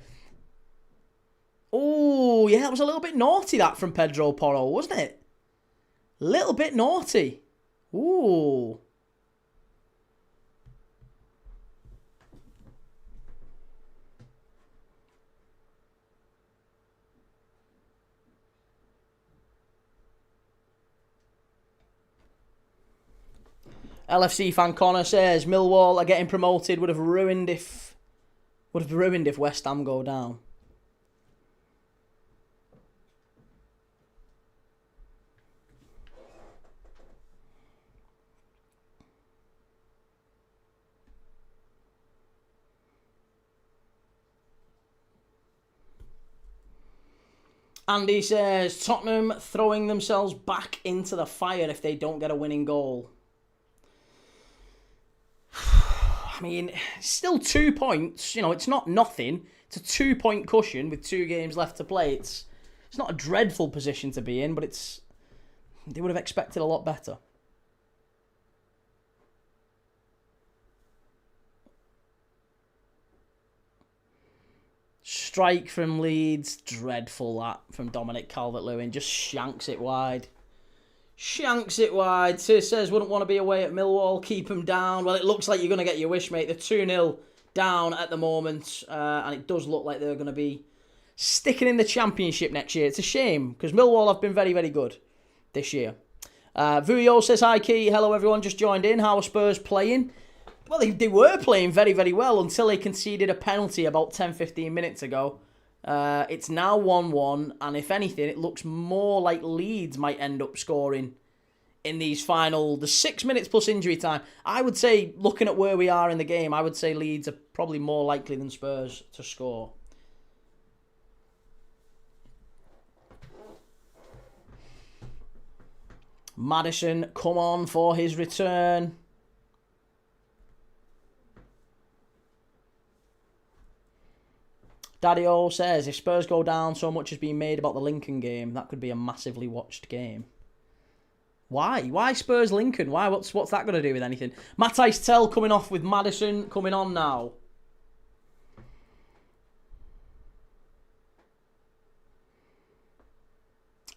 Oh, yeah, that was a little bit naughty, that, from Pedro Porro, wasn't it? Little bit naughty. Ooh. LFC fan Connor says Millwall are getting promoted. Would have ruined if West Ham go down. Andy says Tottenham throwing themselves back into the fire if they don't get a winning goal. I mean, still 2 points. It's not nothing. It's a 2-point cushion with 2 games left to play. It's not a dreadful position to be in, but they would have expected a lot better. Strike from Leeds. Dreadful, that, from Dominic Calvert-Lewin. Just shanks it wide. Tis says, wouldn't want to be away at Millwall. Keep them down. Well, it looks like you're going to get your wish, mate. They're 2-0 down at the moment. And it does look like they're going to be sticking in the Championship next year. It's a shame, because Millwall have been very, very good this year. Vuyo says, hi, Key. Hello, everyone. Just joined in. How are Spurs playing? Well, they were playing very, very well until they conceded a penalty about 10-15 minutes ago. It's now 1-1, and if anything, it looks more like Leeds might end up scoring in the 6 minutes plus injury time. I would say, looking at where we are in the game, I would say Leeds are probably more likely than Spurs to score. Maddison, come on for his return. Daddy-O says, if Spurs go down, so much has been made about the Lincoln game. That could be a massively watched game. Why? Why Spurs Lincoln? Why? What's that going to do with anything? Matthijs Tel coming off with Maddison coming on now.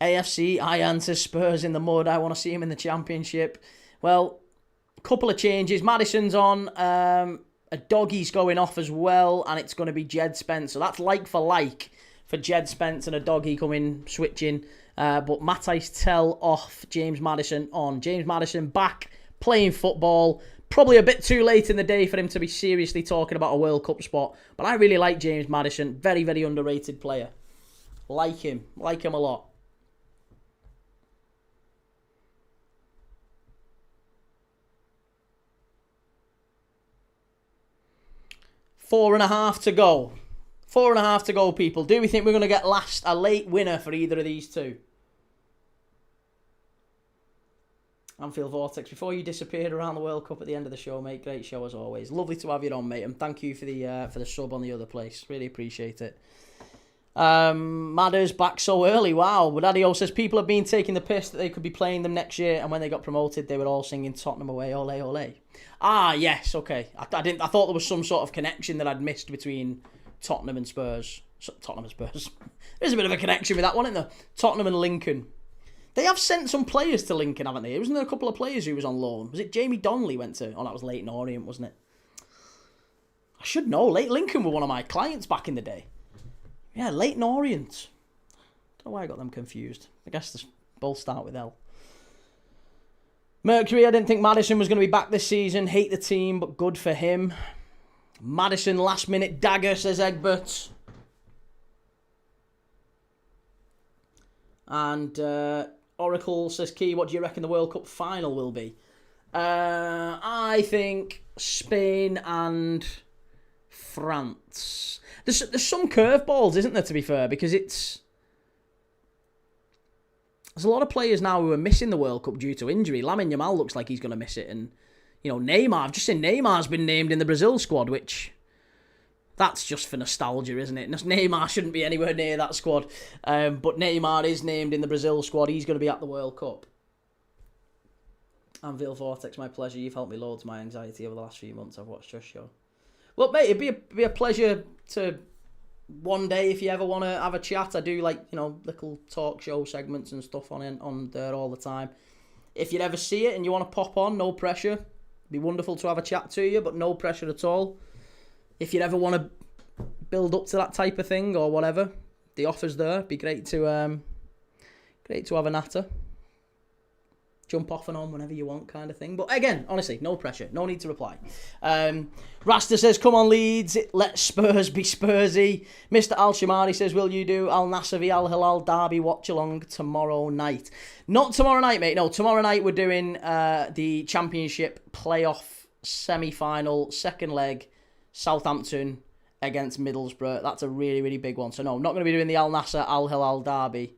AFC, I answer Spurs in the mud. I want to see him in the Championship. Well, a couple of changes. Maddison's on. A Doggy's going off as well, and it's going to be Jed Spence. So that's like for Jed Spence and a Doggy switching. But Matthijs Tel off, James Maddison on. James Maddison back playing football. Probably a bit too late in the day for him to be seriously talking about a World Cup spot. But I really like James Maddison. Very, very underrated player. Like him a lot. Four and a half to go, people. Do we think we're going to get a late winner for either of these two? Anfield Vortex, before you disappeared around the World Cup at the end of the show, mate. Great show as always. Lovely to have you on, mate, and thank you for the sub on the other place. Really appreciate it. Madders back so early. Wow. But Adio says people have been taking the piss that they could be playing them next year, and when they got promoted, they were all singing Tottenham away, ole ole. Ah, yes, okay. I thought there was some sort of connection that I'd missed between Tottenham and Spurs. Tottenham and Spurs. There's a bit of a connection with that one, isn't there? Tottenham and Lincoln. They have sent some players to Lincoln, haven't they? Wasn't there a couple of players who was on loan? Was it Jamie Donnelly went to? Oh, that was Leighton Orient, wasn't it? I should know. Lincoln were one of my clients back in the day. Yeah, Leighton Orient. Don't know why I got them confused. I guess they both start with L. Mercury, I didn't think Maddison was going to be back this season. Hate the team, but good for him. Maddison, last minute dagger, says Egbert. And Oracle says, Key, what do you reckon the World Cup final will be? I think Spain and France. There's some curveballs, isn't there, to be fair? Because there's a lot of players now who are missing the World Cup due to injury. Lamine Yamal looks like he's going to miss it. And, Neymar, I've just seen Neymar's been named in the Brazil squad, which... That's just for nostalgia, isn't it? Neymar shouldn't be anywhere near that squad. But Neymar is named in the Brazil squad. He's going to be at the World Cup. Anvil Vortex, my pleasure. You've helped me loads my anxiety over the last few months. I've watched your show. Look, mate, it'd be a pleasure to one day, if you ever want to have a chat. I do like, little talk show segments and stuff on there all the time. If you'd ever see it and you want to pop on, no pressure. It'd be wonderful to have a chat to you, but no pressure at all. If you'd ever want to build up to that type of thing or whatever, the offer's there. It'd be great to have a natter. Jump off and on whenever you want, kind of thing. But again, honestly, no pressure. No need to reply. Rasta says, come on, Leeds. Let Spurs be Spursy. Mr. Al-Shamari says, will you do Al Nassr v Al Hilal Derby watch-along tomorrow night? Not tomorrow night, mate. No, tomorrow night we're doing the Championship playoff semi-final, second leg, Southampton against Middlesbrough. That's a really, really big one. So no, I'm not going to be doing the Al Nassr Al Hilal Derby.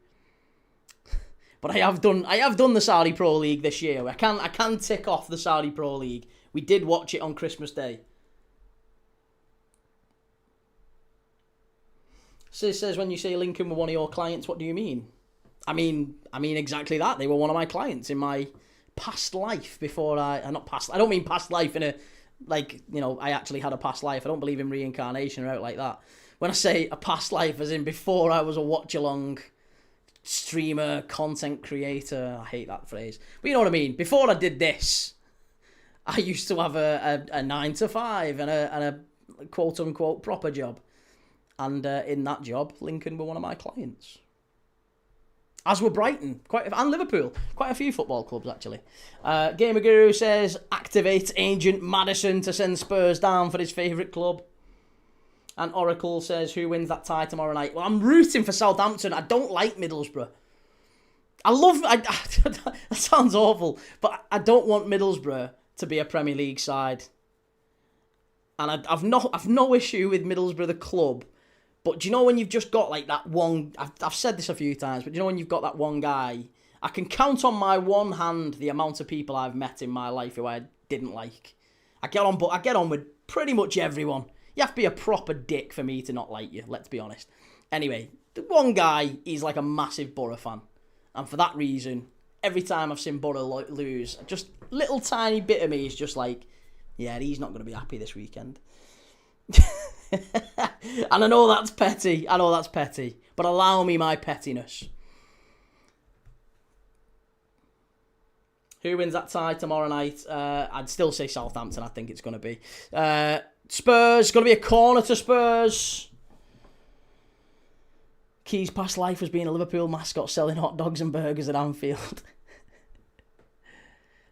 But I have done the Saudi Pro League this year. I can tick off the Saudi Pro League. We did watch it on Christmas Day. Sis says, when you say Lincoln were one of your clients, what do you mean? I mean exactly that. They were one of my clients in my past life before I don't mean past life in a, I actually had a past life. I don't believe in reincarnation or out like that. When I say a past life, as in before I was a watch-along streamer, content creator. I hate that phrase. But you know what I mean. Before I did this, I used to have a 9 to 5 and a quote-unquote proper job. And in that job, Lincoln were one of my clients. As were Brighton, and Liverpool. Quite a few football clubs, actually. Gamer Guru says, activate Agent Maddison to send Spurs down for his favourite club. And Oracle says, who wins that tie tomorrow night? Well, I'm rooting for Southampton. I don't like Middlesbrough. That sounds awful, but I don't want Middlesbrough to be a Premier League side. And I've no issue with Middlesbrough, the club. But do you know when you've just got like that one... I've said this a few times, but do you know when you've got that one guy... I can count on my one hand the amount of people I've met in my life who I didn't like. I get on with pretty much everyone. You have to be a proper dick for me to not like you, let's be honest. Anyway, the one guy, he's like a massive Borough fan. And for that reason, every time I've seen Borough lose, just little tiny bit of me is just like, yeah, he's not going to be happy this weekend. And I know that's petty. But allow me my pettiness. Who wins that tie tomorrow night? I'd still say Southampton, I think it's going to be. Spurs, going to be a corner to Spurs. Key's past life was being a Liverpool mascot selling hot dogs and burgers at Anfield.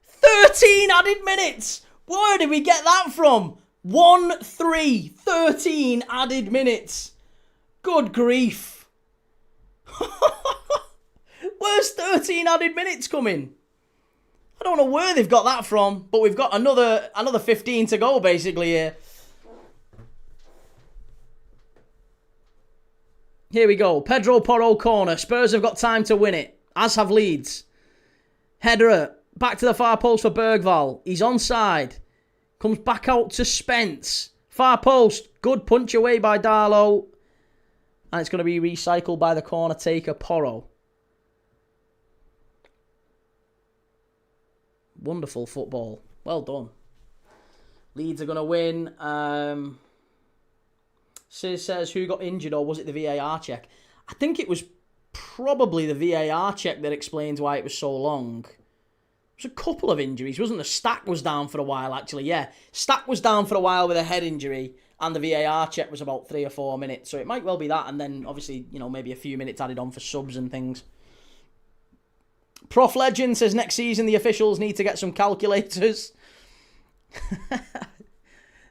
13 added minutes! Where did we get that from? 1-3, 13 added minutes. Good grief. Where's 13 added minutes coming? I don't know where they've got that from, but we've got another 15 to go basically here. Here we go. Pedro Porro corner. Spurs have got time to win it, as have Leeds. Header back to the far post for Bergvall. He's onside. Comes back out to Spence. Far post. Good punch away by Darlow. And it's going to be recycled by the corner taker, Porro. Wonderful football. Well done. Leeds are going to win. Sis says, who got injured or was it the VAR check? I think it was probably the VAR check that explains why it was so long. There's a couple of injuries, wasn't there? Stack was down for a while, actually, yeah. Stack was down for a while with a head injury, and the VAR check was about 3 or 4 minutes, so it might well be that, and then, obviously, maybe a few minutes added on for subs and things. Prof Legend says next season the officials need to get some calculators.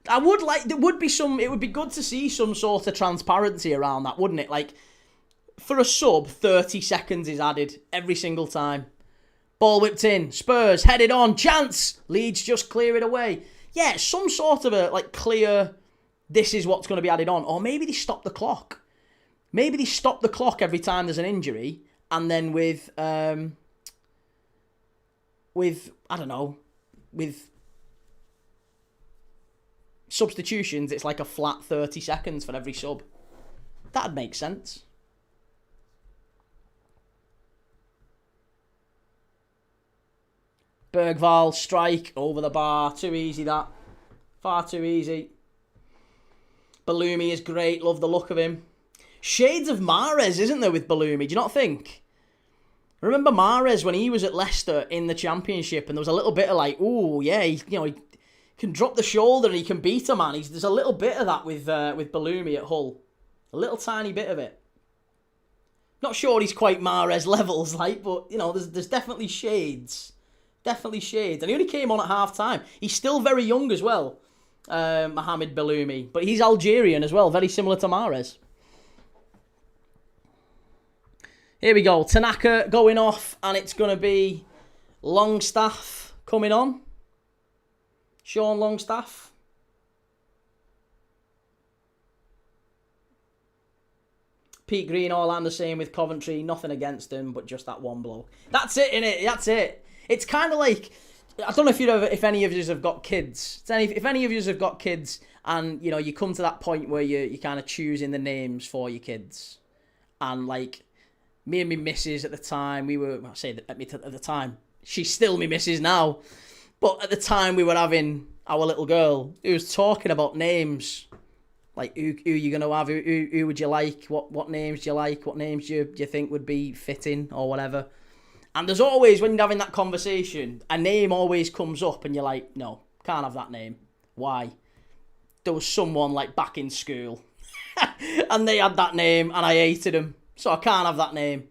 It would be good to see some sort of transparency around that, wouldn't it? Like, for a sub, 30 seconds is added every single time. Ball whipped in, Spurs headed on, chance, Leeds just clear it away. Yeah, some sort of a clear, this is what's going to be added on. Or maybe they stop the clock. Maybe they stop the clock every time there's an injury, and then with substitutions, it's like a flat 30 seconds for every sub. That'd make sense. Bergval, strike, over the bar. Too easy, that. Far too easy. Bellumi is great. Love the look of him. Shades of Mahrez, isn't there, with Bellumi? Do you not think? Remember Mahrez when he was at Leicester in the Championship, and there was a little bit of ooh, yeah, he can drop the shoulder and he can beat a man. There's a little bit of that with Bellumi at Hull. A little tiny bit of it. Not sure he's quite Mahrez levels, but, there's definitely shades. Definitely shades. And he only came on at half-time. He's still very young as well, Mohamed Bellumi. But he's Algerian as well, very similar to Mahrez. Here we go. Tanaka going off, and it's going to be Longstaff coming on. Sean Longstaff. Pete Green, all I'm the same with Coventry. Nothing against him, but just that one blow. That's it, innit? That's it. It's kind of like, I don't know if any of you have got kids. If any of you have got kids, and you come to that point where you're kind of choosing the names for your kids, and me and my missus at the time, at the time, she's still my missus now, but at the time we were having our little girl, who was talking about names, who you gonna have, who would you like, what names do you like, what names do you think would be fitting or whatever. And there's always, when you're having that conversation, a name always comes up and you're like, no, can't have that name. Why? There was someone back in school and they had that name and I hated them. So I can't have that name.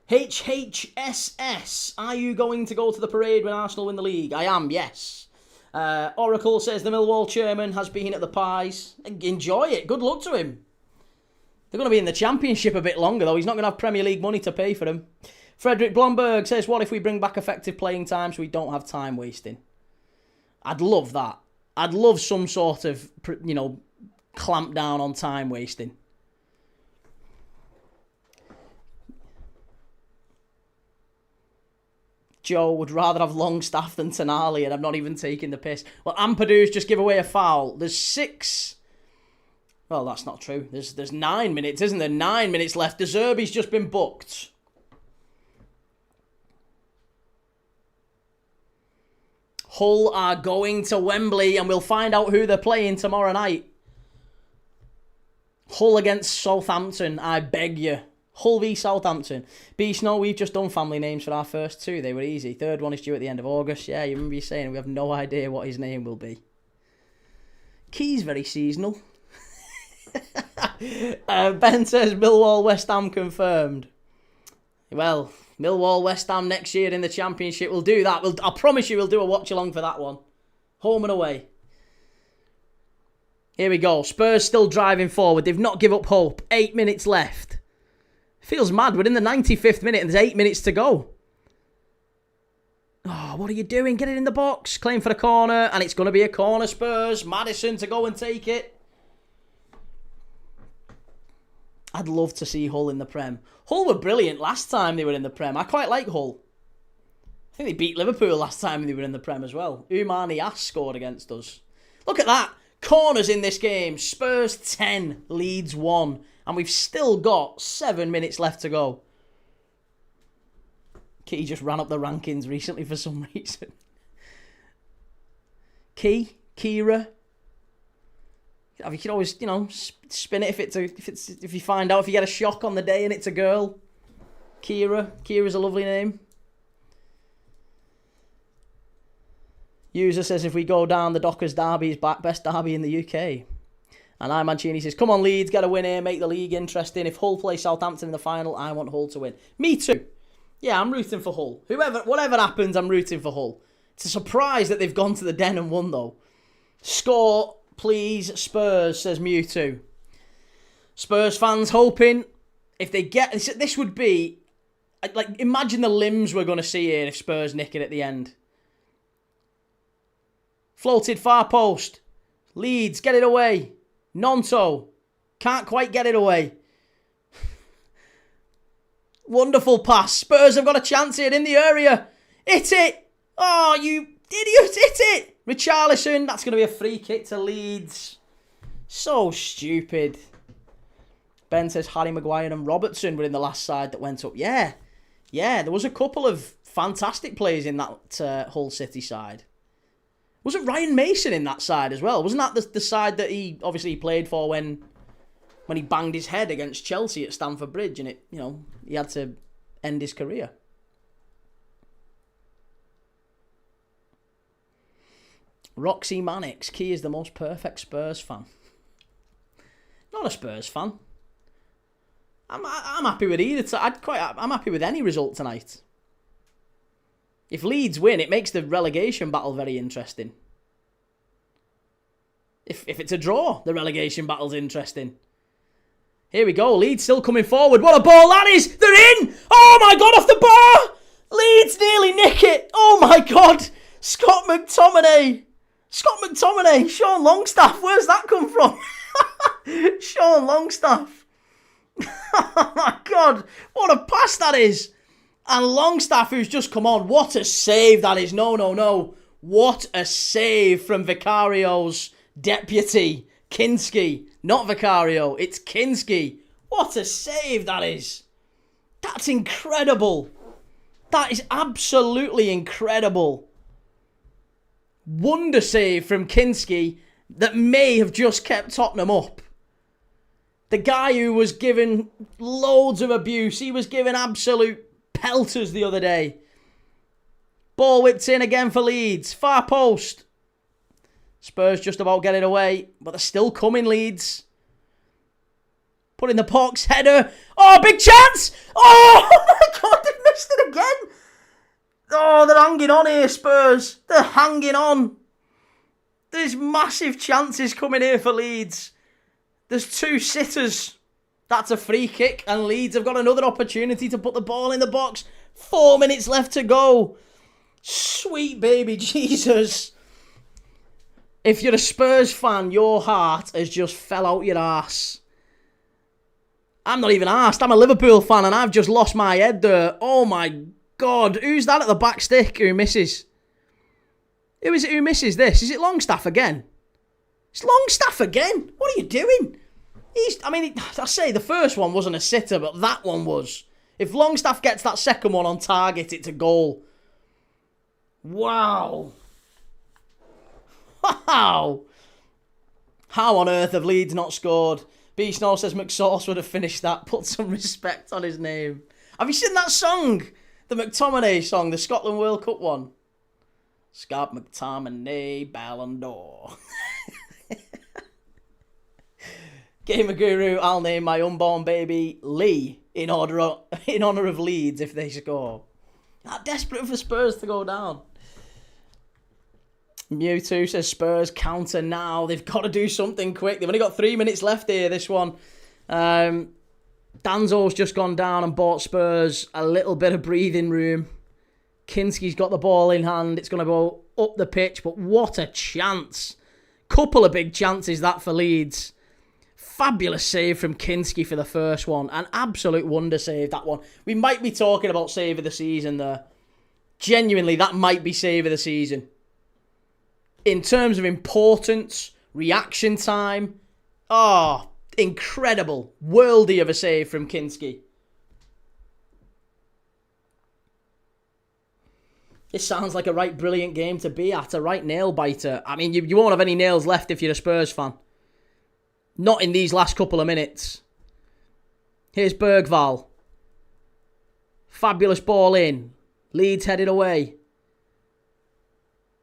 HHSS, are you going to go to the parade when Arsenal win the league? I am, yes. Oracle says the Millwall chairman has been at the pies. Enjoy it. Good luck to him. They're going to be in the Championship a bit longer, though. He's not going to have Premier League money to pay for them. Frederick Blomberg says, what if we bring back effective playing time so we don't have time wasting? I'd love that. I'd love some sort of, clamp down on time wasting. Joe would rather have Longstaff than Tonali, and I'm not even taking the piss. Well, Ampadu's just give away a foul. There's 6... Well, that's not true. There's 9 minutes, isn't there? 9 minutes left. De Zerbi's just been booked. Hull are going to Wembley, and we'll find out who they're playing tomorrow night. Hull against Southampton, I beg you. Hull v Southampton. Beast, no, we've just done family names for our first 2. They were easy. 3rd one is due at the end of August. Yeah, you remember you saying we have no idea what his name will be. Key's very seasonal. Ben says Millwall West Ham confirmed. Well, Millwall West Ham next year in the Championship. We'll do that. I promise you we'll do a watch along for that one. Home and away. Here we go. Spurs still driving forward. They've not give up hope. 8 minutes left. Feels mad. We're in the 95th minute and there's 8 minutes to go. Oh, what are you doing? Get it in the box. Claim for a corner, and it's going to be a corner, Spurs. Maddison to go and take it. I'd love to see Hull in the Prem. Hull were brilliant last time they were in the Prem. I quite like Hull. I think they beat Liverpool last time they were in the Prem as well. Umar Niasse scored against us. Look at that. Corners in this game. Spurs 10, Leeds 1. And we've still got 7 minutes left to go. Kitty just ran up the rankings recently for some reason. Kira. You can always, spin it if you find out, if you get a shock on the day and it's a girl. Kira's a lovely name. User says, if we go down, the Dockers derby is back, best derby in the UK. And I Mancini says, come on Leeds, get a win here, make the league interesting. If Hull play Southampton in the final, I want Hull to win. Me too. Yeah, I'm rooting for Hull. Whatever happens, I'm rooting for Hull. It's a surprise that they've gone to the Den and won though. Score, please, Spurs, says Mewtwo. Spurs fans hoping if they get... This would be... Like, imagine the limbs we're going to see here if Spurs nick it at the end. Floated far post. Leeds, get it away. Nonto. Can't quite get it away. Wonderful pass. Spurs have got a chance here in the area. Hit it. Oh, you idiot. Hit it. Richarlison. That's going to be a free kick to Leeds. So stupid. Ben says Harry Maguire and Robertson were in the last side that went up. Yeah. There was a couple of fantastic players in that Hull City side. Wasn't Ryan Mason in that side as well? Wasn't that the side that he obviously played for when he banged his head against Chelsea at Stamford Bridge and he had to end his career? Roxy Mannix, Key is the most perfect Spurs fan. Not a Spurs fan. I'm happy with either. I'm happy with any result tonight. If Leeds win, it makes the relegation battle very interesting. If it's a draw, the relegation battle's interesting. Here we go. Leeds still coming forward. What a ball that is! They're in! Oh my God, off the bar! Leeds nearly nick it! Oh my God! Scott McTominay! Sean Longstaff, where's that come from? Sean Longstaff. Oh my God, what a pass that is! And Longstaff, who's just come on, what a save that is. No. What a save from Vicario's deputy, Kinski. Not Vicario, it's Kinski. What a save that is. That's incredible. That is absolutely incredible. Wonder save from Kinski that may have just kept Tottenham up. The guy who was given loads of abuse, he was given absolute pelters the other day. Ball whipped in again for Leeds. Far post. Spurs just about get it away, but they're still coming, Leeds. Put in the box, header. Oh, big chance! Oh my God, they missed it again. Oh, they're hanging on here, Spurs. They're hanging on. There's massive chances coming here for Leeds. There's two sitters. That's a free kick, and Leeds have got another opportunity to put the ball in the box. 4 minutes left to go. Sweet baby Jesus. If you're a Spurs fan, your heart has just fell out your arse. I'm not even arsed. I'm a Liverpool fan, and I've just lost my head there. Oh my God. Who's that at the back stick who misses? Who is it who misses this? Is it Longstaff again? It's Longstaff again? What are you doing? I say the first one wasn't a sitter, but that one was. If Longstaff gets that second one on target, it's a goal. Wow. How on earth have Leeds not scored? B Snow says McSauce would have finished that. Put some respect on his name. Have you seen that song? The McTominay song, the Scotland World Cup one. Scott McTominay, Ballon d'Or. Gamer Guru, I'll name my unborn baby Lee in honour of Leeds if they score. I'm desperate for Spurs to go down. Mewtwo says Spurs counter now. They've got to do something quick. They've only got 3 minutes left here, this one. Danzo's just gone down and bought Spurs a little bit of breathing room. Kinski's got the ball in hand. It's going to go up the pitch, but what a chance. Couple of big chances that for Leeds. Fabulous save from Kinski for the first one. An absolute wonder save, that one. We might be talking about save of the season there. Genuinely, that might be save of the season. In terms of importance, reaction time. Oh, incredible. Worldy of a save from Kinski. This sounds like a right brilliant game to be at. A right nail biter. I mean, you won't have any nails left if you're a Spurs fan. Not in these last couple of minutes. Here's Bergvall. Fabulous ball in. Leeds headed away.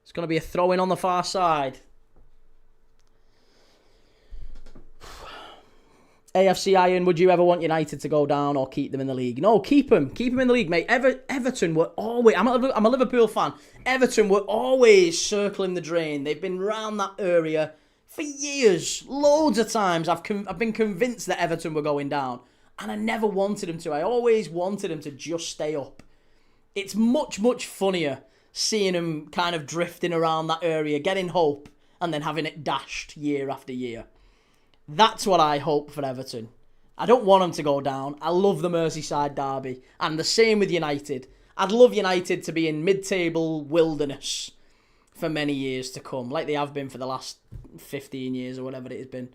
It's going to be a throw-in on the far side. AFC Iron, would you ever want United to go down or keep them in the league? No, keep them. Keep them in the league, mate. Everton were always... I'm a Liverpool fan. Everton were always circling the drain. They've been round that area for years. Loads of times I've been convinced that Everton were going down. And I never wanted them to. I always wanted them to just stay up. It's much, much funnier seeing them kind of drifting around that area, getting hope, and then having it dashed year after year. That's what I hope for Everton. I don't want them to go down. I love the Merseyside derby. And the same with United. I'd love United to be in mid-table wilderness for many years to come, like they have been for the last 15 years or whatever it has been.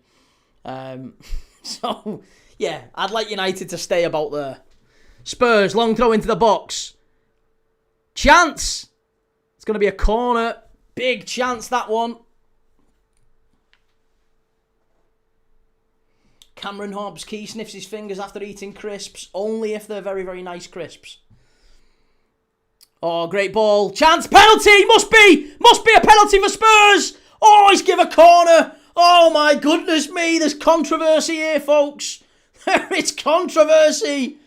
So, yeah, I'd like United to stay about there. Spurs, long throw into the box. Chance! It's going to be a corner. Big chance, that one. Cameron Hobbs-Key sniffs his fingers after eating crisps, only if they're very, very nice crisps. Oh, great ball. Chance, penalty! Must be a penalty for Spurs! Oh, he's give a corner! Oh, my goodness me, there's controversy here, folks. There is controversy.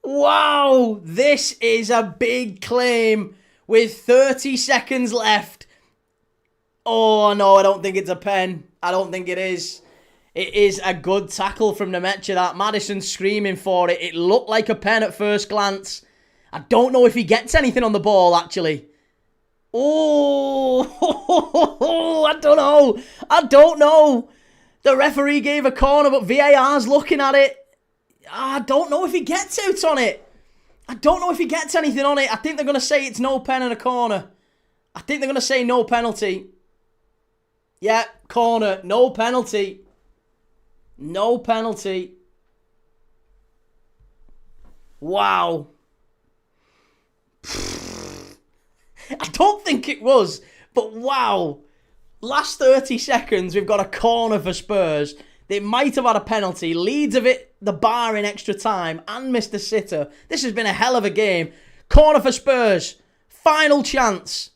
Wow, this is a big claim with 30 seconds left. Oh, no, I don't think it's a pen. I don't think it is. It is a good tackle from Nemecha, that. Maddison screaming for it. It looked like a pen at first glance. I don't know if he gets anything on the ball, actually. Oh, I don't know. The referee gave a corner, but VAR's looking at it. I don't know if he gets out on it. I don't know if he gets anything on it. I think they're going to say it's no pen in a corner. I think they're going to say no penalty. Yeah, corner. No penalty. No penalty. Wow. I don't think it was, but wow. Last 30 seconds, we've got a corner for Spurs. They might have had a penalty. Leeds have hit the bar in extra time and missed a sitter. This has been a hell of a game. Corner for Spurs. Final chance.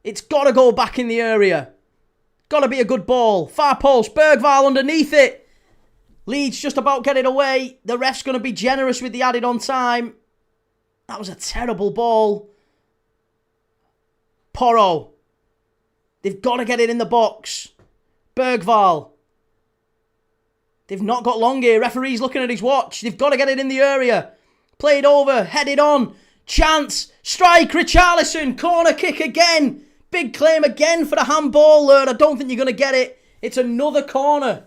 It's got to go back in the area. Got to be a good ball. Far post. Bergvall underneath it. Leeds just about get it away. The ref's going to be generous with the added on time. That was a terrible ball. Porro. They've got to get it in the box. Bergvall. They've not got long here. Referee's looking at his watch. They've got to get it in the area. Played over. Headed on. Chance. Strike. Richarlison. Corner kick again. Big claim again for the handball there. I don't think you're going to get it. It's another corner.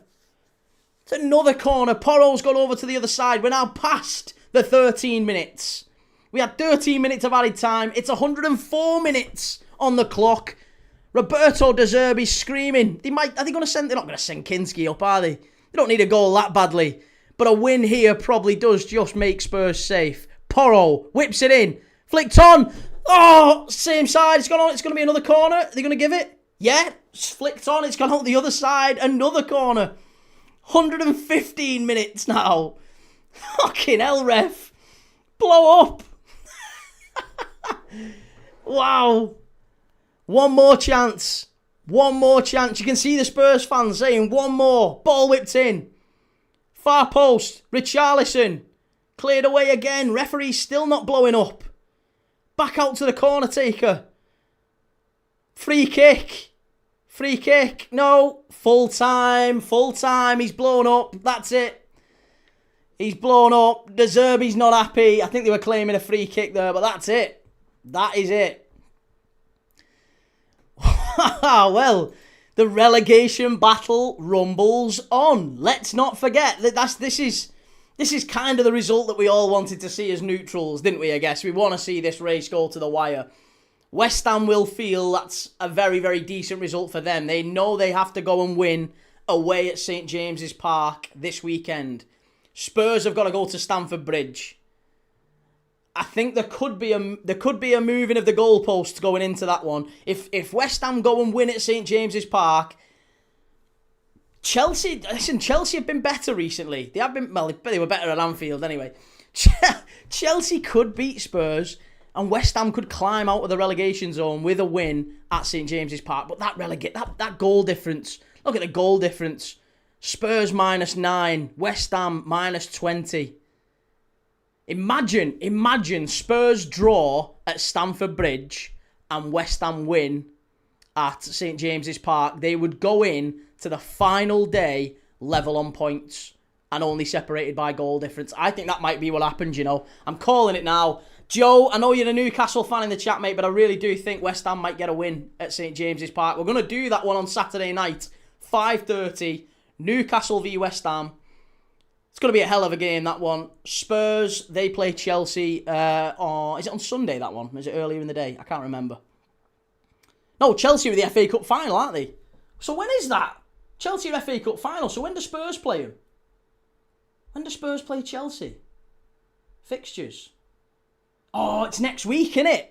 It's another corner. Porro's gone over to the other side. We're now past the 13 minutes. We had 13 minutes of added time. It's 104 minutes on the clock. Roberto De Zerbi screaming. They're not going to send Kinski up, are they? They don't need a goal that badly. But a win here probably does just make Spurs safe. Porro whips it in. Flicked on. Oh, same side. It's gone on. It's going to be another corner. Are they going to give it? Yeah. It's flicked on. It's gone out the other side. Another corner. 115 minutes now. Fucking hell, ref. Blow up. Wow. One more chance. One more chance. You can see the Spurs fans saying one more. Ball whipped in. Far post. Richarlison. Cleared away again. Referee still not blowing up. Back out to the corner taker. Free kick. Free kick. No. Full time. Full time. He's blown up. That's it. He's blown up. De Zerbi's not happy. I think they were claiming a free kick there, but that's it. That is it. Well, the relegation battle rumbles on. Let's not forget that this is kind of the result that we all wanted to see as neutrals, didn't we, I guess? We want to see this race go to the wire. West Ham will feel that's a very, very decent result for them. They know they have to go and win away at St James's Park this weekend. Spurs have got to go to Stamford Bridge. I think there could be a moving of the goalposts going into that one. If West Ham go and win at St James's Park, Chelsea, listen, Chelsea have been better recently. They have been, well, they were better at Anfield anyway. Chelsea could beat Spurs and West Ham could climb out of the relegation zone with a win at St James's Park. But that goal difference, look at the goal difference. Spurs -9, West Ham -20. Imagine Spurs draw at Stamford Bridge and West Ham win at St James's Park. They would go in to the final day level on points and only separated by goal difference. I think that might be what happens, you know. I'm calling it now. Joe, I know you're a Newcastle fan in the chat, mate, but I really do think West Ham might get a win at St James's Park. We're going to do that one on Saturday night, 5:30, Newcastle v West Ham. It's going to be a hell of a game, that one. Spurs, they play Chelsea is it on Sunday, that one? Is it earlier in the day? I can't remember. No, Chelsea with the FA Cup final, aren't they? So when is that? Chelsea FA Cup final. So when do Spurs play them? When do Spurs play Chelsea? Fixtures. Oh, it's next week, innit?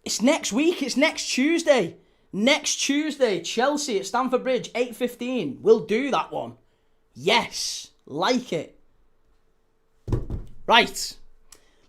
It's next week. It's next Tuesday. Next Tuesday, Chelsea at Stamford Bridge, 8:15. We'll do that one. Yes. Like it. Right.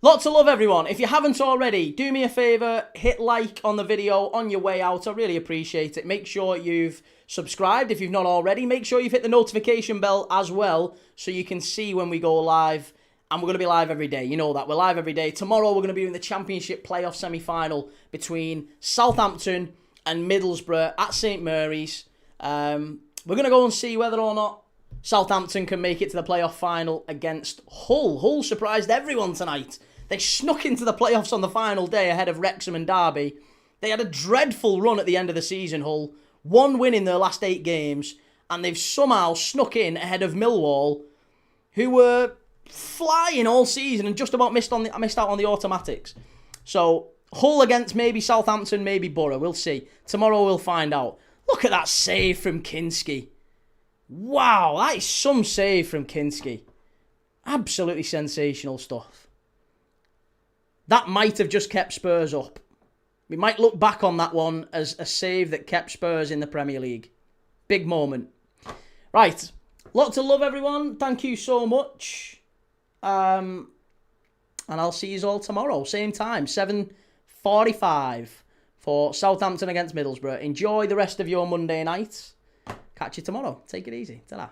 Lots of love, everyone. If you haven't already, do me a favour, hit like on the video on your way out. I really appreciate it. Make sure you've subscribed if you've not already. Make sure you've hit the notification bell as well so you can see when we go live. And we're going to be live every day. You know that. We're live every day. Tomorrow we're going to be in the Championship playoff semi-final between Southampton and Middlesbrough at St Mary's. We're going to go and see whether or not Southampton can make it to the playoff final against Hull. Hull surprised everyone tonight. They snuck into the playoffs on the final day ahead of Wrexham and Derby. They had a dreadful run at the end of the season, Hull. 1 win in their last 8 games. And they've somehow snuck in ahead of Millwall, who were flying all season and just about missed out on the automatics. So, Hull against maybe Southampton, maybe Borough. We'll see. Tomorrow we'll find out. Look at that save from Kinski. Wow, that is some save from Kinski. Absolutely sensational stuff. That might have just kept Spurs up. We might look back on that one as a save that kept Spurs in the Premier League. Big moment. Right, lots of love, everyone. Thank you so much. And I'll see you all tomorrow, same time, 7:45 for Southampton against Middlesbrough. Enjoy the rest of your Monday night. Catch you tomorrow. Take it easy. Ta-da.